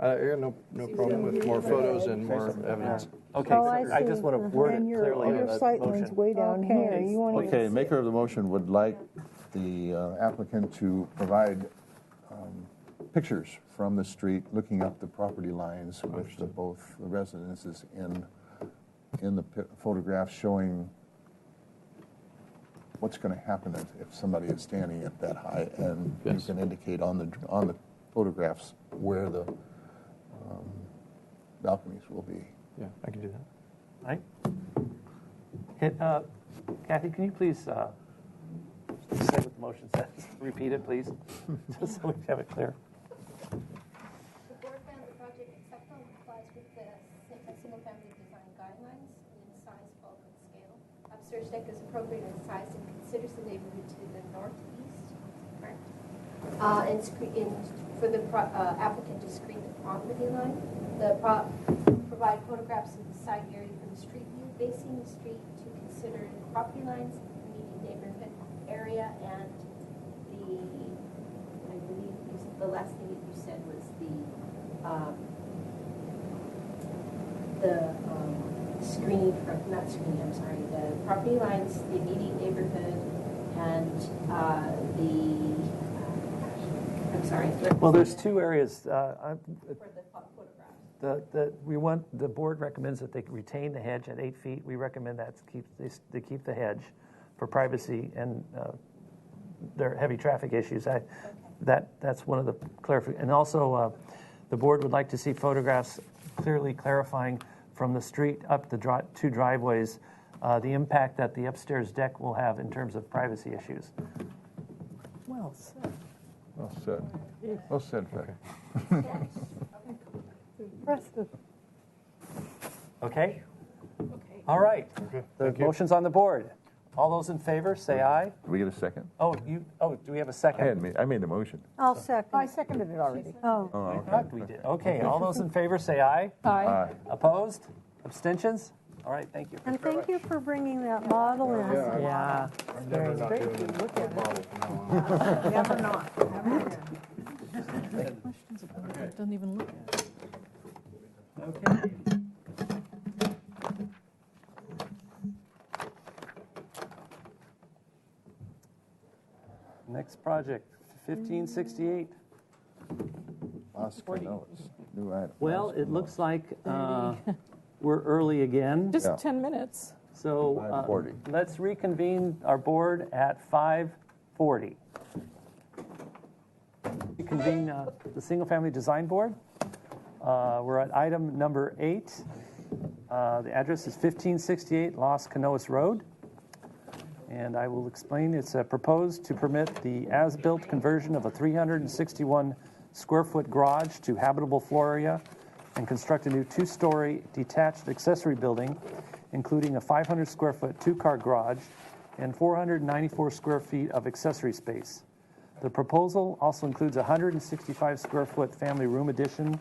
Speaker 20: I got no problem with more photos and more evidence.
Speaker 2: Okay,
Speaker 3: Oh,
Speaker 2: so
Speaker 3: I
Speaker 2: I just
Speaker 3: see.
Speaker 2: want to word it
Speaker 21: And
Speaker 2: clearly in
Speaker 21: your
Speaker 2: the
Speaker 21: sight line's
Speaker 2: motion.
Speaker 21: way down here.
Speaker 3: Okay.
Speaker 21: You want
Speaker 8: Okay, maker of the motion would like the applicant to provide pictures from the street, looking up the property lines with both the residences in the photographs, showing what's going to happen if somebody is standing at that high, and you can indicate on the photographs where the balconies will be.
Speaker 20: Yeah, I can do that.
Speaker 2: All right. Kathy, can you please say what the motion says? Repeat it, please, just so we have it clear.
Speaker 1: The board found the project acceptable and complies with the single-family design guidelines in size, bulk, and scale. Upstairs deck is appropriate in size and considers the neighborhood to the northeast, correct? For the applicant to screen the property line, provide photographs of the side area from the street view, facing the street to consider the property lines, immediate neighborhood area, and I believe the last thing that you said was the property lines, the immediate neighborhood, and
Speaker 2: Well, there's two areas.
Speaker 1: For the photographs.
Speaker 2: The board recommends that they retain the hedge at 8 feet. We recommend that they keep the hedge for privacy and there are heavy traffic issues. That's one of the clarifications. And also, the board would like to see photographs clearly clarifying from the street up the two driveways the impact that the upstairs deck will have in terms of privacy issues.
Speaker 5: Well said.
Speaker 8: Well said. Well said, Fred.
Speaker 3: Impressive.
Speaker 2: Okay? All right. The motion's on the board. All those in favor, say aye.
Speaker 8: Did we get a second?
Speaker 2: Do we have a second?
Speaker 8: I made the motion.
Speaker 3: I'll second.
Speaker 19: I seconded it already.
Speaker 3: Oh.
Speaker 8: Oh,
Speaker 2: I thought we did. Okay, all those in favor, say aye.
Speaker 19: Aye.
Speaker 2: Opposed? Abstentions? All right, thank you.
Speaker 3: And thank you for bringing that model in.
Speaker 11: Yeah.
Speaker 20: Never not doing the model from now on.
Speaker 19: Never not. Questions about it. It doesn't even look at it.
Speaker 2: Okay. Next project, 1568.
Speaker 8: Las Canoas, new item.
Speaker 2: Well, it looks like we're early again.
Speaker 19: Just 10 minutes.
Speaker 2: So
Speaker 8: 5:40.
Speaker 2: Let's reconvene our board at 5:40. Reconvene the Single Family Design Board. We're at item number 8. The address is 1568 Las Canoas Road. And I will explain. It's proposed to permit the as-built conversion of a 361 square foot garage to habitable floor area and construct a new 2-story detached accessory building, including a 500 square foot 2-car garage and 494 square feet of accessory space. The proposal also includes a 165 square foot family room addition,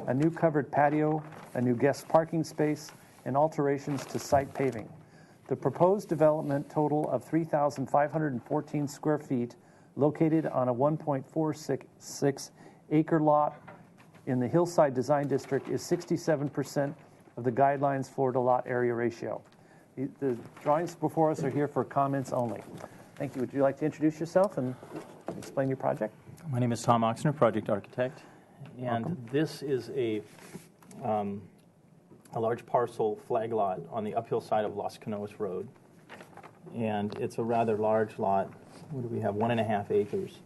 Speaker 2: a new covered patio, a new guest parking space, and alterations to site paving. The proposed development total of 3,514 square feet located on a 1.46 acre lot in the Hillside Design District is 67% of the guidelines floor to lot area ratio. The drawings before us are here for comments only. Thank you. Would you like to introduce yourself and explain your project?
Speaker 6: My name is Tom Oxner, project architect, and
Speaker 2: Welcome.
Speaker 6: This is a large parcel flag lot on the uphill side of Las Canoas Road, and it's a rather large lot. What do we have? 1.5 acres,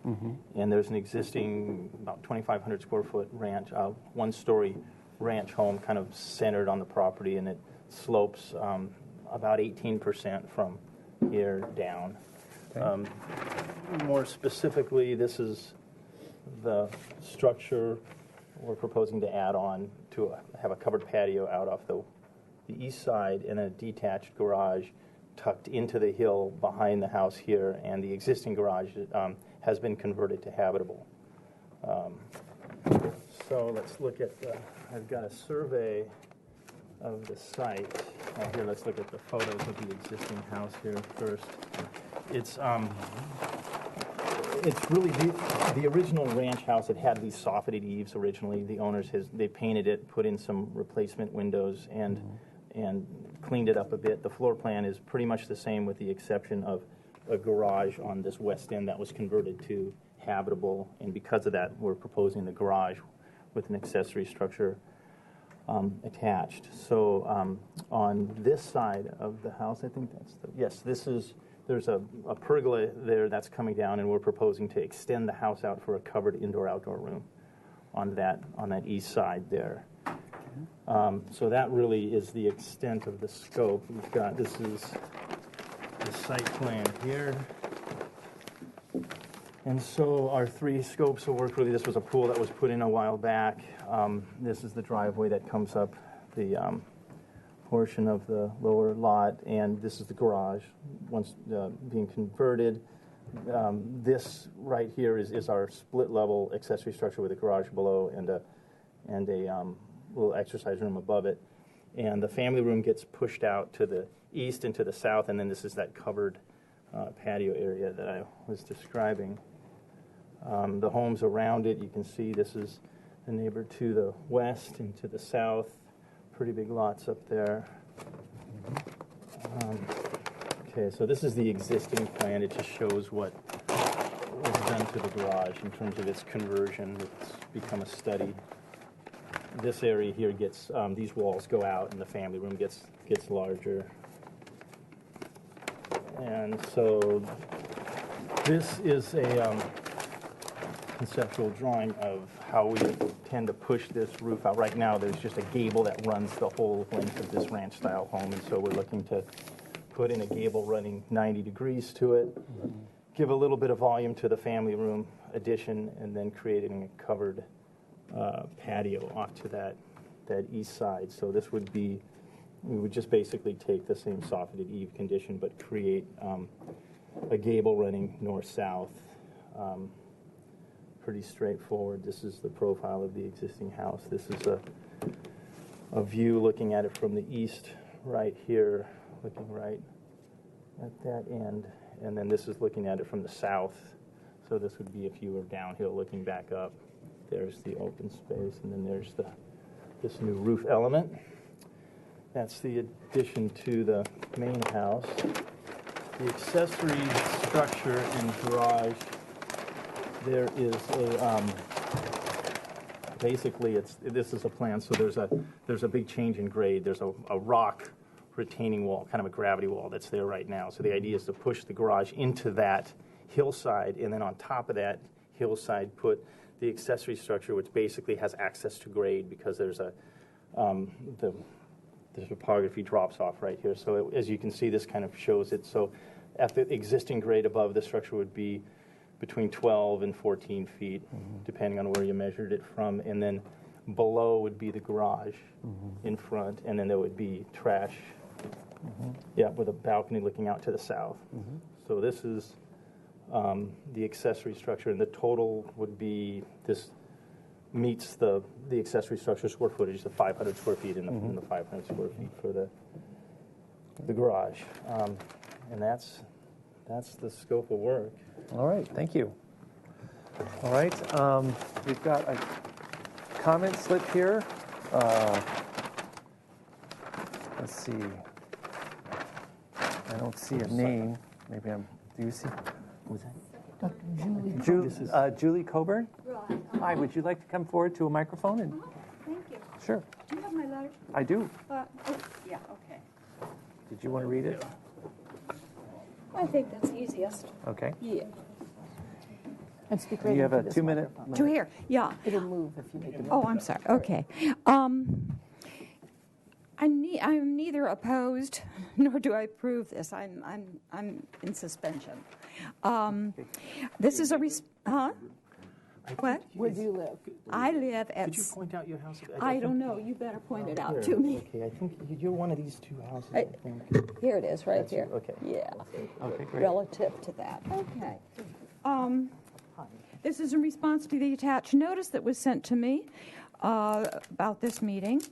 Speaker 6: and there's an existing about 2,500 square foot ranch, 1-story ranch home, kind of centered on the property, and it slopes about 18% from here down.
Speaker 2: Okay.
Speaker 6: More specifically, this is the structure we're proposing to add on to have a covered patio out off the east side and a detached garage tucked into the hill behind the house here, and the existing garage has been converted to habitable. So let's look at I've got a survey of the site. Here, let's look at the photos of the existing house here first. It's really the original ranch house. It had these soffitted eaves originally. The owners they painted it, put in some replacement windows, and cleaned it up a bit. The floor plan is pretty much the same, with the exception of a garage on this west end that was converted to habitable. And because of that, we're proposing the garage with an accessory structure attached. So on this side of the house, I think there's a pergola there that's coming down, and we're proposing to extend the house out for a covered indoor-outdoor room. on that east side there. So that really is the extent of the scope. We've got, this is the site plan here. And so our 3 scopes of work, really, this was a pool that was put in a while back. This is the driveway that comes up the portion of the lower lot, and this is the garage once being converted. This right here is our split level accessory structure with a garage below and a little exercise room above it. And the family room gets pushed out to the east and to the south, and then this is that covered patio area that I was describing. The homes around it, you can see this is the neighbor to the west and to the south. Pretty big lots up there. Okay, so this is the existing plan. It just shows what was done to the garage in terms of its conversion. It's become a study. This area here gets, these walls go out and the family room gets larger. And so this is a conceptual drawing of how we tend to push this roof out. Right now, there's just a gable that runs the whole length of this ranch-style home, and so we're looking to put in a gable running 90 degrees to it, give a little bit of volume to the family room addition, and then creating a covered patio off to that east side. So this would be, we would just basically take the same soffited eave condition, but create a gable running north-south. Pretty straightforward. This is the profile of the existing house. This is a view looking at it from the east right here, looking right at that end. And then this is looking at it from the south. So this would be if you were downhill looking back up. There's the open space, and then there's this new roof element. That's the addition to the main house. The accessory structure and garage, there is a, basically this is a plan, so there's a big change in grade. There's a rock retaining wall, kind of a gravity wall that's there right now. So the idea is to push the garage into that hillside, and then on top of that hillside put the accessory structure, which basically has access to grade because there's the topography drops off right here. So as you can see, this kind of shows it. So at the existing grade above, the structure would be between 12 and 14 feet, depending on where you measured it from. And then below would be the garage in front, and then there would be trash, with a balcony looking out to the south. So this is the accessory structure, and the total would be, this meets the accessory structure square footage, the 500 square feet in the 500 square feet for the garage. And that's the scope of work.
Speaker 2: All right, thank you. All right, we've got a comment slip here. Let's see. I don't see a name. Maybe do you see? Who's that? Dr. Julie Coburn.
Speaker 7: Right.
Speaker 2: Hi, would you like to come forward to a microphone? And
Speaker 7: Thank you.
Speaker 2: Sure.
Speaker 7: Do you have my letter?
Speaker 2: I do.
Speaker 7: Yeah, okay.
Speaker 2: Did you want to read it?
Speaker 7: I think that's easiest.
Speaker 2: Okay.
Speaker 7: Yeah.
Speaker 5: And speak
Speaker 2: You have a 2-minute.
Speaker 7: To here, yeah.
Speaker 5: It'll move if you make it.
Speaker 7: Oh, I'm sorry. Okay. I'm neither opposed nor do I approve this. I'm in suspension. This is a what?
Speaker 5: Where do you live?
Speaker 7: I live at.
Speaker 6: Could you point out your house?
Speaker 7: I don't know. You better point it out to me.
Speaker 6: Okay, I think you're one of these two houses. I think.
Speaker 7: Here it is, right
Speaker 6: That's
Speaker 7: here.
Speaker 6: okay.
Speaker 7: Yeah.
Speaker 2: Okay, great.
Speaker 7: Relative to that. Okay. This is in response to the attached notice that was sent to me about this meeting.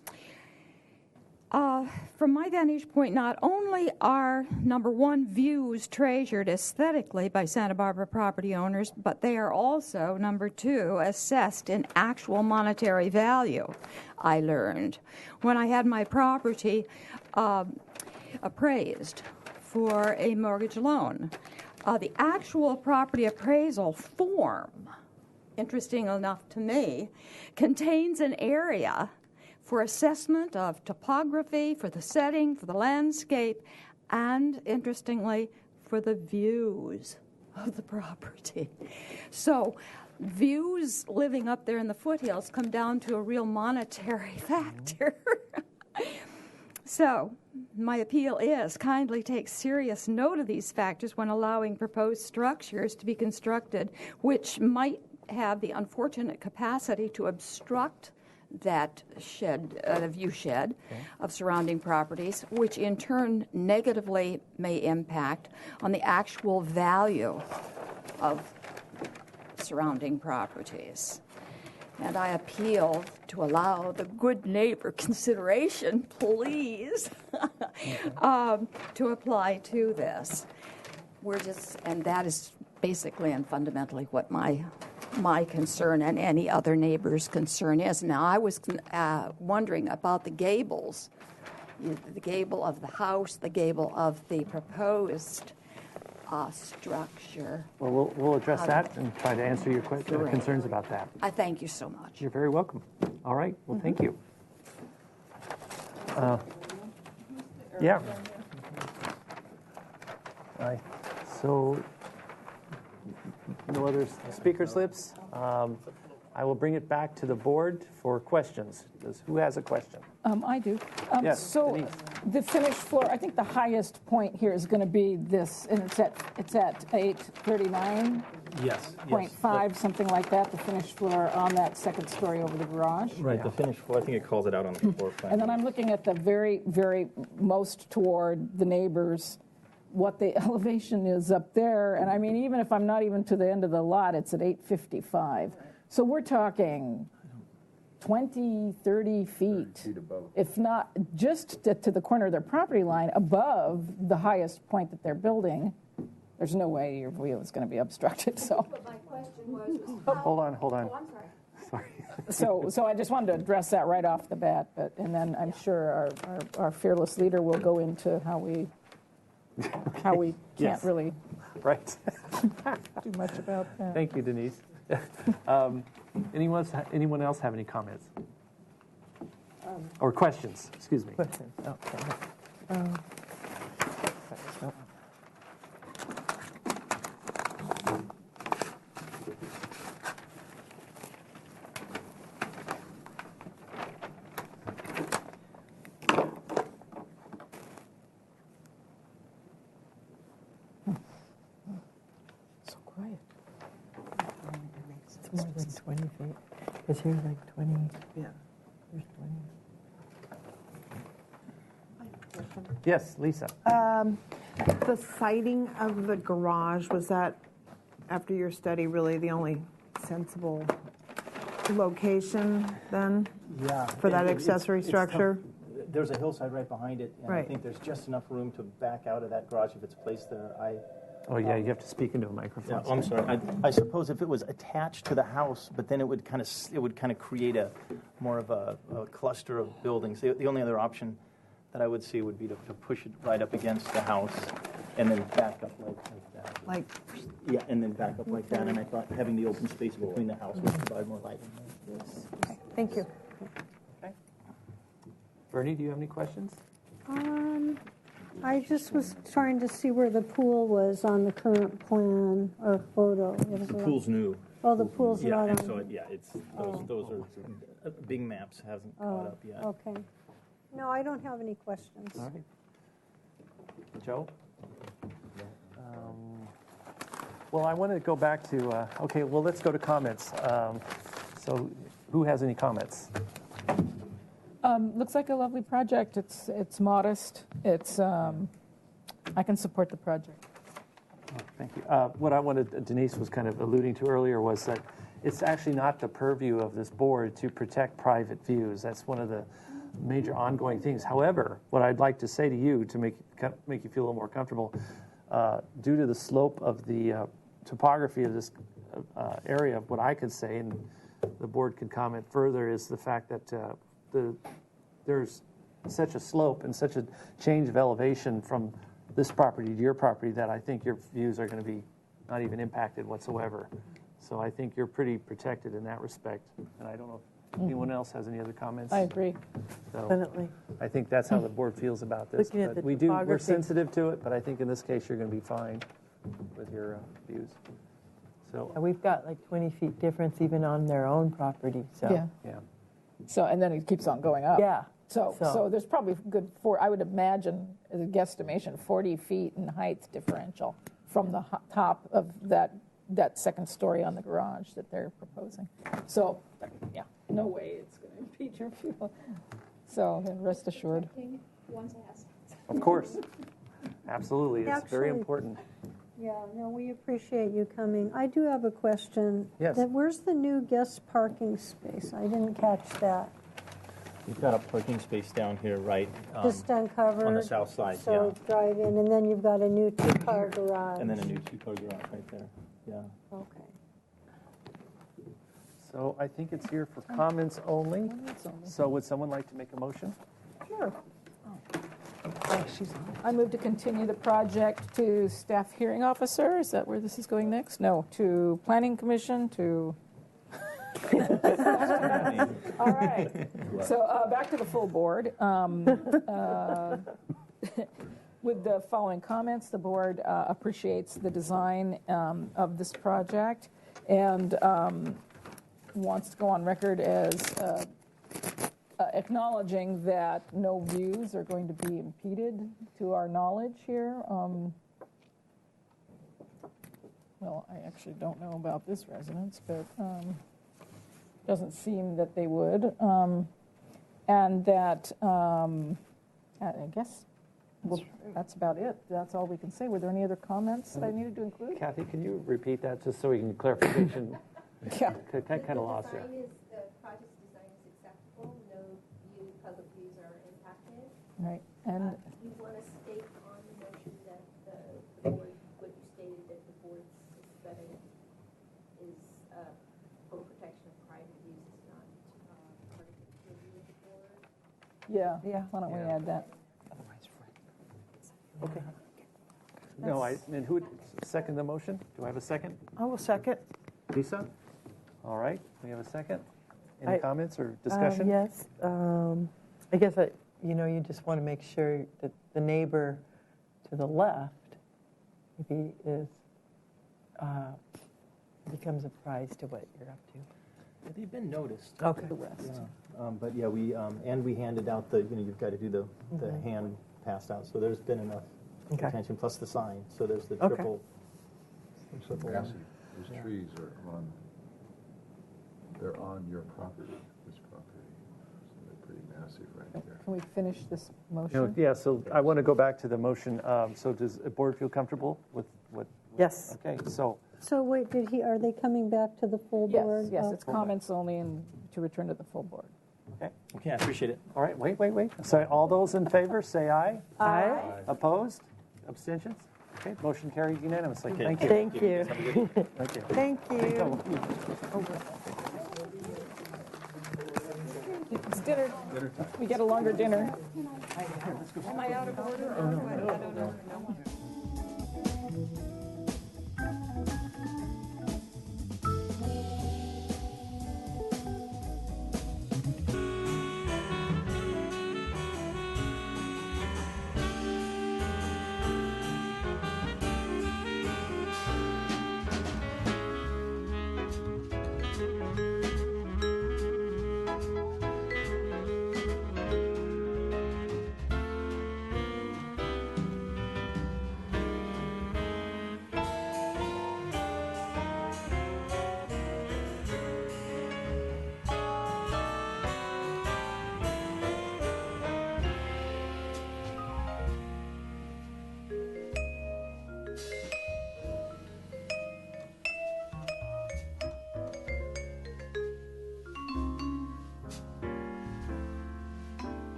Speaker 7: From my vantage point, not only are, number one, views treasured aesthetically by Santa Barbara property owners, but they are also, number two, assessed in actual monetary value, I learned, when I had my property appraised for a mortgage loan. The actual property appraisal form, interesting enough to me, contains an area for assessment of topography, for the setting, for the landscape, and, interestingly, for the views of the property. So views living up there in the foothills come down to a real monetary factor. So, my appeal is kindly take serious note of these factors when allowing proposed structures to be constructed, which might have the unfortunate capacity to obstruct that shed, the view shed of surrounding properties, which in turn negatively may impact on the actual value of surrounding properties. And I appeal to allow the good neighbor consideration, please, to apply to this. And that is basically and fundamentally what my concern and any other neighbor's concern is. Now, I was wondering about the gables, the gable of the house, the gable of the proposed structure.
Speaker 2: Well, we'll address that and try to answer your concerns about that.
Speaker 7: I thank you so much.
Speaker 2: You're very welcome. All right. Well, thank you. Yeah. Aye. So, no other speaker slips. I will bring it back to the board for questions. Who has a question?
Speaker 19: I do.
Speaker 2: Yes,
Speaker 19: so
Speaker 2: Denise.
Speaker 19: the finished floor, I think the highest point here is going to be this, and it's at 839.
Speaker 6: Yes.
Speaker 19: 0.5, something like that, the finished floor on that second story over the garage.
Speaker 6: Right, the finished floor, I think it calls it out on the floor plan.
Speaker 19: And then I'm looking at the very, very most toward the neighbors, what the elevation is up there. And I mean, even if I'm not even to the end of the lot, it's at 855. So we're talking 20, 30 feet, if not just to the corner of their property line, above the highest point that they're building. There's no way your view is going to be obstructed. So.
Speaker 1: But my question was
Speaker 2: Hold on.
Speaker 1: Oh, I'm
Speaker 2: sorry.
Speaker 19: So I just wanted to address that right off the bat, and then I'm sure our fearless leader will go into how we can't
Speaker 2: Yes.
Speaker 19: really
Speaker 2: do
Speaker 19: much about that.
Speaker 2: Thank you, Denise. Anyone else have any comments or questions? Excuse me.
Speaker 11: Questions.
Speaker 2: Oh,
Speaker 19: So quiet.
Speaker 11: It's more than 20 feet. Because here's like 20. Yeah. Here's 20.
Speaker 2: Yes, Lisa.
Speaker 9: The siting of the garage, was that, after your study, really the only sensible location then?
Speaker 6: Yeah.
Speaker 9: For that accessory
Speaker 6: it's
Speaker 9: structure?
Speaker 6: tough. There's a hillside right behind it, and I
Speaker 9: Right.
Speaker 6: think there's just enough room to back out of that garage if it's placed there.
Speaker 2: Oh, yeah, you have to speak into a microphone.
Speaker 6: Yeah, I'm sorry. I suppose if it was attached to the house, but then it would kind of create a more of a cluster of buildings. The only other option that I would see would be to push it right up against the house and then back up like that. Yeah, and then back up like that. And I thought having the open space between the house would provide more light.
Speaker 9: Okay, thank you.
Speaker 2: Okay. Bernie, do you have any questions?
Speaker 3: I just was trying to see where the pool was on the current plan or photo.
Speaker 6: The pool's new.
Speaker 3: Oh, the pool's
Speaker 6: Yeah,
Speaker 3: not
Speaker 6: and
Speaker 3: on.
Speaker 6: so it's those are Big Maps hasn't caught up yet.
Speaker 3: Okay. No, I don't have any questions.
Speaker 2: All right. Joe? Well, I wanted to go back to, okay, well, let's go to comments. So who has any comments?
Speaker 19: Looks like a lovely project. It's modest. I can support the project.
Speaker 2: Thank you. What I wanted, Denise was kind of alluding to earlier, was that it's actually not the purview of this board to protect private views. That's one of the major ongoing things. However, what I'd like to say to you to make you feel a little more comfortable, due to the slope of the topography of this area, what I could say, and the board can comment further, is the fact that there's such a slope and such a change of elevation from this property to your property that I think your views are going to be not even impacted whatsoever. So I think you're pretty protected in that respect. And I don't know if anyone else has any other comments.
Speaker 19: I agree.
Speaker 2: So
Speaker 11: Definitely.
Speaker 2: I think that's how the board feels about this.
Speaker 11: Looking at
Speaker 2: But
Speaker 11: the
Speaker 2: we're
Speaker 11: topography.
Speaker 2: sensitive to it, but I think in this case you're going to be fine with your views. So
Speaker 11: We've got like 20 feet difference even on their own property, so.
Speaker 5: Yeah.
Speaker 2: yeah.
Speaker 5: So, and then it keeps on going up.
Speaker 11: Yeah.
Speaker 5: So there's probably I would imagine, as a guesstimation, 40 feet in height differential from the top of that second story on the garage that they're proposing. So, yeah, no way it's going to impede your view. So then rest assured.
Speaker 1: Once asked.
Speaker 2: Of course. Absolutely. It's very
Speaker 3: Actually-
Speaker 2: important.
Speaker 3: Yeah, no, we appreciate you coming. I do have a question.
Speaker 2: Yes.
Speaker 3: Where's the new guest parking space? I didn't catch that.
Speaker 6: You've got a parking space down here, right?
Speaker 3: Just uncovered.
Speaker 6: on the south side,
Speaker 3: So drive in, and then you've got a new two-car garage.
Speaker 6: And then a new two-car garage right there. Yeah.
Speaker 3: Okay.
Speaker 2: So I think it's here for comments only. So would someone like to make a motion?
Speaker 5: Sure. I move to continue the project to staff hearing officer. Is that where this is going next? No, to planning commission, to... All right. So back to the full board. With the following comments, the board appreciates the design of this project and wants to go on record as acknowledging that no views are going to be impeded to our knowledge here. Well, I actually don't know about this residence, but doesn't seem that they would. And that, I guess, well, that's about it. That's all we can say. Were there any other comments that I needed to include?
Speaker 2: Kathy, can you repeat that just so we can clarification?
Speaker 5: Yeah.
Speaker 2: Kind of lost there.
Speaker 1: The project's design is acceptable. No public views are impacted.
Speaker 5: Right. And
Speaker 1: You want to state on the motion that the board, what you stated, that the board's aesthetic is for protection of private use, is not part of the review of the board.
Speaker 5: yeah, why don't we add that?
Speaker 2: Okay. No, and who would second the motion? Do I have a second?
Speaker 21: I will second.
Speaker 2: Lisa? All right, we have a second. Any comments or discussion?
Speaker 11: Yes. I guess you just want to make sure that the neighbor to the left maybe becomes apprised to what you're up to.
Speaker 6: They've been noticed.
Speaker 11: Okay.
Speaker 6: The rest. Yeah. But yeah, we handed out you've got to do the hand passed out. So there's been enough attention, plus the sign. So there's the triple.
Speaker 8: Massive. Those trees are they're on your property, this property. So they're pretty massive right there.
Speaker 5: Can we finish this motion?
Speaker 2: Yeah, so I want to go back to the motion. So does the board feel comfortable with what?
Speaker 11: Yes.
Speaker 2: Okay, so.
Speaker 3: So wait, are they coming back to the full board?
Speaker 5: Yes, it's comments only and to return to the full board.
Speaker 2: Okay.
Speaker 6: Okay, I appreciate it.
Speaker 2: All right, wait. So all those in favor, say aye.
Speaker 11: Aye.
Speaker 2: Opposed? Abstentions? Okay, motion carries unanimously.
Speaker 6: Okay.
Speaker 2: Thank you.
Speaker 11: Thank you.
Speaker 2: Thank you.
Speaker 11: Thank you.
Speaker 5: It's dinner. We get a longer dinner.
Speaker 7: Am I out of order? Or what? I don't know.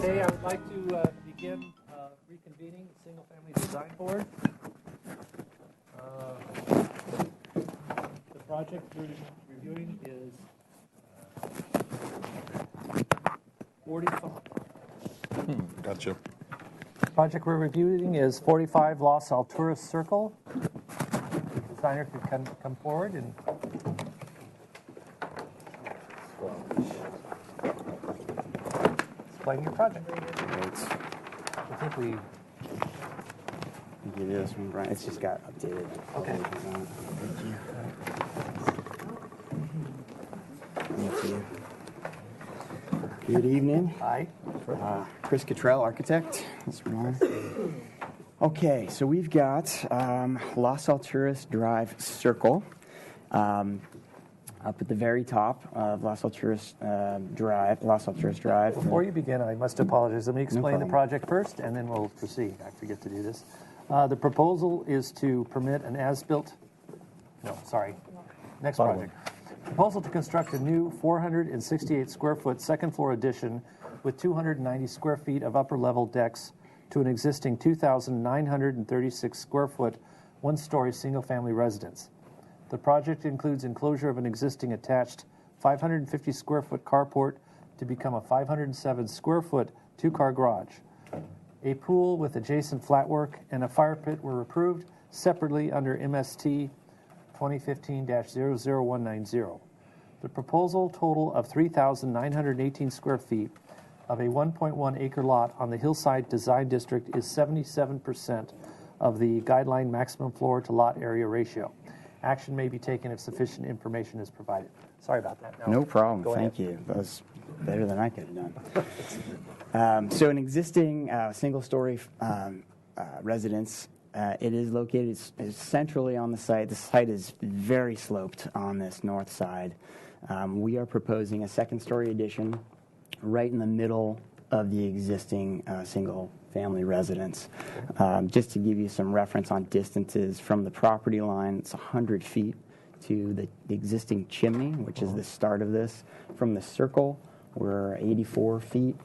Speaker 2: Okay, I would like to begin reconvening the Single Family Design Board. The project we're reviewing is 45.
Speaker 8: Gotcha.
Speaker 2: next project we're reviewing is 45 Los Alturas Circle. The designer could come forward and explain your project. I think we
Speaker 12: give you this one, Brian. It's just got updated.
Speaker 2: Okay.
Speaker 12: Thank you. Good evening.
Speaker 2: Hi.
Speaker 12: Chris Cottrell, architect. That's Ron. Okay, so we've got Los Alturas Drive Circle. Up at the very top of Los Alturas Drive.
Speaker 2: Before you begin, I must apologize. Let me explain the project first, and then we'll proceed. I forget to do this. The proposal is to permit an as-built. No, sorry. Next project. Proposal to construct a new 468 square foot second floor addition with 290 square feet of upper level decks to an existing 2,936 square foot one-story single-family residence. The project includes enclosure of an existing attached 550 square foot carport to become a 507 square foot two-car garage. A pool with adjacent flatwork and a fire pit were approved separately under MST 2015-00190. The proposal total of 3,918 square feet of a 1.1 acre lot on the Hillside Design District is 77% of the guideline maximum floor to lot area ratio. Action may be taken if sufficient information is provided. Sorry about that.
Speaker 12: No problem. Thank you. That was better than I could have done. So an existing single-story residence. It is located centrally on the site. The site is very sloped on this north side. We are proposing a second-story addition right in the middle of the existing single-family residence. Just to give you some reference on distances from the property line, it's 100 feet to the existing chimney, which is the start of this. From the circle, we're 84 feet.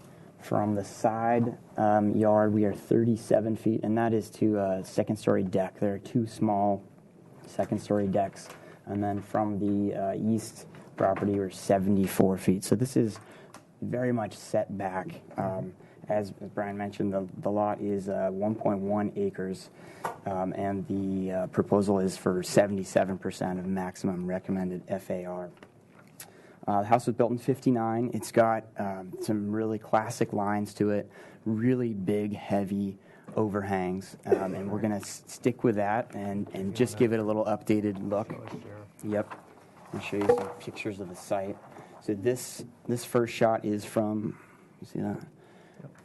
Speaker 12: From the side yard, we are 37 feet, and that is to a second-story deck. There are two small second-story decks. And then from the east property, we're 74 feet. So this is very much set back. As Brian mentioned, the lot is 1.1 acres, and the proposal is for 77% of maximum recommended FAR. The house was built in '59. It's got some really classic lines to it, really big, heavy overhangs, and we're going to stick with that and just give it a little updated look. Yep. I'll show you some pictures of the site. So this first shot is from, you see that?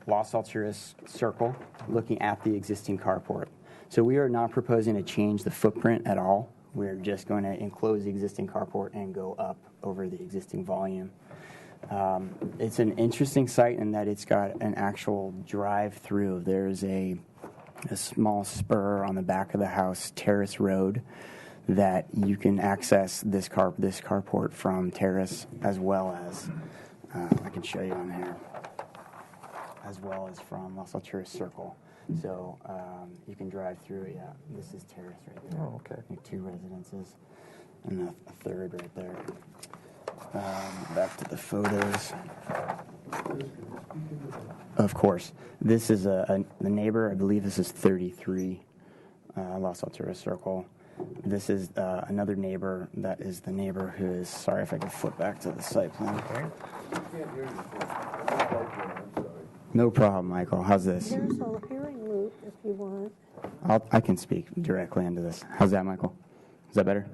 Speaker 12: Los Alturas Circle, looking at the existing carport. So we are not proposing to change the footprint at all. We're just going to enclose the existing carport and go up over the existing volume. It's an interesting site in that it's got an actual drive-through. There's a small spur on the back of the house, Terrace Road, that you can access this carport from Terrace, as well as, I can show you on here, as well as from Los Alturas Circle. So you can drive through, yeah. This is Terrace right there.
Speaker 2: Oh, okay.
Speaker 12: Two residences and a third right there. Back to the photos. Of course. This is the neighbor. I believe this is 33 Los Alturas Circle. This is another neighbor. That is the neighbor who is, sorry if I could flip back to the site plan.
Speaker 2: Okay.
Speaker 12: No problem, Michael. How's this?
Speaker 3: There's a hearing loop if you want.
Speaker 12: I can speak directly into this. How's that, Michael? Is that better?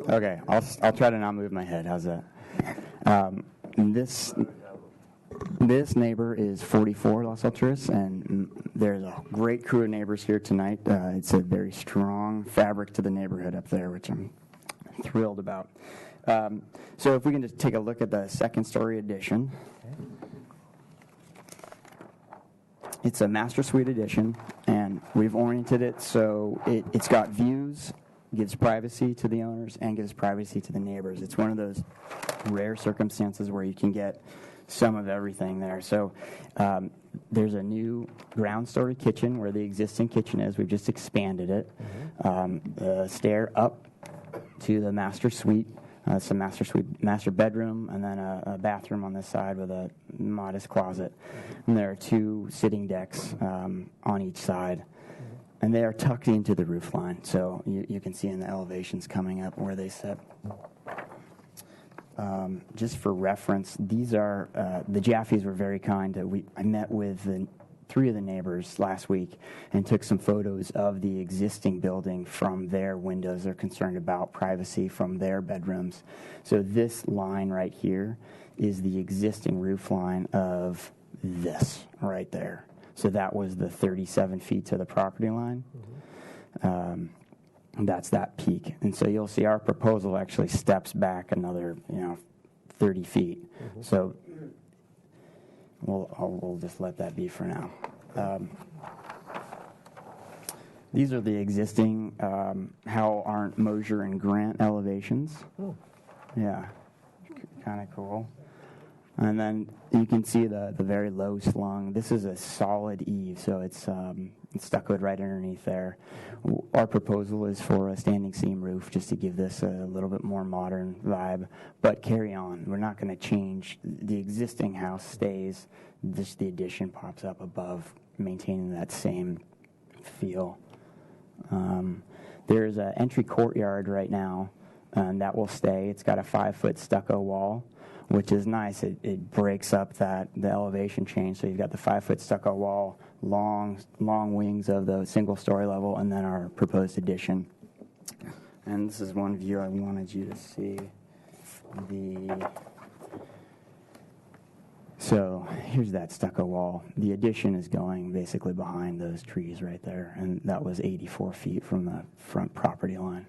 Speaker 12: Okay, I'll try to not move my head. How's that? This neighbor is 44 Los Alturas, and there's a great crew of neighbors here tonight. It's a very strong fabric to the neighborhood up there, which I'm thrilled about. So if we can just take a look at the second-story addition. It's a master suite addition, and we've oriented it so it's got views, gives privacy to the owners, and gives privacy to the neighbors. It's one of those rare circumstances where you can get some of everything there. So there's a new ground story kitchen where the existing kitchen is. We've just expanded it. The stair up to the master suite It's a master bedroom, and then a bathroom on this side with a modest closet. And there are 2 sitting decks on each side. And they are tucked into the roof line, so you can see in the elevations coming up where they sit. Just for reference, these are, the Jaffes were very kind. I met with 3 of the neighbors last week and took some photos of the existing building from their windows. They're concerned about privacy from their bedrooms. So this line right here is the existing roof line of this right there. So that was the 37 feet to the property line. That's that peak. And so you'll see our proposal actually steps back another, 30 feet. So we'll just let that be for now. These are the existing Howell, Arndt, Mosier, and Grant elevations. Yeah, kind of cool. And then you can see the very low slung. This is a solid eave, so it's stuccoed right underneath there. Our proposal is for a standing seam roof, just to give this a little bit more modern vibe. But carry on. We're not going to change. The existing house stays. Just the addition pops up above, maintaining that same feel. There's an entry courtyard right now, and that will stay. It's got a 5-foot stucco wall, which is nice. It breaks up the elevation change. So you've got the 5-foot stucco wall, long wings of the single-story level, and then our proposed addition. And this is one view I wanted you to see. So here's that stucco wall. The addition is going basically behind those trees right there, and that was 84 feet from the front property line.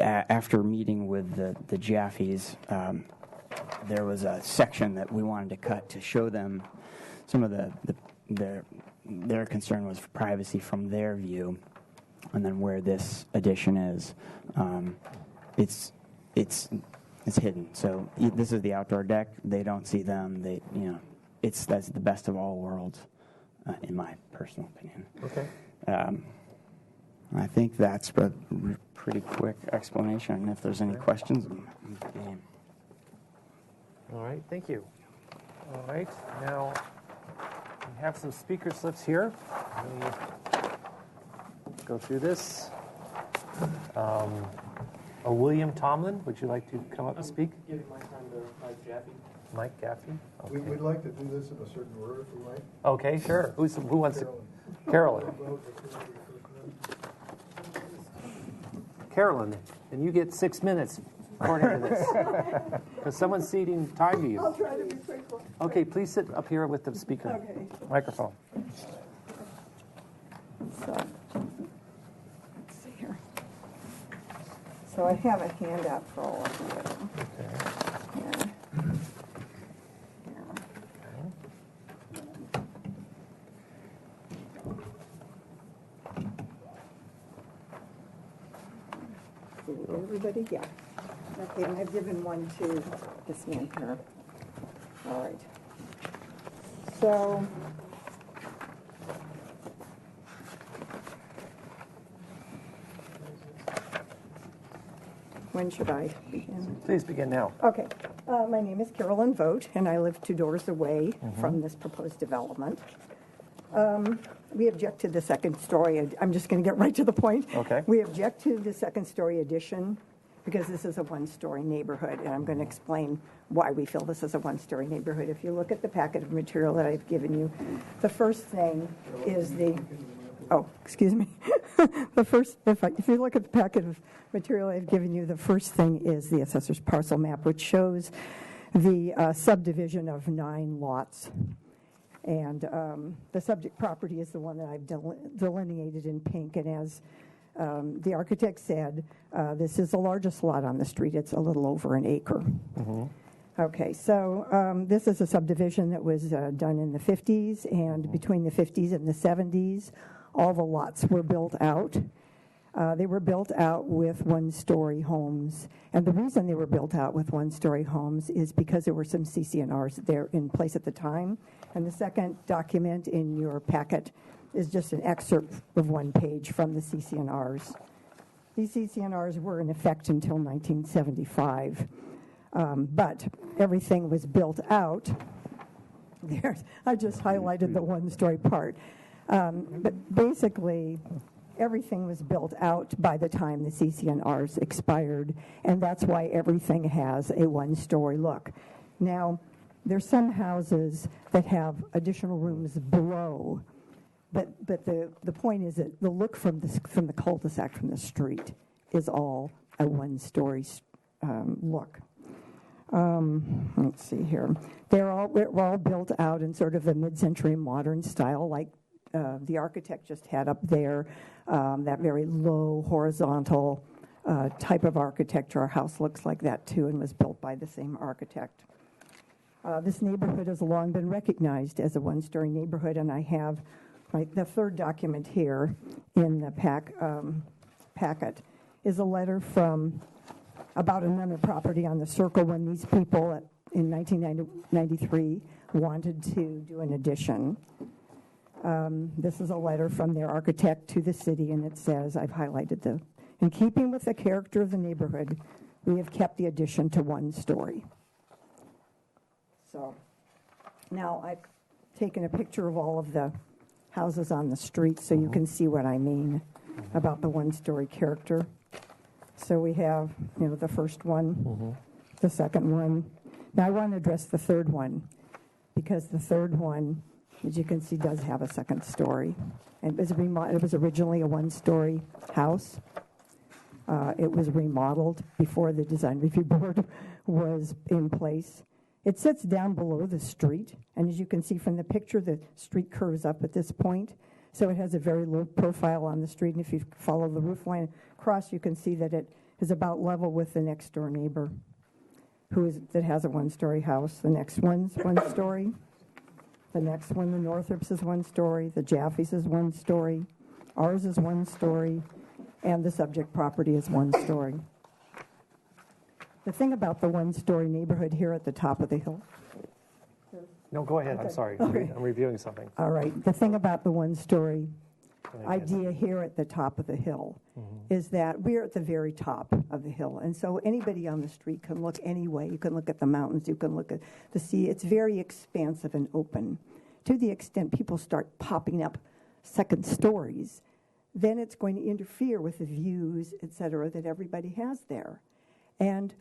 Speaker 12: After meeting with the Jaffes, there was a section that we wanted to cut to show them some of their concern was for privacy from their view, and then where this addition is, it's hidden. So this is the outdoor deck. They don't see them. That's the best of all worlds, in my personal opinion.
Speaker 2: Okay.
Speaker 12: I think that's a pretty quick explanation. If there's any questions, I'm game.
Speaker 2: All right, thank you. All right, now we have some speaker slips here. Let me go through this. William Tomlin, would you like to come up and speak?
Speaker 13: Give my time to Mike Jaffe.
Speaker 2: Mike Gaffey? Okay.
Speaker 22: We'd like to do this in a certain order, if we might.
Speaker 2: Okay, sure. Who wants to? Carolyn. Carolyn, and you get 6 minutes according to this. Because someone's ceding time to you.
Speaker 23: I'll try to be quick.
Speaker 2: Okay, please sit up here with the speaker.
Speaker 23: Okay.
Speaker 2: Microphone.
Speaker 23: So, let's see here. So I have a handout for all of you.
Speaker 2: Okay.
Speaker 23: Yeah. Everybody, yeah. Okay, and I've given one to this man here. All right. So, when should I begin?
Speaker 2: Please begin now.
Speaker 23: Okay. My name is Carolyn Vogt, and I live 2 doors away from this proposed development. We object to the second story. I'm just going to get right to the point.
Speaker 2: Okay.
Speaker 23: We object to the second story addition because this is a 1-story neighborhood, and I'm going to explain why we feel this is a 1-story neighborhood. If you look at the packet of material that I've given you, the first thing is excuse me. If you look at the packet of material I've given you, the first thing is the assessor's parcel map, which shows the subdivision of 9 lots. And the subject property is the one that I've delineated in pink. And as the architect said, this is the largest lot on the street. It's a little over an acre. Okay, so this is a subdivision that was done in the 50s. And between the 50s and the 70s, all the lots were built out. They were built out with 1-story homes. And the reason they were built out with 1-story homes is because there were some CC&Rs there in place at the time. And the second document in your packet is just an excerpt of 1 page from the CC&Rs. These CCNRs were in effect until 1975, but everything was built out. There, I just highlighted the one-story part. But basically, everything was built out by the time the CCNRs expired, and that's why everything has a one-story look. Now, there's some houses that have additional rooms below, but the point is that the look from the cul-de-sac, from the street, is all a one-story look. Let's see here. They're all built out in sort of a mid-century modern style, like the architect just had up there, that very low horizontal type of architecture. Our house looks like that too and was built by the same architect. This neighborhood has long been recognized as a one-story neighborhood, and I have the third document here in the packet is a letter from about another property on the circle when these people in 1993 wanted to do an addition. This is a letter from their architect to the city, and it says, I've highlighted in keeping with the character of the neighborhood, we have kept the addition to one story. So now I've taken a picture of all of the houses on the street so you can see what I mean about the one-story character. So we have, the first one, the second one. Now I want to address the third one, because the third one, as you can see, does have a second story. And it was originally a one-story house. It was remodeled before the design review board was in place. It sits down below the street, and as you can see from the picture, the street curves up at this point. So it has a very low profile on the street, and if you follow the roof line across, you can see that it is about level with the next door neighbor that has a one-story house. The next one's one story. The next one, the Northrops, is one story. The Jaffe's is one story. Ours is one story. And the subject property is one story. The thing about the one-story neighborhood here at the top of the hill.
Speaker 2: No, go ahead. I'm sorry.
Speaker 23: Okay.
Speaker 2: I'm reviewing something.
Speaker 23: All right. The thing about the one-story idea here at the top of the hill is that we're at the very top of the hill. And so anybody on the street can look any way. You can look at the mountains. You can look at the sea. It's very expansive and open. To the extent people start popping up second stories, then it's going to interfere with the views, et cetera, that everybody has there. And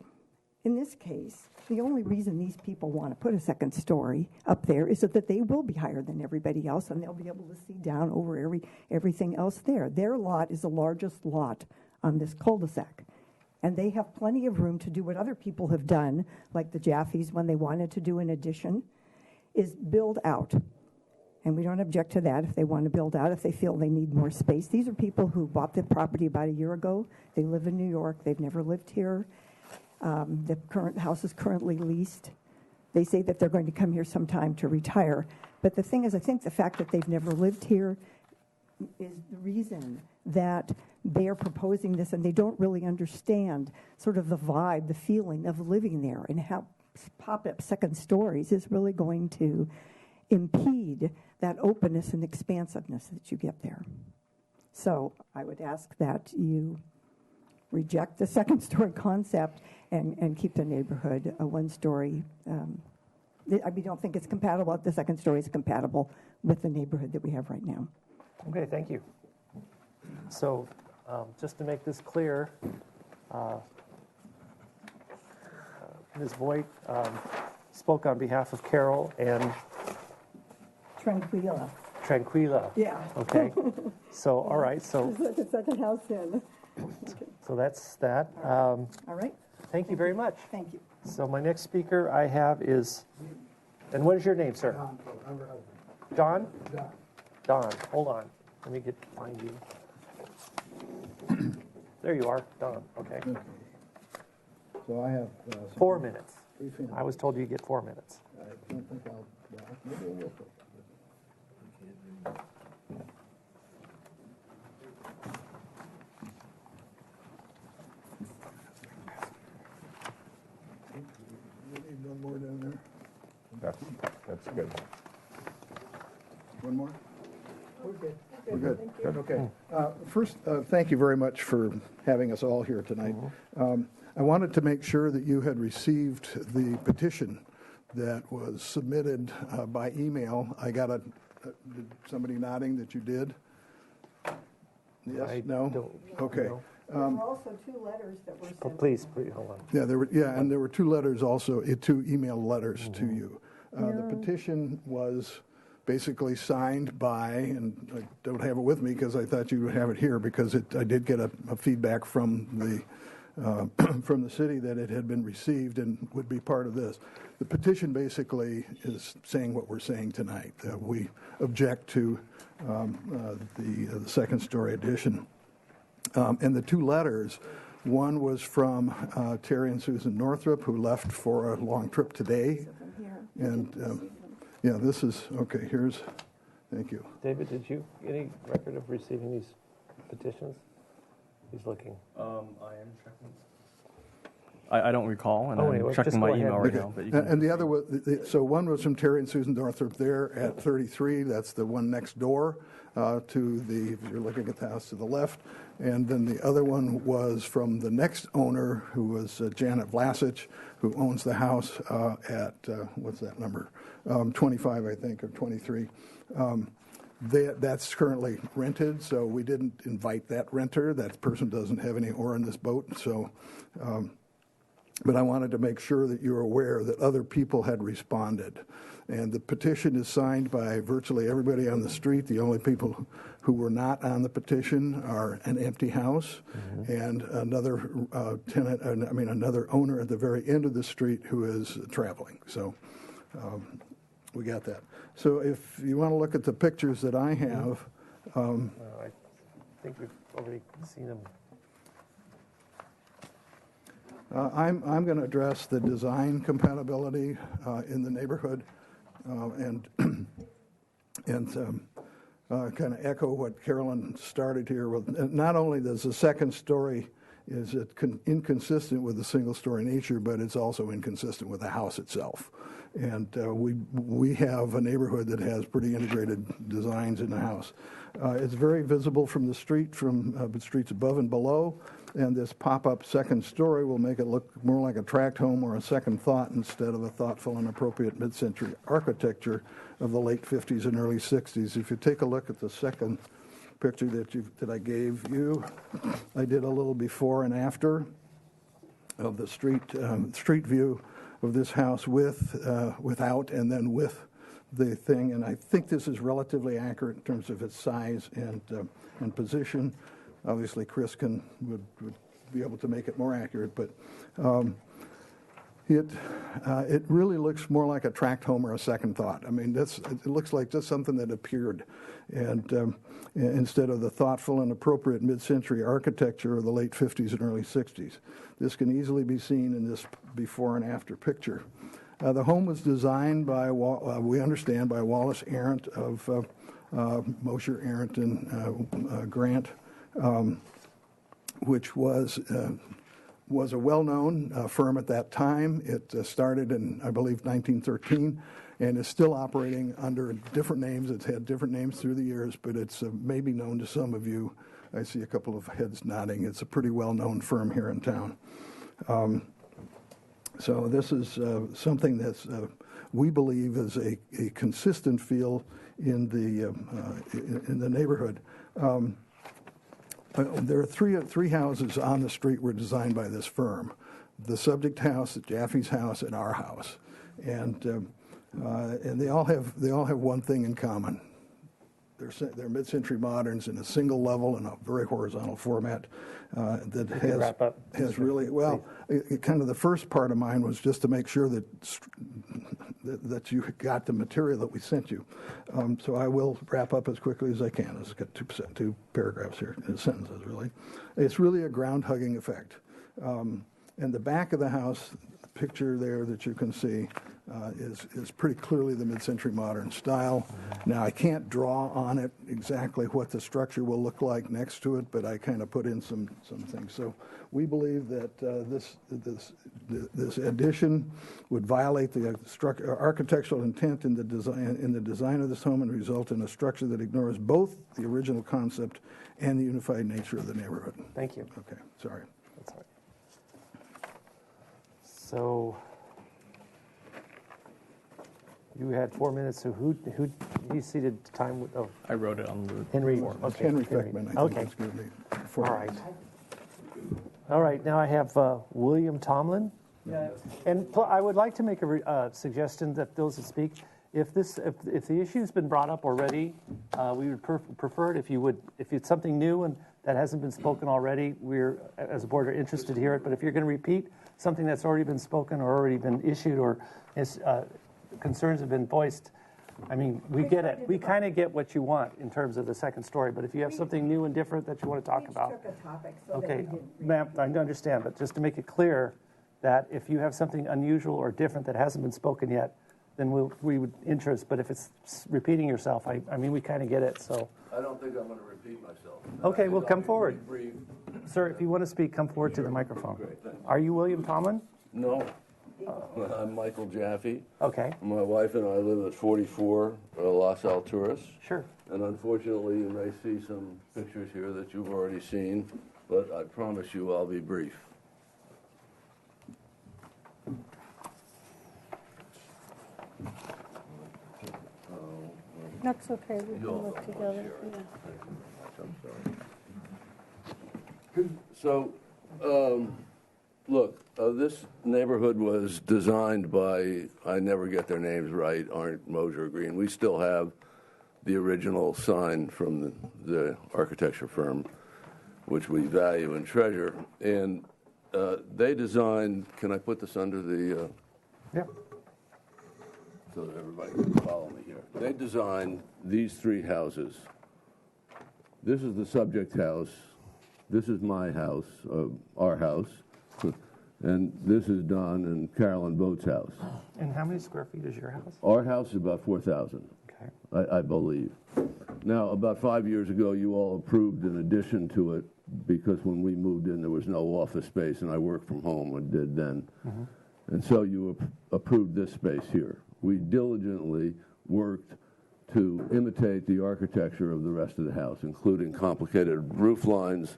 Speaker 23: in this case, the only reason these people want to put a second story up there is so that they will be higher than everybody else, and they'll be able to see down over everything else there. Their lot is the largest lot on this cul-de-sac, and they have plenty of room to do what other people have done, like the Jaffe's when they wanted to do an addition, is build out. And we don't object to that if they want to build out, if they feel they need more space. These are people who bought the property about a year ago. They live in New York. They've never lived here. The current house is currently leased. They say that they're going to come here sometime to retire. But the thing is, I think the fact that they've never lived here is the reason that they are proposing this, and they don't really understand sort of the vibe, the feeling of living there, and how pop-up second stories is really going to impede that openness and expansiveness that you get there. So I would ask that you reject the second story concept and keep the neighborhood a one story. I don't think it's compatible. The second story is compatible with the neighborhood that we have right now.
Speaker 2: Okay, thank you. So just to make this clear, Ms. Voigt spoke on behalf of Carol and Tranquila.
Speaker 23: Yeah.
Speaker 2: Okay. So, all right. So
Speaker 23: it's like the second house in.
Speaker 2: So that's that.
Speaker 23: All right.
Speaker 2: Thank you very much.
Speaker 23: Thank you.
Speaker 2: So my next speaker I have is, and what is your name, sir? Don? Don. Hold on. Let me find you. There you are, Don. Okay.
Speaker 22: So I have
Speaker 2: 4 minutes.
Speaker 22: 3 minutes.
Speaker 2: I was told you get 4 minutes.
Speaker 22: I don't think I'll. Well, maybe I will. You need one more down there.
Speaker 8: That's good.
Speaker 22: One more?
Speaker 23: We're good.
Speaker 22: We're good. Good. Okay. First, thank you very much for having us all here tonight. I wanted to make sure that you had received the petition that was submitted by email. I got somebody nodding that you did. Yes? No? Okay.
Speaker 23: There were also 2 letters that were sent.
Speaker 13: Please, hold on.
Speaker 22: Yeah, and there were 2 letters also, 2 email letters to you. The petition was basically signed by, and I don't have it with me because I thought you would have it here because I did get a feedback from the city that it had been received and would be part of this. The petition basically is saying what we're saying tonight, that we object to the second-story addition. And the 2 letters, one was from Terry and Susan Northrup, who left for a long trip today. And yeah, this is, okay, thank you.
Speaker 13: David, did you get any record of receiving these petitions? He's looking.
Speaker 4: I am checking. I don't recall, and I'm
Speaker 13: anyway,
Speaker 4: checking my email right now. But you can,
Speaker 22: and the other was, so one was from Terry and Susan Northrup there at 33. That's the one next door if you're looking at the house to the left. And then the other one was from the next owner, who was Janet Vlasich, who owns the house at, what's that number? 25, I think, or 23. That's currently rented, so we didn't invite that renter. That person doesn't have any oar in this boat. So, but I wanted to make sure that you're aware that other people had responded. And the petition is signed by virtually everybody on the street. The only people who were not on the petition are an empty house and another another owner at the very end of the street who is traveling. So we got that. So if you want to look at the pictures that I have.
Speaker 13: I think we've already seen them.
Speaker 22: I'm going to address the design compatibility in the neighborhood and kind of echo what Carolyn started here with. Not only does the second story is it inconsistent with the single-story nature, but it's also inconsistent with the house itself. And we have a neighborhood that has pretty integrated designs in the house. It's very visible from the street, from the streets above and below. And this pop-up second story will make it look more like a tract home or a second thought instead of a thoughtful and appropriate mid-century architecture of the late 50s and early 60s. If you take a look at the second picture that I gave you, I did a little before and after of the street view of this house without, and then with the thing. And I think this is relatively accurate in terms of its size and position. Obviously, Chris would be able to make it more accurate, but it really looks more like a tract home or a second thought. I mean, it looks like just something that appeared, and instead of the thoughtful and appropriate mid-century architecture of the late 50s and early 60s. This can easily be seen in this before and after picture. The home was designed by, we understand, by Wallace Arendt of Mosher, Arendt, and Grant. Which was a well-known firm at that time. It started in, I believe, 1913, and is still operating under different names. It's had different names through the years, but it's maybe known to some of you. I see a couple of heads nodding. It's a pretty well-known firm here in town. So this is something that's we believe is a consistent feel in the neighborhood. There are three houses on the street were designed by this firm: the subject house, Jaffe's house, and our house, and they all have one thing in common. They're mid-century moderns in a single level in a very horizontal format that has really well. Kind of the first part of mine was just to make sure that you got the material that we sent you. So I will wrap up as quickly as I can. It's got two paragraphs here, sentences really. It's really a ground-hugging effect. And the back of the house picture there that you can see is pretty clearly the mid-century modern style. Now, I can't draw on it exactly what the structure will look like next to it, but I kind of put in some things. So we believe that this addition would violate the architectural intent in the design of this home and result in a structure that ignores both the original concept and the unified nature of the neighborhood.
Speaker 2: Thank you.
Speaker 22: Okay, sorry.
Speaker 2: That's all right. So you had 4 minutes. So who you seated time with? Oh,
Speaker 4: I wrote it on the
Speaker 2: Henry.
Speaker 4: form.
Speaker 2: Okay.
Speaker 22: Henry Feckman, I think
Speaker 2: Okay.
Speaker 22: that's going to be.
Speaker 2: All right. All right. Now I have William Tomlin.
Speaker 10: Yeah.
Speaker 2: And I would like to make a suggestion that those that speak, if the issue's been brought up already, we would prefer it if it's something new and that hasn't been spoken already. We're, as a board, are interested to hear it. But if you're going to repeat something that's already been spoken or already been issued or concerns have been voiced, I mean, we get it. We kind of get what you want in terms of the second story. But if you have something new and different that you want to talk about,
Speaker 23: took a topic so that
Speaker 2: okay,
Speaker 23: we didn't
Speaker 2: ma'am, I understand. But just to make it clear that if you have something unusual or different that hasn't been spoken yet, then we would interest. But if it's repeating yourself, I mean, we kind of get it. So.
Speaker 10: I don't think I'm going to repeat myself.
Speaker 2: Okay, well, come forward.
Speaker 10: Brief.
Speaker 2: Sir, if you want to speak, come forward to the microphone.
Speaker 10: Great, thanks.
Speaker 2: Are you William Tomlin?
Speaker 10: No. I'm Michael Jaffe.
Speaker 2: Okay.
Speaker 10: My wife and I live at 44 Las Alturas.
Speaker 2: Sure.
Speaker 10: And unfortunately, you may see some pictures here that you've already seen, but I promise you I'll be brief.
Speaker 3: That's okay, we can look together. Yeah.
Speaker 10: So, look, this neighborhood was designed by, I never get their names right, Arndt Moser Green. We still have the original sign from the architecture firm, which we value and treasure. And they designed, can I put this under the...
Speaker 2: Yeah.
Speaker 10: So that everybody can follow me here. They designed these three houses. This is the subject house. This is my house, our house. And this is Don and Carolyn Boat's house.
Speaker 2: And how many square feet is your house?
Speaker 10: Our house is about 4,000,
Speaker 2: okay.
Speaker 10: I believe. Now, about 5 years ago, you all approved an addition to it because when we moved in, there was no office space, and I worked from home and did then.
Speaker 2: Mm-hmm.
Speaker 10: And so you approved this space here. We diligently worked to imitate the architecture of the rest of the house, including complicated roof lines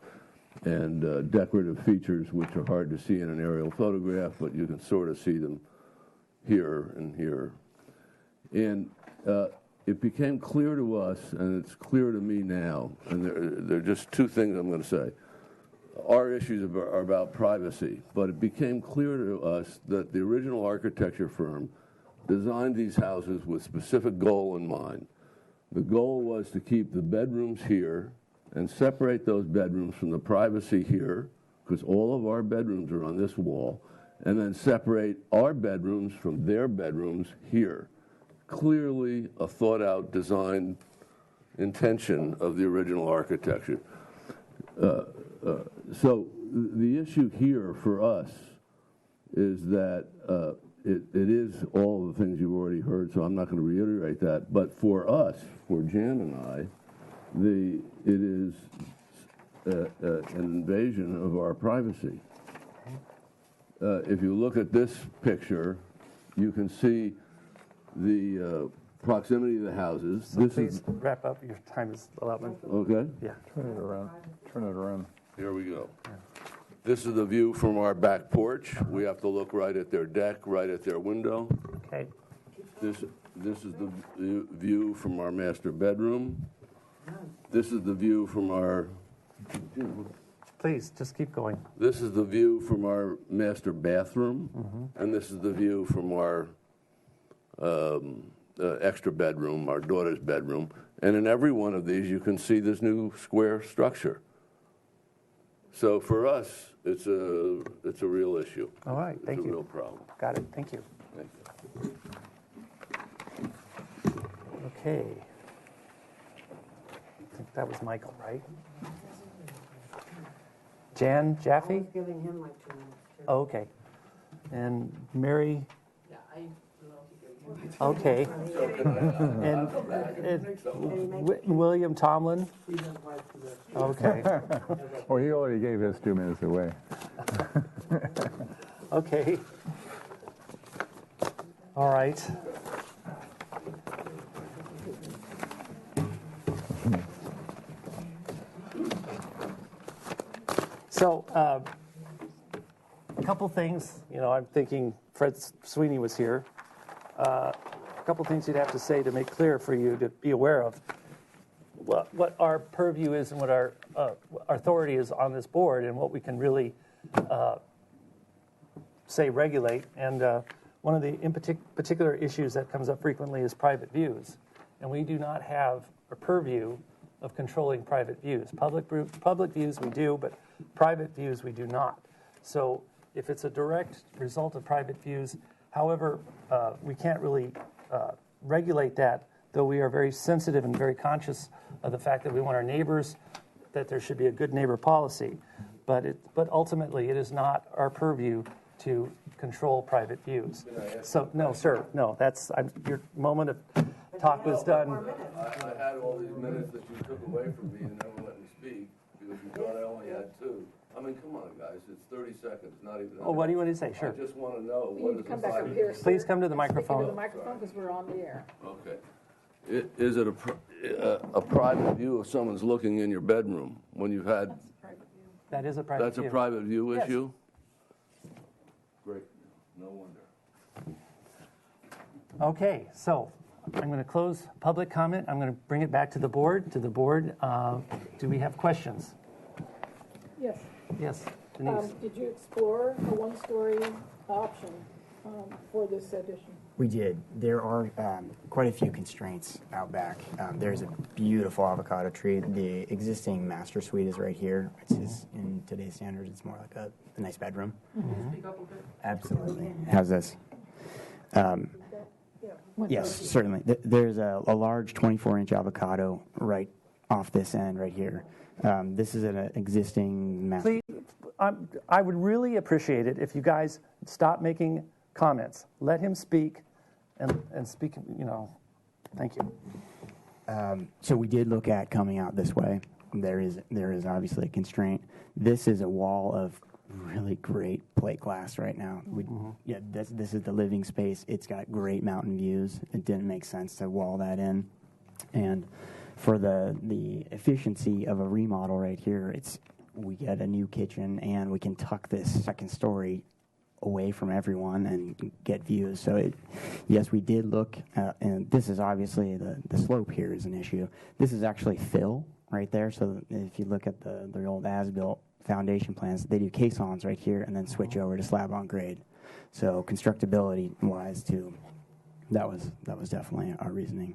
Speaker 10: and decorative features, which are hard to see in an aerial photograph, but you can sort of see them here and here. And it became clear to us, and it's clear to me now, and there are just two things I'm going to say. Our issues are about privacy, but it became clear to us that the original architecture firm designed these houses with specific goal in mind. The goal was to keep the bedrooms here and separate those bedrooms from the privacy here, because all of our bedrooms are on this wall, and then separate our bedrooms from their bedrooms here. Clearly a thought-out design intention of the original architecture. So the issue here for us is that it is all the things you've already heard, so I'm not going to reiterate that. But for us, for Jan and I, it is an invasion of our privacy. If you look at this picture, you can see the proximity of the houses.
Speaker 2: So please wrap up. Your time is allotment.
Speaker 10: Okay.
Speaker 2: Yeah.
Speaker 8: Turn it around. Turn it around.
Speaker 10: Here we go. This is the view from our back porch. We have to look right at their deck, right at their window.
Speaker 2: Okay.
Speaker 10: This is the view from our master bedroom. This is the view from our...
Speaker 2: Please, just keep going.
Speaker 10: This is the view from our master bathroom, and this is the view from our extra bedroom, our daughter's bedroom. And in every one of these, you can see this new square structure. So for us, it's a real issue.
Speaker 2: All right, thank you.
Speaker 10: It's a real problem.
Speaker 2: Got it. Thank you.
Speaker 10: Thank you.
Speaker 2: Okay. I think that was Michael, right? Jan Jaffe?
Speaker 23: giving him like 2 minutes.
Speaker 2: Oh, okay. And Mary? Okay. And William Tomlin? Okay.
Speaker 14: Well, he already gave his 2 minutes away.
Speaker 2: Okay. All right. So, a couple things, I'm thinking Fred Sweeney was here. A couple things you'd have to say to make clear for you to be aware of what our purview is and what our authority is on this board and what we can really say regulate. And one of the particular issues that comes up frequently is private views. And we do not have a purview of controlling private views. Public views we do, but private views we do not. So if it's a direct result of private views, however, we can't really regulate that, though we are very sensitive and very conscious of the fact that we want our neighbors, that there should be a good neighbor policy. But ultimately, it is not our purview to control private views. So, no, sir, no, your moment of talk was done.
Speaker 10: I had all these minutes that you took away from me and never let me speak because you thought I only had 2. I mean, come on, guys, it's 30 seconds, not even.
Speaker 2: Oh, what do you want to say? Sure.
Speaker 10: I just want to know
Speaker 5: You
Speaker 10: what
Speaker 5: need
Speaker 10: is
Speaker 5: to come
Speaker 10: the
Speaker 5: back up
Speaker 10: private-
Speaker 5: here, sir.
Speaker 2: Please come to the
Speaker 5: Speak
Speaker 2: microphone.
Speaker 5: into the microphone because we're on the air.
Speaker 10: Okay. Is it a private view if someone's looking in your bedroom when you've had?
Speaker 2: That is a private
Speaker 10: That's
Speaker 2: view.
Speaker 10: a private view
Speaker 2: Yes.
Speaker 10: issue? Great. No wonder.
Speaker 2: Okay, so I'm going to close public comment. I'm going to bring it back to the board. Do we have questions?
Speaker 19: Yes.
Speaker 2: Yes, Denise.
Speaker 19: Did you explore a one-story option for this addition?
Speaker 12: We did. There are quite a few constraints out back. There's a beautiful avocado tree. The existing master suite is right here. In today's standards, it's more like a nice bedroom.
Speaker 5: Speak up a bit.
Speaker 12: Absolutely. How's this? Yes, certainly. There's a large 24-inch avocado right off this end right here. This is an existing master.
Speaker 2: Please, I would really appreciate it if you guys stop making comments. Let him speak and speak, thank you.
Speaker 12: So we did look at coming out this way. There is obviously a constraint. This is a wall of really great plate glass right now. This is the living space. It's got great mountain views. It didn't make sense to wall that in. And for the efficiency of a remodel right here, we get a new kitchen and we can tuck this second story away from everyone and get views. So yes, we did look, and this is obviously the slope here is an issue. This is actually fill right there. So if you look at the old as-built foundation plans, they do caissons right here and then switch over to slab on grade. So constructability wise too, that was definitely our reasoning.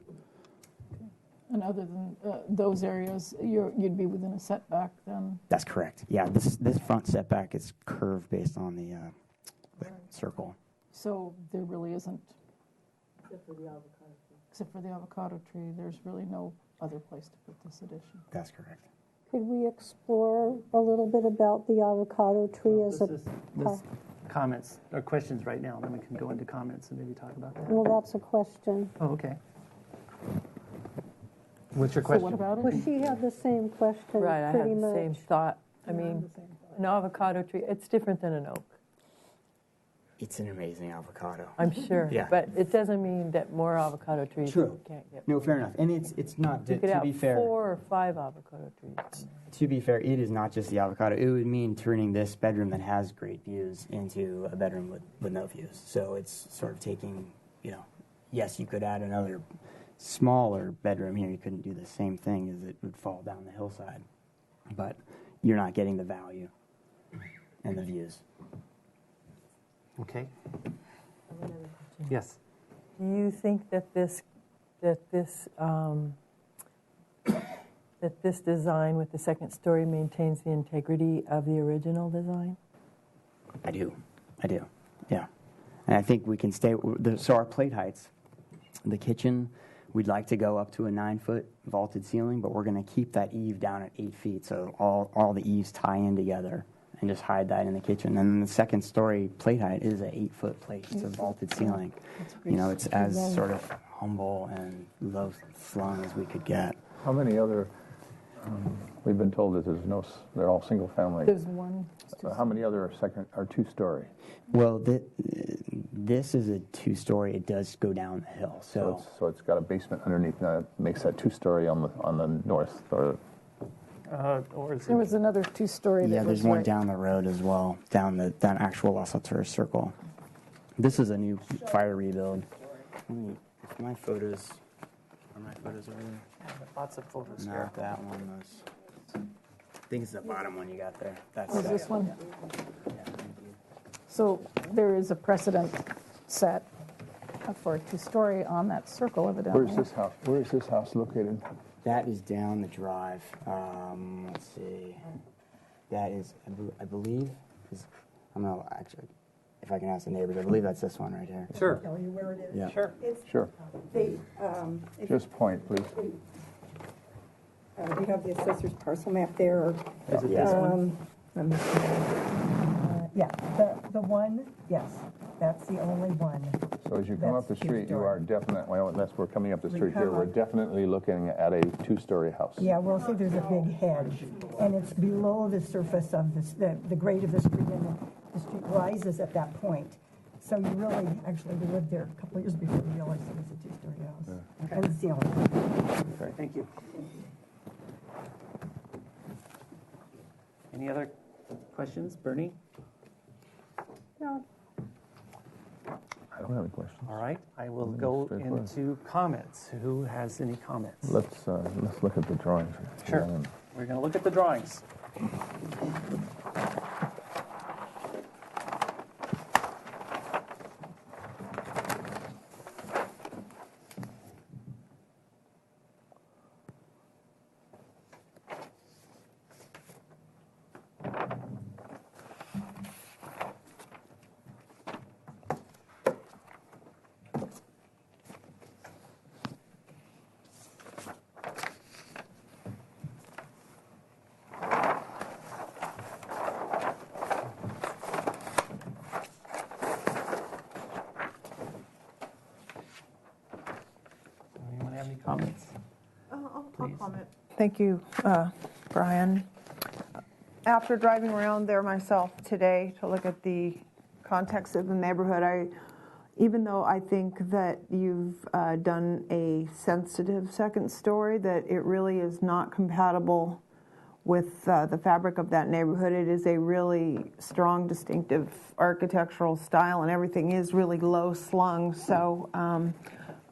Speaker 19: And other than those areas, you'd be within a setback then?
Speaker 12: That's correct. Yeah, this front setback is curved based on the circle.
Speaker 19: So there really isn't,
Speaker 11: Except for the avocado tree.
Speaker 19: there's really no other place to put this addition.
Speaker 12: That's correct.
Speaker 3: Could we explore a little bit about the avocado tree as a...
Speaker 2: This comments or questions right now, then we can go into comments and maybe talk about that.
Speaker 3: Well, that's a question.
Speaker 2: Oh, okay. What's your question?
Speaker 19: So what about it?
Speaker 3: Well, she had the same question,
Speaker 11: Right, I
Speaker 3: pretty
Speaker 11: had the
Speaker 3: much.
Speaker 11: same thought. I mean, an avocado tree, it's different than an oak.
Speaker 12: It's an amazing avocado.
Speaker 11: I'm sure.
Speaker 12: Yeah.
Speaker 11: But it doesn't mean that more avocado trees
Speaker 12: True.
Speaker 11: you can't get.
Speaker 12: No, fair enough. And it's not,
Speaker 11: You could
Speaker 12: to
Speaker 11: have
Speaker 12: be fair.
Speaker 11: 4 or 5 avocado trees.
Speaker 12: To be fair, it is not just the avocado. It would mean turning this bedroom that has great views into a bedroom with no views. So it's sort of taking, yes, you could add another smaller bedroom here. You couldn't do the same thing as it would fall down the hillside. But you're not getting the value and the views.
Speaker 2: Okay. Yes.
Speaker 11: Do you think that this design with the second story maintains the integrity of the original design?
Speaker 12: I do. Yeah. And I think we can stay. So our plate heights, the kitchen, we'd like to go up to a 9-foot vaulted ceiling, but we're going to keep that eave down at 8 feet. So all the eaves tie in together and just hide that in the kitchen. And then the second story plate height is an 8-foot plate. It's a vaulted ceiling. It's as sort of humble and low slung as we could get.
Speaker 14: How many other? We've been told that they're all single family.
Speaker 19: There's one.
Speaker 14: How many other are 2-story?
Speaker 12: Well, this is a 2-story. It does go down the hill, so
Speaker 14: it's got a basement underneath. Makes that 2-story on the north. Or
Speaker 19: there was another 2-story.
Speaker 12: Yeah,
Speaker 19: that
Speaker 12: there's
Speaker 19: was
Speaker 12: one
Speaker 19: right.
Speaker 12: down the road as well, down that actual La Sauterre circle. This is a new fire rebuild. If my photos, are my photos over there?
Speaker 2: Lots of photos
Speaker 12: Not
Speaker 2: here.
Speaker 12: that one. I think it's the bottom one you got there. That's
Speaker 19: Was this one? So there is a precedent set for a 2-story on that circle, evidently.
Speaker 14: Where's this house? Where is this house located?
Speaker 12: That is down the drive. Let's see. That is, I believe, I'm gonna actually, if I can ask the neighbors, I believe that's this one right here.
Speaker 2: Sure.
Speaker 23: Tell you where it is.
Speaker 12: Yeah.
Speaker 2: Sure.
Speaker 14: Sure. Just point, please.
Speaker 23: We have the assessor's parcel map there.
Speaker 2: Is it this one?
Speaker 23: Let me see. Yeah, the one, yes, that's the only one.
Speaker 14: So as you come up the
Speaker 23: That's
Speaker 14: street, you are definitely, well, unless we're coming up the street here,
Speaker 23: come
Speaker 14: we're
Speaker 23: up.
Speaker 14: definitely looking at a 2-story house.
Speaker 23: Yeah, we'll see there's a big hedge, and it's below the surface of the grade of the street, and the street rises at that point. So you really, actually, we lived there a couple of years before we realized it was a 2-story house.
Speaker 2: Okay.
Speaker 23: And it's the only one.
Speaker 14: Okay.
Speaker 2: Thank you. Any other questions? Bernie?
Speaker 23: No.
Speaker 14: I don't have any questions.
Speaker 2: All right. I will go
Speaker 14: straightforward.
Speaker 2: into comments. Who has any comments?
Speaker 14: Let's look at the drawings.
Speaker 2: Sure. We're going to look at the drawings. Anyone have any comments?
Speaker 9: I'll
Speaker 2: Please.
Speaker 9: comment. Thank you, Brian. After driving around there myself today to look at the context of the neighborhood, even though I think that you've done a sensitive second story, that it really is not compatible with the fabric of that neighborhood. It is a really strong, distinctive architectural style, and everything is really low slung. So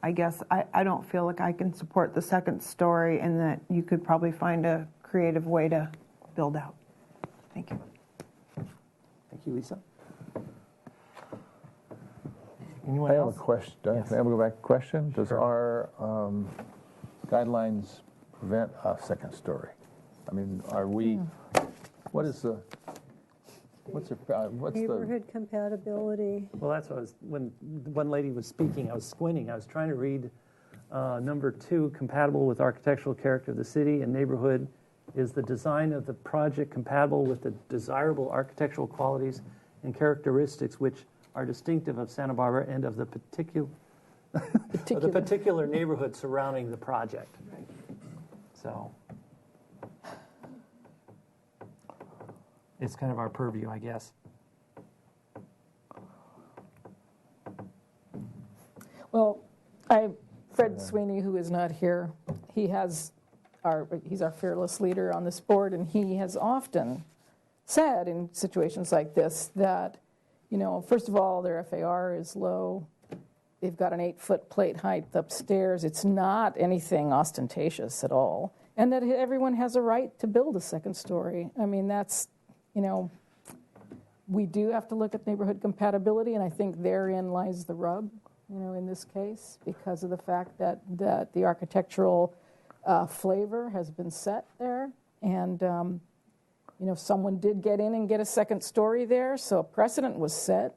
Speaker 9: I guess I don't feel like I can support the second story, and that you could probably find a creative way to build out. Thank you.
Speaker 2: Thank you, Lisa. Anyone
Speaker 14: I have
Speaker 2: else?
Speaker 14: a question.
Speaker 2: Yes.
Speaker 14: Can I go back? Question? Does our guidelines prevent a second story? I mean, are we? What is the? What's
Speaker 3: Neighborhood compatibility.
Speaker 2: Well, that's what I was, when one lady was speaking, I was squinting. I was trying to read number 2, compatible with architectural character of the city and neighborhood. Is the design of the project compatible with the desirable architectural qualities and characteristics which are distinctive of Santa Barbara and of the particular neighborhood surrounding the project? So it's kind of our purview, I guess.
Speaker 19: Well, Fred Sweeney, who is not here, he's our fearless leader on this board, and he has often said in situations like this that, first of all, their FAR is low. They've got an 8-foot plate height upstairs. It's not anything ostentatious at all. And that everyone has a right to build a second story. I mean, that's, we do have to look at neighborhood compatibility, and I think therein lies the rub, in this case, because of the fact that the architectural flavor has been set there. And, someone did get in and get a second story there, so a precedent was set.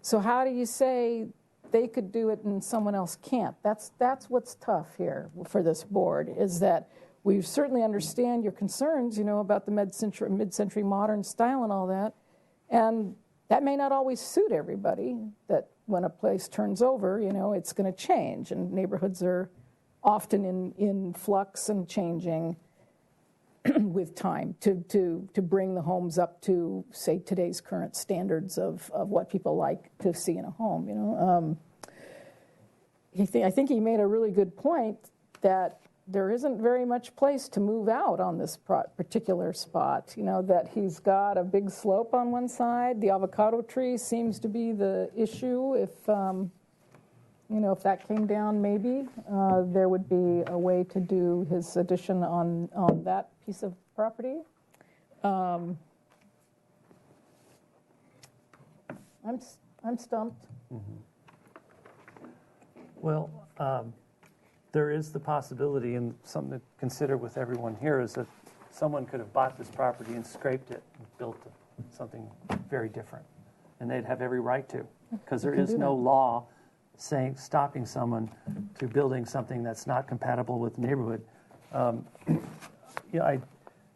Speaker 19: So how do you say they could do it and someone else can't? That's what's tough here for this board, is that we certainly understand your concerns, about the mid-century modern style and all that. And that may not always suit everybody, that when a place turns over, it's going to change. And neighborhoods are often in flux and changing with time to bring the homes up to, say, today's current standards of what people like to see in a home, I think he made a really good point that there isn't very much place to move out on this particular spot, that he's got a big slope on one side. The avocado tree seems to be the issue. If that came down, maybe there would be a way to do his addition on that piece of property. I'm stumped.
Speaker 2: Mm-hmm. Well, there is the possibility, and something to consider with everyone here, is that someone could have bought this property and scraped it and built something very different, and they'd have every right to, because there is no law stopping someone to building something that's not compatible with the neighborhood.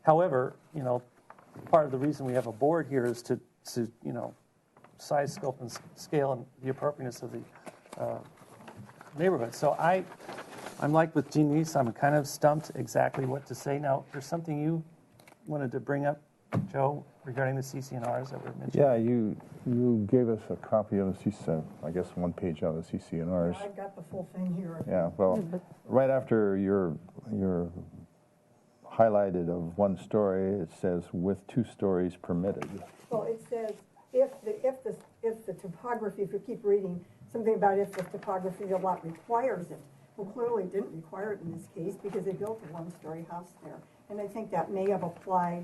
Speaker 2: However, part of the reason we have a board here is to size, scope, and scale and the appropriateness of the neighborhood. So I'm like with Denise, I'm kind of stumped exactly what to say. Now, there's something you wanted to bring up, Joe, regarding the CC&Rs that were mentioned.
Speaker 14: Yeah, you gave us a copy of the CC, I guess 1 page of the CC&Rs.
Speaker 23: I've got the full thing here.
Speaker 14: Yeah, well, right after your highlighted of 1 story, it says with 2 stories permitted.
Speaker 23: Well, it says if the topography, if you keep reading, something about if the topography of the lot requires it. Well, clearly it didn't require it in this case because they built a 1-story house there. And I think that may have applied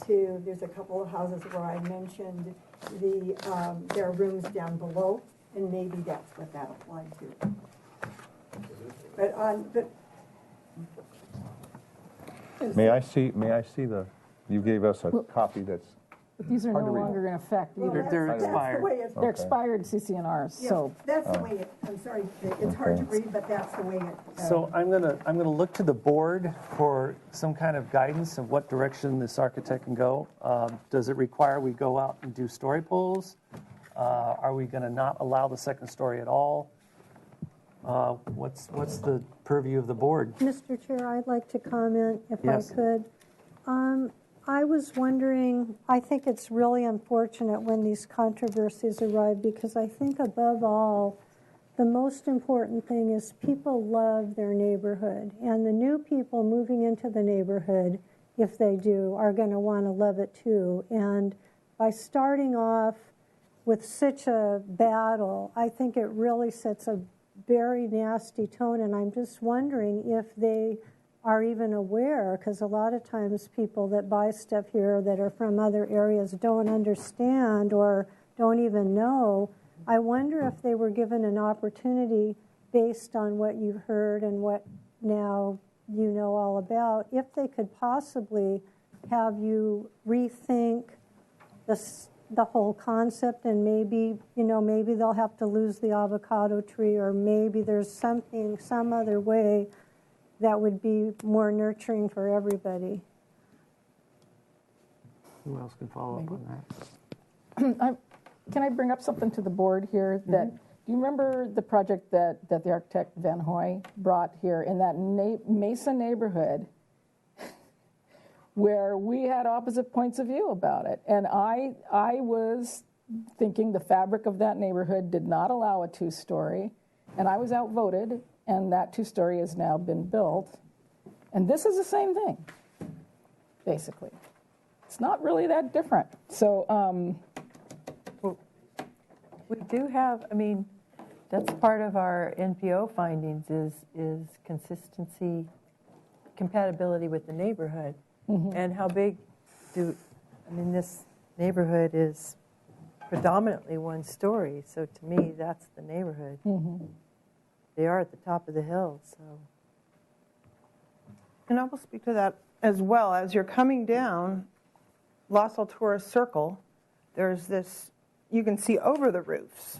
Speaker 23: to, there's a couple of houses where I mentioned there are rooms down below, and maybe that's what that applied to. But
Speaker 14: May I see the? You gave us a copy that's.
Speaker 19: But these are no longer in effect either.
Speaker 2: They're expired.
Speaker 19: They're expired CC&Rs.
Speaker 23: Yes,
Speaker 19: so
Speaker 23: that's the way it. I'm sorry, it's hard to read, but that's the way it.
Speaker 2: So I'm gonna look to the board for some kind of guidance of what direction this architect can go. Does it require we go out and do story polls? Are we going to not allow the second story at all? What's the purview of the board?
Speaker 3: Mr. Chair, I'd like to comment if
Speaker 2: Yes.
Speaker 3: I could. I was wondering, I think it's really unfortunate when these controversies arrive because I think above all, the most important thing is people love their neighborhood. And the new people moving into the neighborhood, if they do, are going to want to love it too. And by starting off with such a battle, I think it really sets a very nasty tone. And I'm just wondering if they are even aware, because a lot of times people that buy stuff here that are from other areas don't understand or don't even know. I wonder if they were given an opportunity based on what you've heard and what now you know all about, if they could possibly have you rethink the whole concept, and maybe they'll have to lose the avocado tree, or maybe there's some other way that would be more nurturing for everybody.
Speaker 2: Who else can follow up on that?
Speaker 19: Can I bring up something to the board here? That do you remember the project that the architect Van Hoy brought here in that Mesa neighborhood, where we had opposite points of view about it? And I was thinking the fabric of that neighborhood did not allow a 2-story, and I was outvoted. And that 2-story has now been built. And this is the same thing, basically. It's not really that different. So
Speaker 11: we do have, that's part of our NPO findings is consistency, compatibility with the neighborhood.
Speaker 19: Mm-hmm.
Speaker 11: And how big this neighborhood is predominantly 1-story. So to me, that's the neighborhood.
Speaker 19: Mm-hmm.
Speaker 11: They are at the top of the hill, so.
Speaker 9: And I will speak to that as well. As you're coming down Los Alturas Circle, there's this, you can see over the roofs.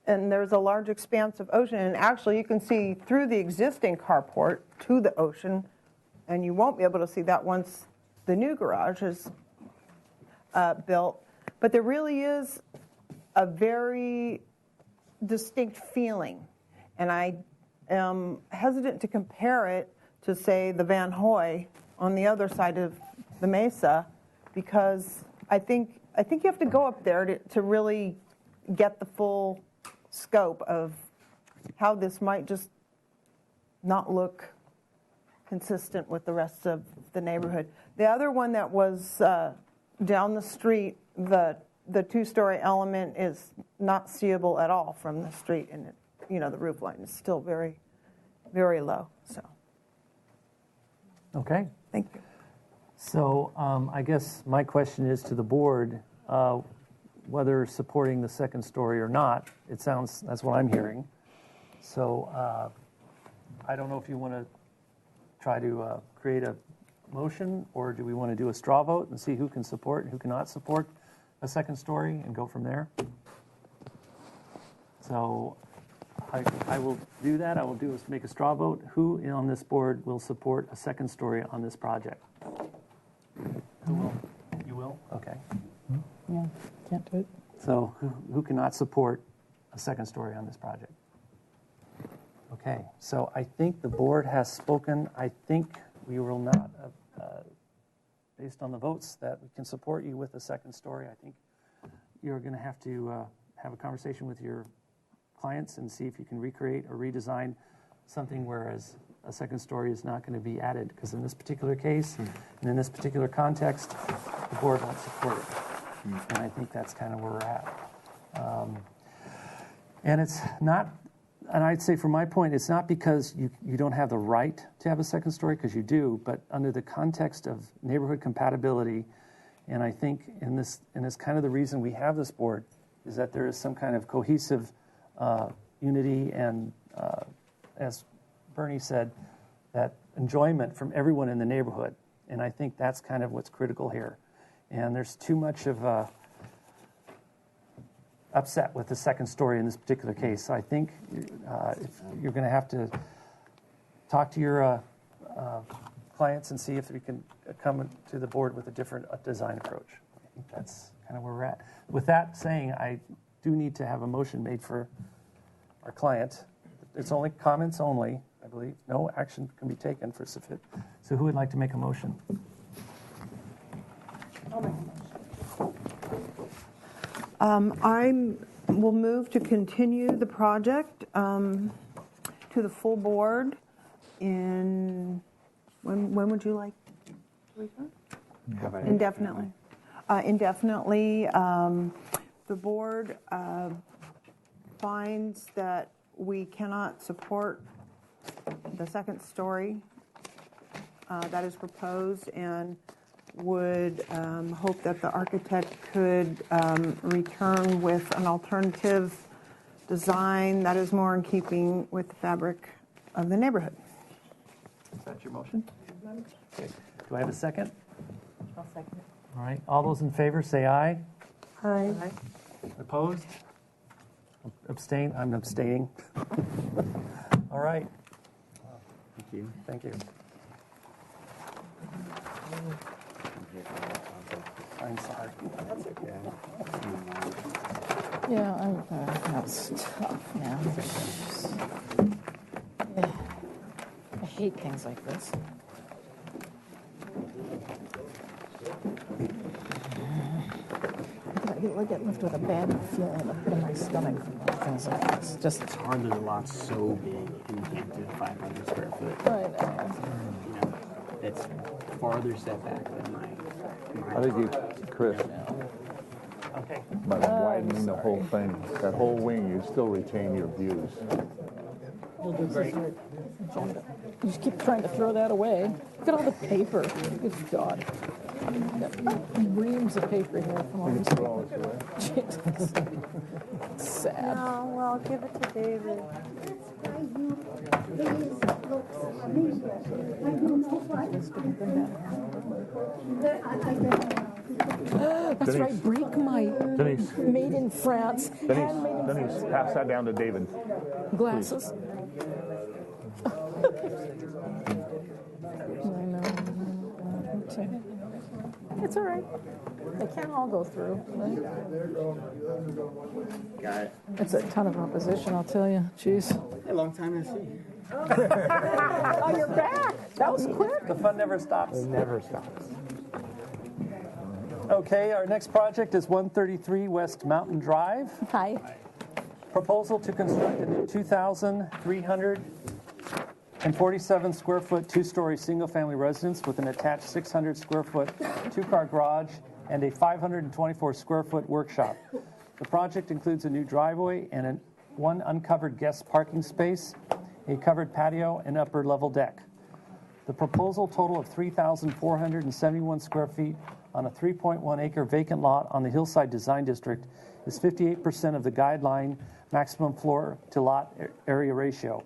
Speaker 9: And there's a large expanse of ocean. And actually, you can see through the existing carport to the ocean and you won't be able to see that once the new garage is built. But there really is a very distinct feeling, and I am hesitant to compare it to, say, the Van Hoy on the other side of the mesa, because I think you have to go up there to really get the full scope of how this might just not look consistent with the rest of the neighborhood. The other one that was down the street, the two-story element is not seeable at all from the street, and the roof line is still very, very low. So,
Speaker 2: Okay.
Speaker 9: thank you.
Speaker 2: So I guess my question is to the board, whether supporting the second story or not. It sounds, that's what I'm hearing. So I don't know if you want to try to create a motion, or do we want to do a straw vote and see who can support and who cannot support a second story and go from there? So I will do that. I will make a straw vote. Who on this board will support a second story on this project? Who will? You will? Okay.
Speaker 5: Yeah, can't do it.
Speaker 2: So who cannot support a second story on this project? Okay, so I think the board has spoken. I think we will not, based on the votes, that we can support you with a second story. I think you're going to have a conversation with your clients and see if you can recreate or redesign something, whereas a second story is not going to be added, because in this particular case and in this particular context, the board won't support it. And I think that's kind of where we're at. And it's not, and I'd say from my point, it's not because you don't have the right to have a second story, because you do, but under the context of neighborhood compatibility, and I think in this kind of the reason we have this board is that there is some kind of cohesive unity and, as Bernie said, that enjoyment from everyone in the neighborhood. And I think that's kind of what's critical here. And there's too much of upset with the second story in this particular case. So I think if you're going to have to talk to your clients and see if we can come to the board with a different design approach. I think that's kind of where we're at. With that saying, I do need to have a motion made for our client. It's only comments only, I believe. No action can be taken for SFIT. So who would like to make a motion?
Speaker 9: I'll make a motion. I will move to continue the project to the full board in, when would you like to return? Indefinitely. Indefinitely. The board finds that we cannot support the second story that is proposed, and would hope that the architect could return with an alternative design that is more in keeping with the fabric of the neighborhood.
Speaker 2: Is that your motion? Okay. Do I have a second?
Speaker 11: I'll second it.
Speaker 2: All right. All those in favor say aye.
Speaker 3: Aye.
Speaker 2: Opposed? Abstain? I'm abstaining. All right.
Speaker 12: Thank you.
Speaker 2: Thank you. I'm sorry.
Speaker 12: That's okay.
Speaker 5: Yeah, that's tough now. Yeah. I hate things like this. I get left with a bad feeling, a pit in my stomach from things like this. Just
Speaker 12: It's hard that the lot's so big and you can't do 500 square foot.
Speaker 5: I know.
Speaker 12: You know, it's farther setback than my
Speaker 14: I think you, Chris,
Speaker 2: Okay.
Speaker 14: by widening the whole thing, that whole wing, you still retain your views.
Speaker 5: You'll do great. You just keep trying to throw that away. Look at all the paper. Good God. Reams of paper here from all these people. Jesus. Sad.
Speaker 3: No, well, give it to David.
Speaker 5: That's right, break my
Speaker 14: Denise.
Speaker 5: made in France.
Speaker 14: Denise, pass that down to David.
Speaker 5: Glasses. I know.
Speaker 19: me. It's all right. They can't all go through. Right?
Speaker 12: Got it.
Speaker 19: It's a ton of opposition, I'll tell you. Jeez.
Speaker 12: Hey, long time no see.
Speaker 19: Oh, you're back. That was quick.
Speaker 2: The fun never stops.
Speaker 12: It never stops.
Speaker 2: Okay, our next project is 133 West Mountain Drive.
Speaker 19: Hi.
Speaker 2: Proposal to construct a new 2,347 square foot, two-story single-family residence with an attached 600 square foot two-car garage and a 524 square foot workshop. The project includes a new driveway and one uncovered guest parking space, a covered patio, and upper level deck. The proposal total of 3,471 square feet on a 3.1 acre vacant lot on the Hillside Design District is 58% of the guideline maximum floor to lot area ratio.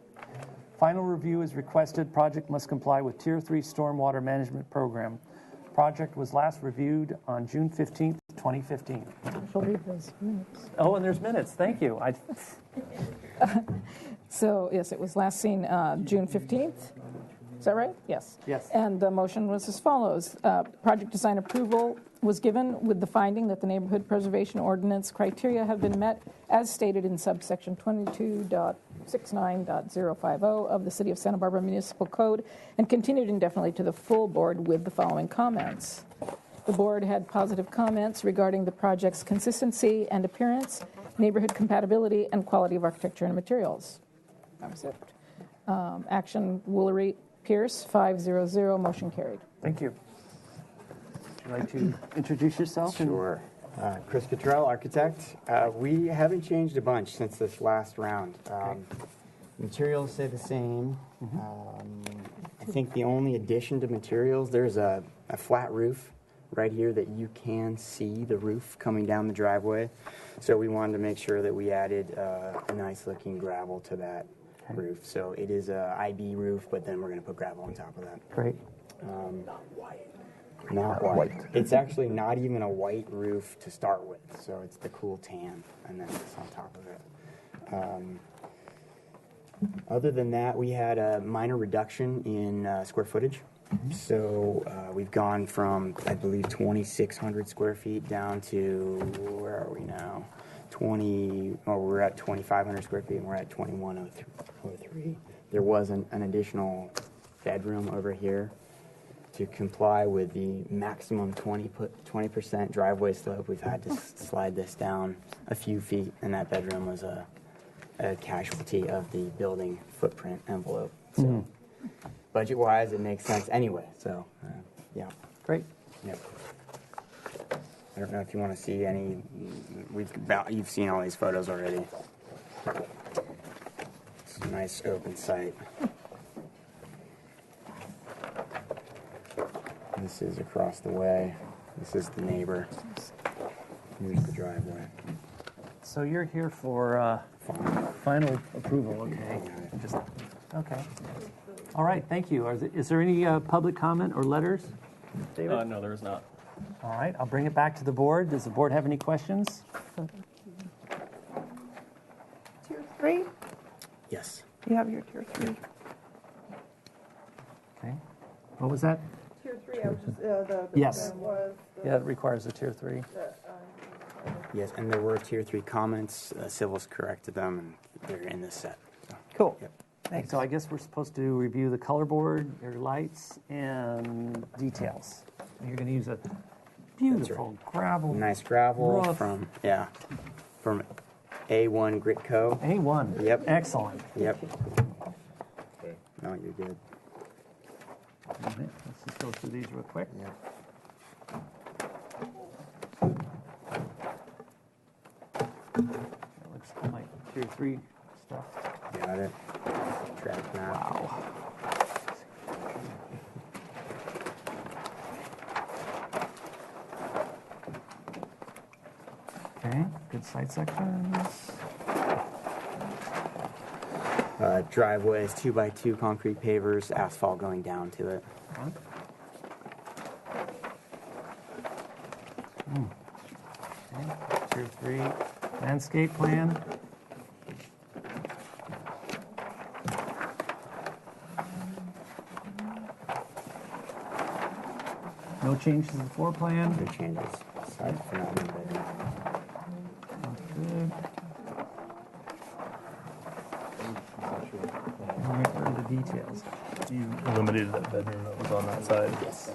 Speaker 2: Final review is requested. Project must comply with Tier 3 Stormwater Management Program. Project was last reviewed on June 15th, 2015.
Speaker 19: She'll read those minutes.
Speaker 2: Oh, and there's minutes. Thank you.
Speaker 19: So, yes, it was last seen June 15th. Is that right? Yes.
Speaker 2: Yes.
Speaker 19: And the motion was as follows. Project design approval was given with the finding that the neighborhood preservation ordinance criteria have been met as stated in subsection 22.69.050 of the City of Santa Barbara Municipal Code and continued indefinitely to the full board with the following comments. The board had positive comments regarding the project's consistency and appearance, neighborhood compatibility, and quality of architecture and materials. That was it. Action Woolery Pierce, 500, motion carried.
Speaker 2: Thank you. Would you like to introduce yourself?
Speaker 12: Sure. Chris Cottrell, architect. We haven't changed a bunch since this last round. Materials stay the same. I think the only addition to materials, there's a flat roof right here that you can see the roof coming down the driveway. So we wanted to make sure that we added a nice looking gravel to that roof. So it is a IB roof, but then we're going to put gravel on top of that.
Speaker 2: Great.
Speaker 12: Not white. It's actually not even a white roof to start with, so it's the cool tan, and then it's on top of it. Other than that, we had a minor reduction in square footage. So we've gone from, I believe, 2,600 square feet down to, where are we now? We're at 2,500 square feet, and we're at 2,103. There was an additional bedroom over here to comply with the maximum 20% driveway slope. We've had to slide this down a few feet, and that bedroom was a casualty of the building footprint envelope. So budget-wise, it makes sense anyway. So, yeah.
Speaker 2: Great.
Speaker 12: Yep. I don't know if you want to see any. You've seen all these photos already. It's a nice open site. This is across the way. This is the neighbor. Here's the driveway.
Speaker 2: So you're here for final approval, okay? Okay. All right, thank you. Is there any public comment or letters? David?
Speaker 4: No, there is not.
Speaker 2: All right, I'll bring it back to the board. Does the board have any questions?
Speaker 9: Tier 3?
Speaker 12: Yes.
Speaker 9: You have your Tier 3.
Speaker 2: Okay. What was that?
Speaker 9: Tier 3, I was just, the
Speaker 2: Yes.
Speaker 9: was the,
Speaker 2: Yeah, it requires a Tier 3.
Speaker 12: Yes, and there were Tier 3 comments. Civil's corrected them, and they're in this set. So.
Speaker 9: Cool.
Speaker 12: Yep.
Speaker 2: Thanks. So I guess we're supposed to review the color board, your lights, and details. You're going to use a beautiful gravel.
Speaker 12: Nice gravel
Speaker 2: roof.
Speaker 12: from A1 Gritco.
Speaker 2: A1.
Speaker 12: Yep.
Speaker 2: Excellent.
Speaker 12: Yep. No, you're good.
Speaker 2: All right, let's just go through these real quick.
Speaker 12: Yeah.
Speaker 2: That looks like Tier 3 stuff.
Speaker 12: Got it. Track map.
Speaker 2: Wow. Okay, good side sections.
Speaker 12: Driveways, 2x2 concrete pavers, asphalt going down to it.
Speaker 2: Okay, Tier 3 landscape plan. No changes to the floor plan?
Speaker 12: No changes, aside from that one bedroom.
Speaker 2: Good. All right, what are the details?
Speaker 4: You eliminated that bedroom that was on that side.
Speaker 12: Yes.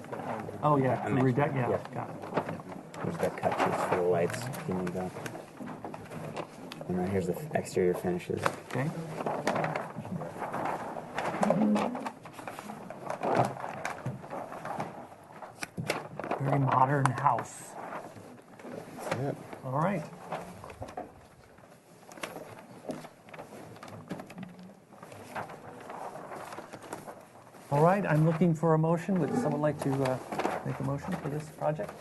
Speaker 2: Oh, yeah,
Speaker 12: I
Speaker 2: the
Speaker 12: mentioned
Speaker 2: redact,
Speaker 12: that,
Speaker 2: yeah,
Speaker 12: yep.
Speaker 2: got it.
Speaker 12: There's the cut piece for the lights, if you need that. And then here's the exterior finishes.
Speaker 2: Okay. Very modern house.
Speaker 12: That's it.
Speaker 2: All right. All right, I'm looking for a motion. Would someone like to make a motion for this project?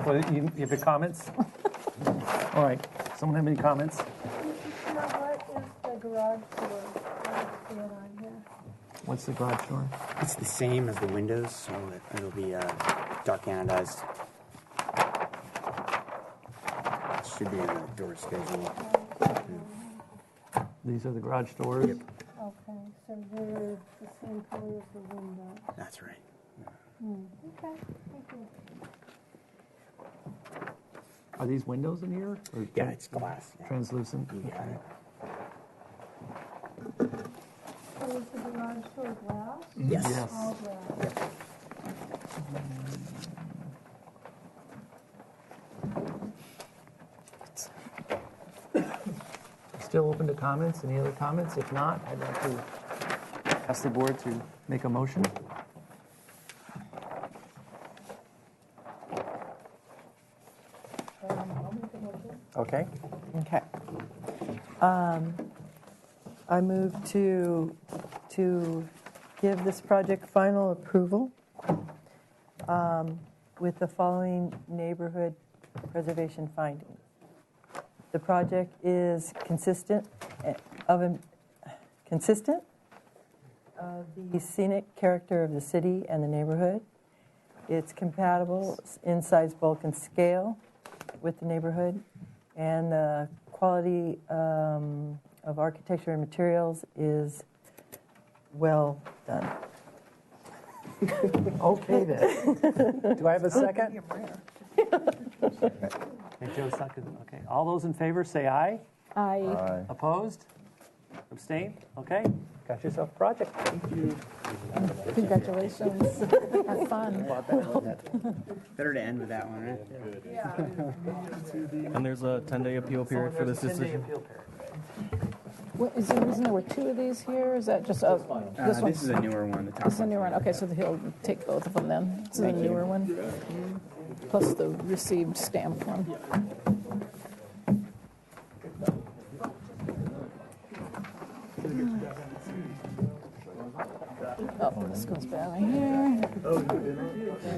Speaker 2: Well, you have your comments? All right, someone have any comments?
Speaker 3: What is the garage door? I don't see it on here.
Speaker 2: What's the garage door?
Speaker 12: It's the same as the windows, so it'll be dark anodized. It should be in the door schedule.
Speaker 2: These are the garage doors?
Speaker 12: Yep.
Speaker 3: Okay, so they're the same color as the window.
Speaker 12: That's right.
Speaker 3: Okay, thank you.
Speaker 2: Are these windows in here? Or
Speaker 12: Yeah, it's glass. Yeah.
Speaker 2: Translucent?
Speaker 12: You got it.
Speaker 3: So is the garage door glass?
Speaker 12: Yes.
Speaker 2: Yes.
Speaker 3: All glass.
Speaker 2: Still open to comments? Any other comments? If not, I'd like to ask the board to make a motion. Okay.
Speaker 11: Okay. I move to give this project final approval with the following neighborhood preservation findings. The project is consistent of the scenic character of the city and the neighborhood. It's compatible in size, bulk, and scale with the neighborhood, and the quality of architecture and materials is well done.
Speaker 2: Okay then. Do I have a second? Okay, Joe second. Okay. All those in favor say aye.
Speaker 19: Aye.
Speaker 2: Opposed? Abstain? Okay. Got yourself a project. Thank you.
Speaker 19: Congratulations. Have fun.
Speaker 12: Better to end with that one, right?
Speaker 4: And there's a 10-day appeal period for this decision.
Speaker 19: What, is there a reason there were two of these here? Is that just this one?
Speaker 12: This is a newer one. The top
Speaker 19: This is a newer one. Okay, so he'll take both of them then. This is a newer one. Plus the received stamped one. Oh, this goes back right here.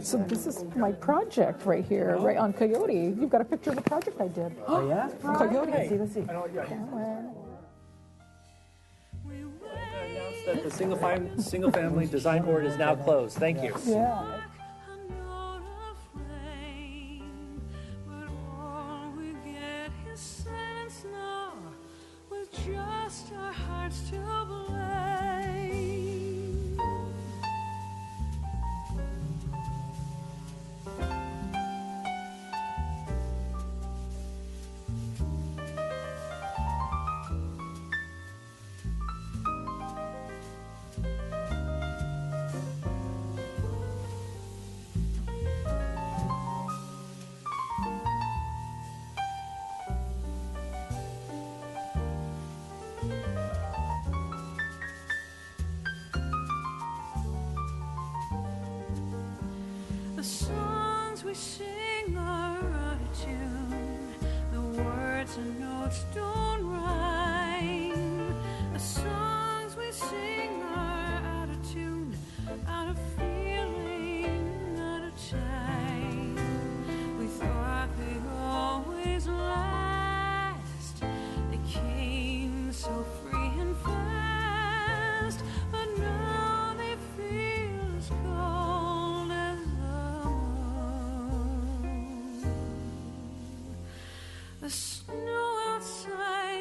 Speaker 19: So this is my project right here, right on Coyote. You've got a picture of the project I did.
Speaker 2: Oh, yeah?
Speaker 19: Coyote.
Speaker 11: Let's see.
Speaker 2: Announce that the single family design board is now closed. Thank you.
Speaker 19: Yeah.
Speaker 15: Just our hearts to blame. The songs we sing are out of tune. The words and notes don't rhyme. The songs we sing are out of tune, out of feeling, out of time. We thought they'd always last. They came so free and fast, but now they feel as cold as the snow outside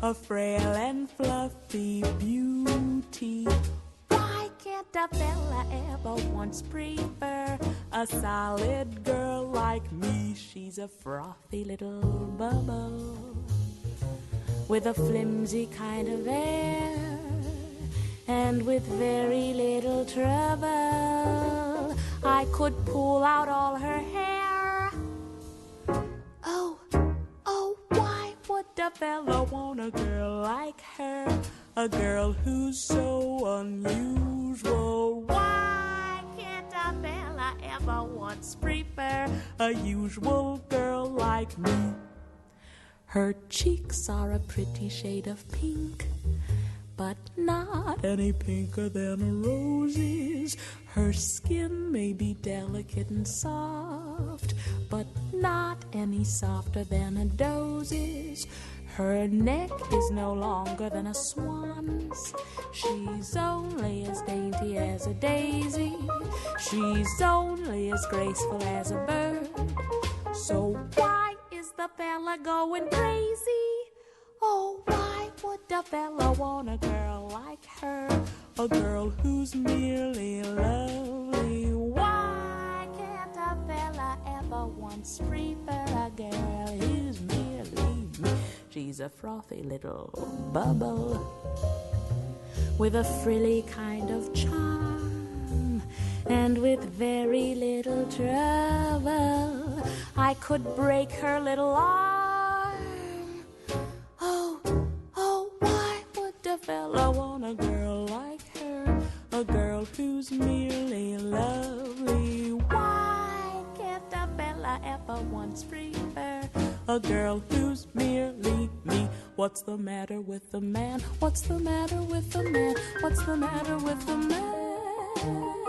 Speaker 16: a frail and fluffy beauty. Why can't a fella ever once prefer a solid girl like me? She's a frothy little bubble with a flimsy kind of air, and with very little trouble I could pull out all her hair. Oh, why would a fella want a girl like her? A girl who's so unusual. Why can't a fella ever once prefer a usual girl like me? Her cheeks are a pretty shade of pink, but not any pinker than a rose's. Her skin may be delicate and soft, but not any softer than a doe's. Her neck is no longer than a swan's. She's only as dainty as a daisy. She's only as graceful as a bird. So why is the fella going crazy? Oh, why would a fella want a girl like her? A girl who's merely lovely. Why can't a fella ever once prefer a girl who's merely me? She's a frothy little bubble with a frilly kind of charm, and with very little trouble I could break her little arm. Oh, why would a fella want a girl like her? A girl who's merely lovely. Why can't a fella ever once prefer a girl who's merely me? What's the matter with the man? What's the matter with the man? What's the matter with the man?